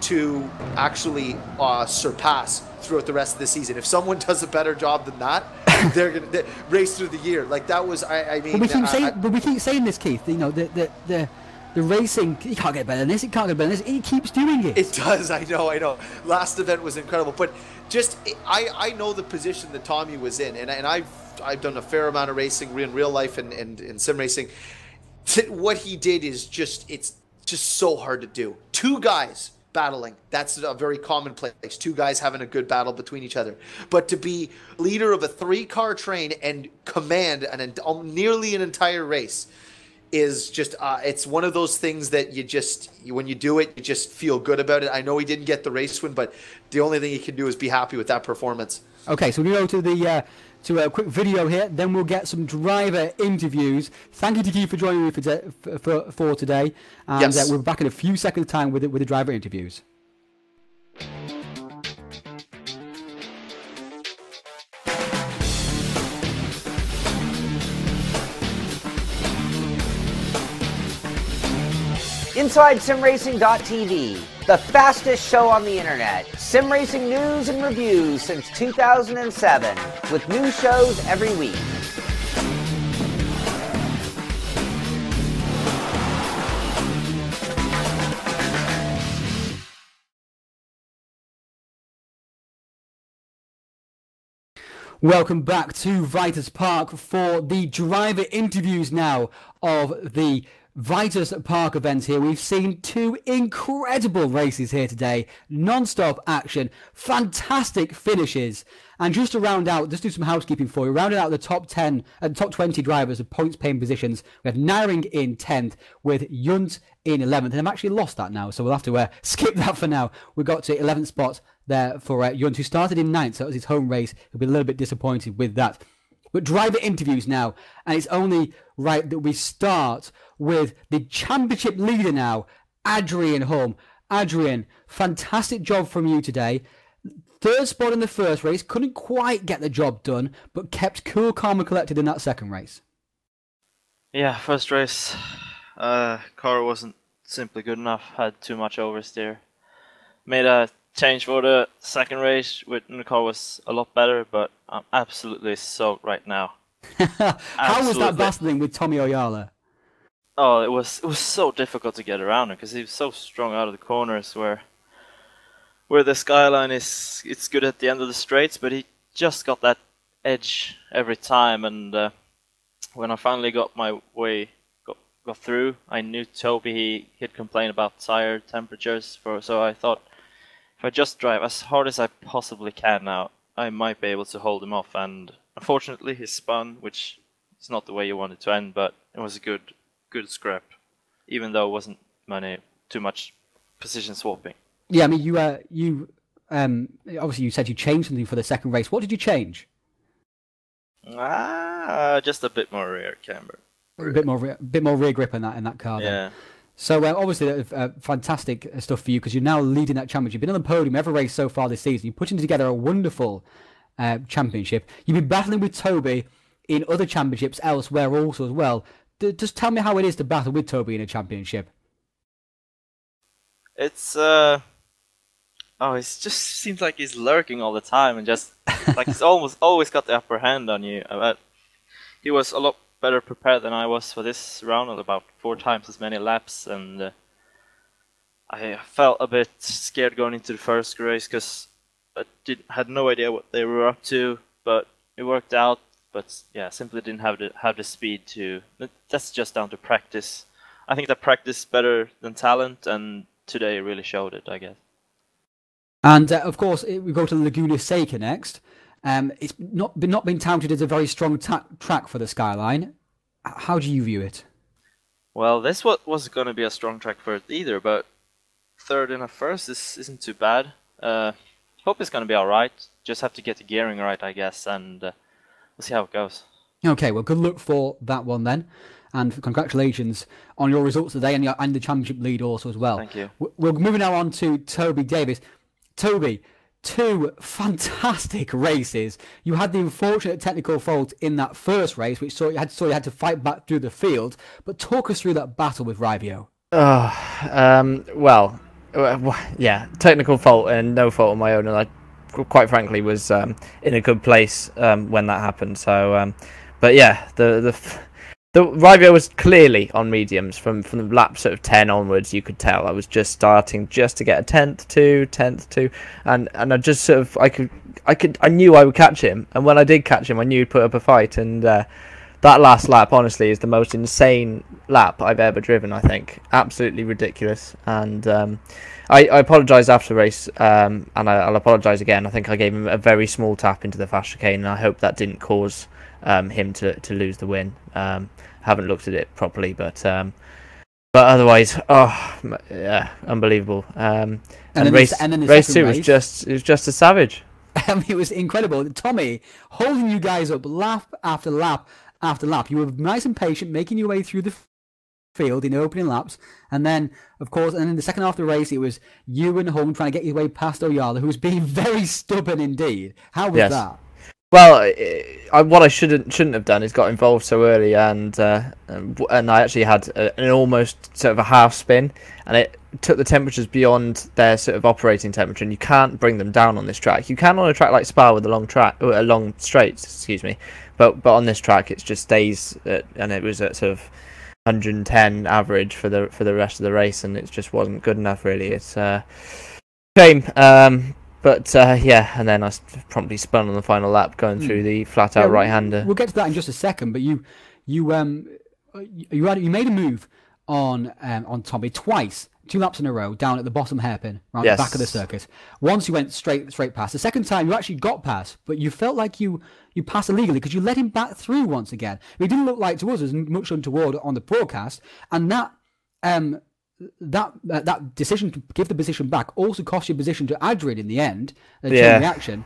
to actually surpass throughout the rest of the season. If someone does a better job than that, they're gonna race through the year. Like that was, I mean. But we keep saying this, Keith. You know the racing, he can't get better than this. He can't get better than this. He keeps doing it. It does. I know. Last event was incredible, but just I know the position that Tommy was in, and I've done a fair amount of racing in real life and in sim racing. What he did is it's just so hard to do. 2 guys battling, that's a very commonplace. 2 guys having a good battle between each other. But to be leader of a 3-car train and command nearly an entire race is just, it's one of those things that when you do it, you just feel good about it. I know he didn't get the race win, but the only thing he can do is be happy with that performance. Okay, so we go to to a quick video here, then we'll get some driver interviews. Thank you to Keith for joining me for today, and yes. We'll be back in a few seconds' time with the driver interviews. Inside SimRacing.tv, the fastest show on the internet. Sim racing news and reviews since 2007, with new shows every week. Welcome back to Vitus Parc for the driver interviews now of the Vitus Parc event here. We've seen two incredible races here today, non-stop action, fantastic finishes. And just to round out, just do some housekeeping for you, rounding out the top 10 and top 20 drivers of points paying positions, we had Naring in 10th with Yunt in 11th. And I've actually lost that now, so we'll have to skip that for now. We got to 11th spot there for Yunt, who started in 9th, so it was his home race. He'll be a little bit disappointed with that. But driver interviews now, and it's only right that we start with the championship leader now, Adrian Holm. Adrian, fantastic job from you today. 3rd spot in the first race, couldn't quite get the job done, but kept cool, calm and collected in that second race. Yeah, first race, car wasn't simply good enough, had too much oversteer. Made a change for the second race, when the car was a lot better, but I'm absolutely soaked right now. How was that battling with Tommy Oyala? Oh, it was so difficult to get around him because he was so strong out of the corners where the skyline it's good at the end of the straights, but he just got that edge every time. And when I finally got my way got through, I knew Toby he'd complained about tire temperatures, so I thought if I just drive as hard as I possibly can now, I might be able to hold him off. And unfortunately, he spun, which is not the way you want it to end, but it was a good scrap, even though it wasn't too much position swapping. Yeah, I mean, you obviously you said you changed something for the second race. What did you change? Just a bit more rear camber. A bit more rear grip in that car. Then. Yeah. So obviously, fantastic stuff for you because you're now leading that championship. You've been on the podium every race so far this season. You're putting together a wonderful championship. You've been battling with Toby in other championships elsewhere also as well. Just tell me how it is to battle with Toby in a championship. It's it just seems like he's lurking all the time and just like he's always got the upper hand on you. He was a lot better prepared than I was for this round, at about 4 times as many laps, and I felt a bit scared going into the first race because I had no idea what they were up to, but it worked out. But yeah, simply didn't have the speed to. That's just down to practice. I think that practice is better than talent, and today really showed it, I guess. And of course, we go to Laguna Seca next. It's not been touted as a very strong track for the Skyline. How do you view it? Well, this wasn't going to be a strong track for it either, but 3rd in a first isn't too bad. Hope it's going to be all right. Just have to get the gearing right, I guess, and we'll see how it goes. Okay, well, good luck for that one then. And congratulations on your results today and the championship lead also as well. Thank you. We're moving now on to Toby Davis. Toby, 2 fantastic races. You had the unfortunate technical fault in that first race, which you had to fight back through the field. But talk us through that battle with Rivio. Well, yeah, technical fault and no fault of my own, and I, quite frankly, was in a good place when that happened. So, but yeah, the Rivio was clearly on mediums from the lap sort of 10 onwards. You could tell I was just starting to get a 10th two, and I just sort of I knew I would catch him, and when I did catch him, I knew he'd put up a fight. And that last lap, honestly, is the most insane lap I've ever driven. I think absolutely ridiculous. And I apologise after the race, and I'll apologise again. I think I gave him a very small tap into the fast chicane, and I hope that didn't cause him to lose the win. Haven't looked at it properly, but otherwise, yeah, unbelievable. And race 2 was just a savage. I mean, it was incredible. Tommy holding you guys up lap after lap after lap. You were nice and patient, making your way through the field in opening laps, and then, of course, and in the second half of the race, it was you and Holm trying to get your way past Oyala, who was being very stubborn indeed. How was that? Well, what I shouldn't have done is got involved so early, and I actually had an almost sort of a half spin, and it took the temperatures beyond their sort of operating temperature, and you can't bring them down on this track. You can on a track like Spa with a long straight, excuse me, but on this track it just stays and it was at sort of 110 average for the rest of the race, and it just wasn't good enough really. It's shame. But yeah, and then I promptly spun on the final lap, going through the flat-out right-hander. We'll get to that in just a second. But you made a move on Tommy twice, 2 laps in a row, down at the bottom hairpin, around the back of the circuit. Once you went straight past. The second time you actually got past, but you felt like you passed illegally because you let him back through once again. It didn't look like to us as much untoward on the broadcast, and that decision to give the position back also cost you position to Adrian in the end. Chain reaction.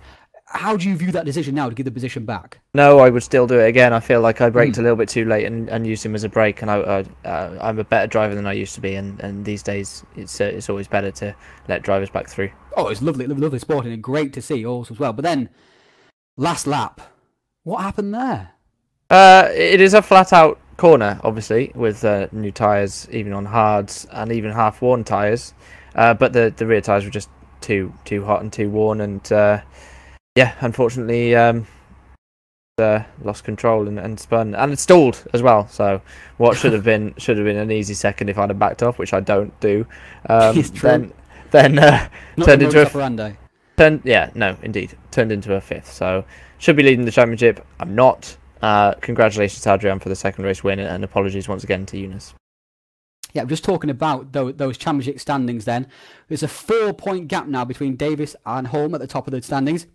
How do you view that decision now to give the position back? No, I would still do it again. I feel like I braked a little bit too late and used him as a brake, and I'm a better driver than I used to be, and these days it's always better to let drivers back through. Oh, it's lovely sporting and great to see also as well. But then, last lap, what happened there? It is a flat-out corner, obviously, with new tyres, even on hards, and even half-worn tyres. But the rear tyres were just too hot and too worn, and yeah, unfortunately, lost control and spun, and it stalled as well. So what should have been an easy second if I'd have backed off, which I don't do. Then turned into turned into a fifth. So should be leading the championship. I'm not. Congratulations to Adrian for the second race win, and apologies once again to Eunice. Yeah, I'm just talking about those championship standings then. There's a 4-point gap now between Davis and Holm at the top of the standings,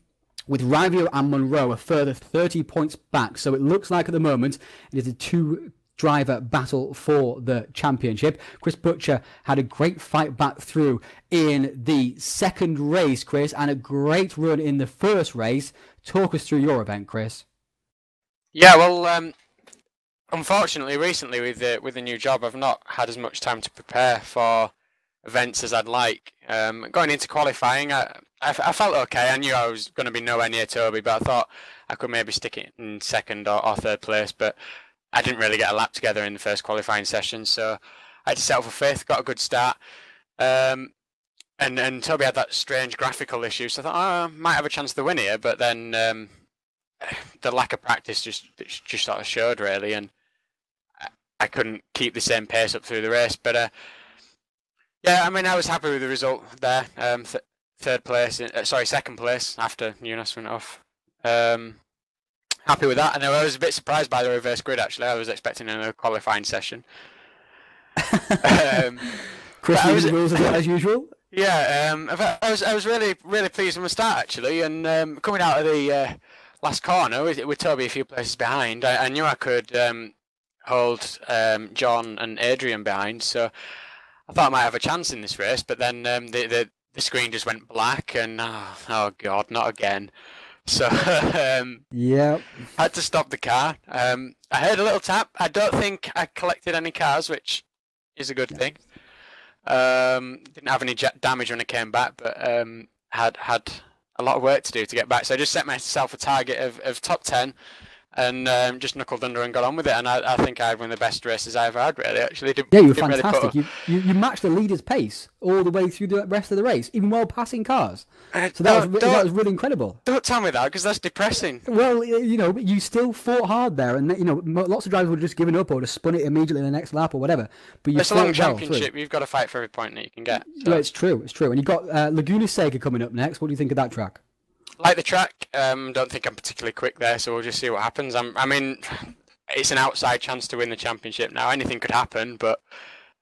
with Rivio and Monroe a further 30 points back. So it looks like at the moment it is a 2-driver battle for the championship. Chris Butcher had a great fight back through in the second race, Chris, and a great run in the first race. Talk us through your event, Chris. Yeah, well, unfortunately, recently with the new job, I've not had as much time to prepare for events as I'd like. Going into qualifying, I felt okay. I knew I was going to be nowhere near Toby, but I thought I could maybe stick it in second or third place. But I didn't really get a lap together in the first qualifying session, so I had to settle for fifth. Got a good start, and Toby had that strange graphical issue, so I thought, I might have a chance to win here. But then the lack of practice just sort of showed really, and I couldn't keep the same pace up through the race. But yeah, I mean, I was happy with the result there. Second place after Eunice went off. Happy with that, and I was a bit surprised by the reverse grid. Actually, I was expecting a qualifying session. Chris, rules as usual. Yeah, I was really pleased with my start actually, and coming out of the last corner with Toby a few places behind, I knew I could hold John and Adrian behind, so I thought I might have a chance in this race. But then the screen just went black, and oh god, not again. So yeah, had to stop the car. I heard a little tap. I don't think I collected any cars, which is a good thing. Didn't have any damage when I came back, but had a lot of work to do to get back. So I just set myself a target of top 10, and just knuckled under and got on with it. And I think I had one of the best races I ever had, really. Actually, yeah, you were fantastic. You matched the leader's pace all the way through the rest of the race, even while passing cars. So that was really incredible. Don't tell me that, because that's depressing. Well, you still fought hard there, and lots of drivers would have just given up or just spun it immediately in the next lap or whatever. But it's a long championship. You've got to fight for every point that you can get. So. Yeah, it's true. And you've got Laguna Seca coming up next. What do you think of that track? Like the track, don't think I'm particularly quick there, so we'll just see what happens. I mean, it's an outside chance to win the championship now. Anything could happen, but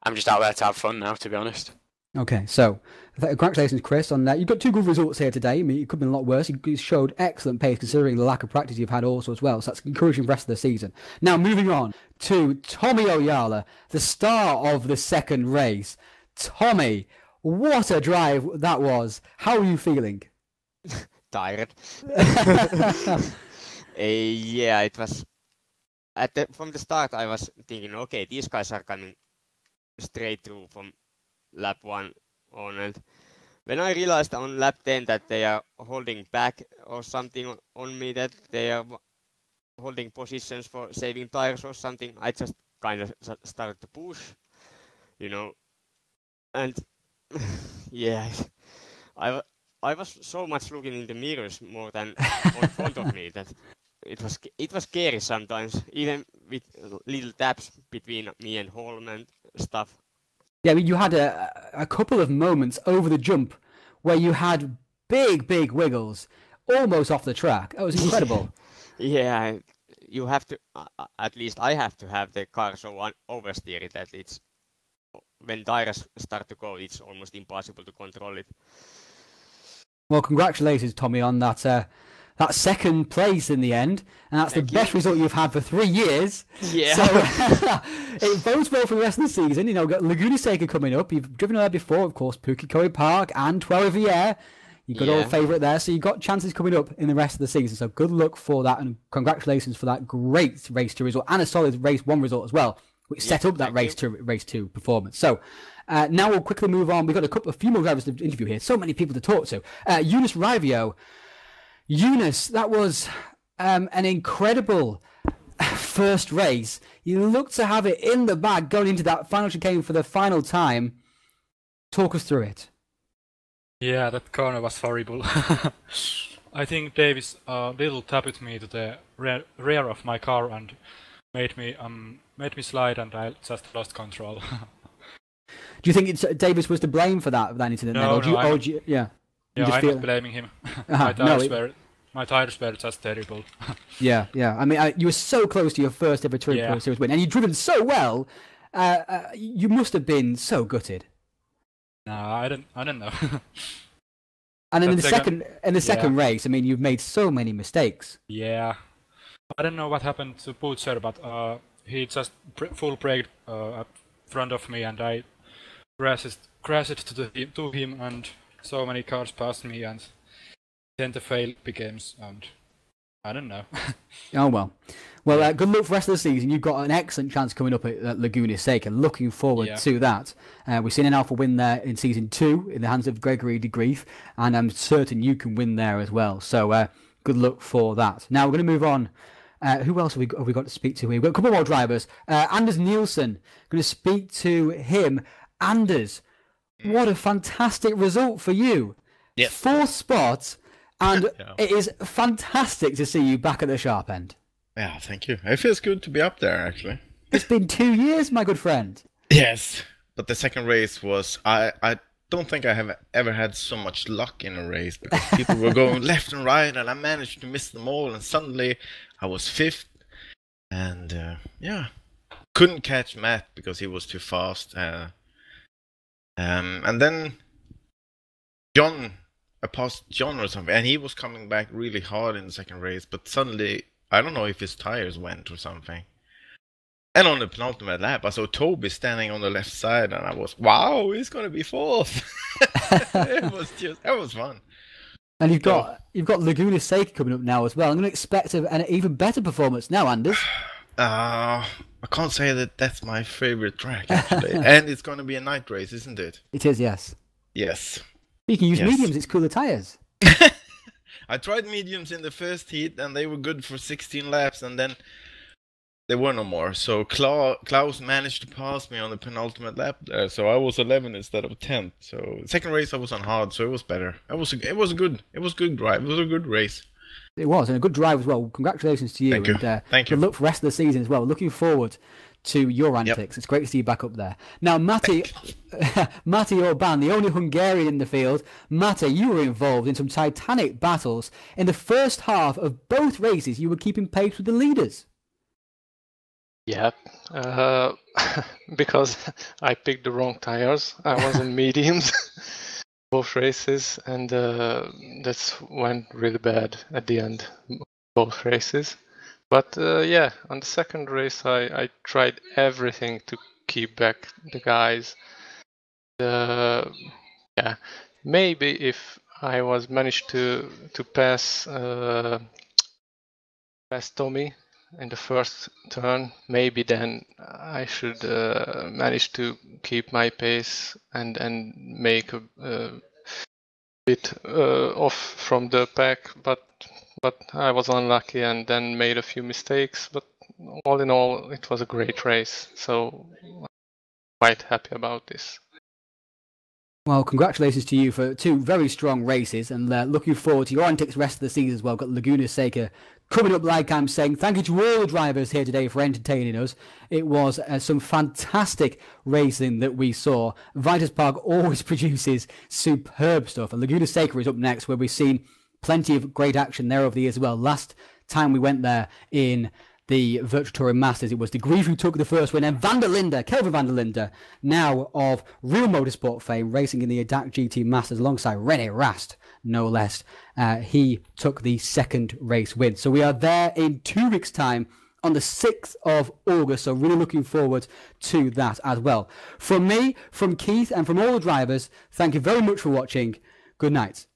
I'm just out there to have fun now, to be honest. Okay, so congratulations, Chris, on that. You've got 2 good results here today. I mean, it could have been a lot worse. You showed excellent pace considering the lack of practice you've had also as well, so that's encouraging for the rest of the season. Now, moving on to Tommy Oyala, the star of the second race. Tommy, what a drive that was. How are you feeling? Tired. Yeah, it was from the start I was thinking, okay, these guys are coming straight through from lap 1 on, and when I realized on lap 10 that they are holding back or something on me, that they are holding positions for saving tires or something, I just kind of started to push, and yeah, I was so much looking in the mirrors more than in front of me that it was scary sometimes, even with little taps between me and Holm and stuff. Yeah, I mean, you had a couple of moments over the jump where you had big wiggles, almost off the track. That was incredible. Yeah, you have to, at least I have to have the car so oversteer that it's, when tires start to go, it's almost impossible to control it. Well, congratulations, Tommy, on that that second place in the end, and that's the best result you've had for 3 years. Yeah. So it bodes well for the rest of the season. You know, got Laguna Seca coming up. You've driven there before, of course, Pukekohe Park and 12 Riviere. You've got all favourite there, so you've got chances coming up in the rest of the season. So good luck for that, and congratulations for that great race 2 result and a solid race 1 result as well, which set up that race 2 performance. So now we'll quickly move on. We've got a few more drivers to interview here. So many people to talk to. Eunice Raivio. Eunice, that was an incredible first race. You looked to have it in the bag going into that final chicane for the final time. Talk us through it. Yeah, that corner was horrible. I think Davis little tapped me to the rear of my car and made me slide, and I just lost control. Do you think Davis was to blame for that incident? No, then? I'm feel... not blaming him. Uh-huh. My tires were just terrible. Yeah. I mean, you were so close to your first ever TouringProSeries win, and you'd driven so well. You must have been so gutted. No, I don't know. And then in the second race, I mean, you've made so many mistakes. Yeah, I don't know what happened to Butcher, but he just full braked up front of me, and I crashed to him, and so many cars passed me, and then the fail begins, and I don't know. Oh well. Well, good luck for the rest of the season. You've got an excellent chance coming up at Laguna Seca. Looking forward to that. We've seen an Alpha win there in Season 2 in the hands of Gregory de Grief, and I'm certain you can win there as well. So good luck for that. Now we're going to move on. Who else have we got to speak to here? We've got a couple more drivers. Anders Nielsen, going to speak to him. Anders, what a fantastic result for you. Yes. 4th spot, and it is fantastic to see you back at the sharp end. Yeah, thank you. It feels good to be up there, actually. It's been 2 years, my good friend. Yes, but the second race was... I don't think I have ever had so much luck in a race, because people were going left and right, and I managed to miss them all, and suddenly I was 5th, and couldn't catch Matt because he was too fast. And then I passed John or something, and he was coming back really hard in the second race, but suddenly... I don't know if his tires went or something. And on the penultimate lap, I saw Toby standing on the left side, and I was, wow, he's going to be 4th. That was fun. And you've got Laguna Seca coming up now as well. I'm going to expect an even better performance now, Anders. I can't say that that's my favorite track, actually. And it's going to be a night race, isn't it? It is, yes. Yes. You can use mediums, it's cooler tires. I tried mediums in the first heat, and they were good for 16 laps, and then there were no more. So Klaus managed to pass me on the penultimate lap there, so I was 11 instead of 10th. So second race I was on hard, so it was better. It was a good drive. It was a good race. It was, and a good drive as well. Congratulations to you. Thank you. And, Thank you. Good luck for the rest of the season as well. Looking forward to your antics. It's great to see you back up there. Now, Matti Orban, the only Hungarian in the field. Matti, you were involved in some titanic battles. In the first half of both races, you were keeping pace with the leaders. Yeah, because I picked the wrong tires. I was in mediums both races, and that went really bad at the end, both races. But on the second race, I tried everything to keep back the guys. Maybe if I was managed to pass Tommy in the first turn, maybe then I should manage to keep my pace and make a bit off from the pack, but I was unlucky and then made a few mistakes. But all in all, it was a great race, so I'm quite happy about this. Well, congratulations to you for 2 very strong races, and looking forward to your antics rest of the season as well. Got Laguna Seca Coming up, like I'm saying, thank you to all the drivers here today for entertaining us. It was some fantastic racing that we saw. Vitus Parc always produces superb stuff. And Laguna Seca is up next, where we've seen plenty of great action there over the years as well. Last time we went there in the Virtual Touring Masters, it was De Grief who took the first win, and Kelvin van der Linde, now of Real Motorsport fame, racing in the ADAC GT Masters alongside René Rast, no less. He took the second race win. So we are there in 2 weeks' time on the 6th of August, so really looking forward to that as well. From me, from Keith, and from all the drivers, thank you very much for watching. Good night.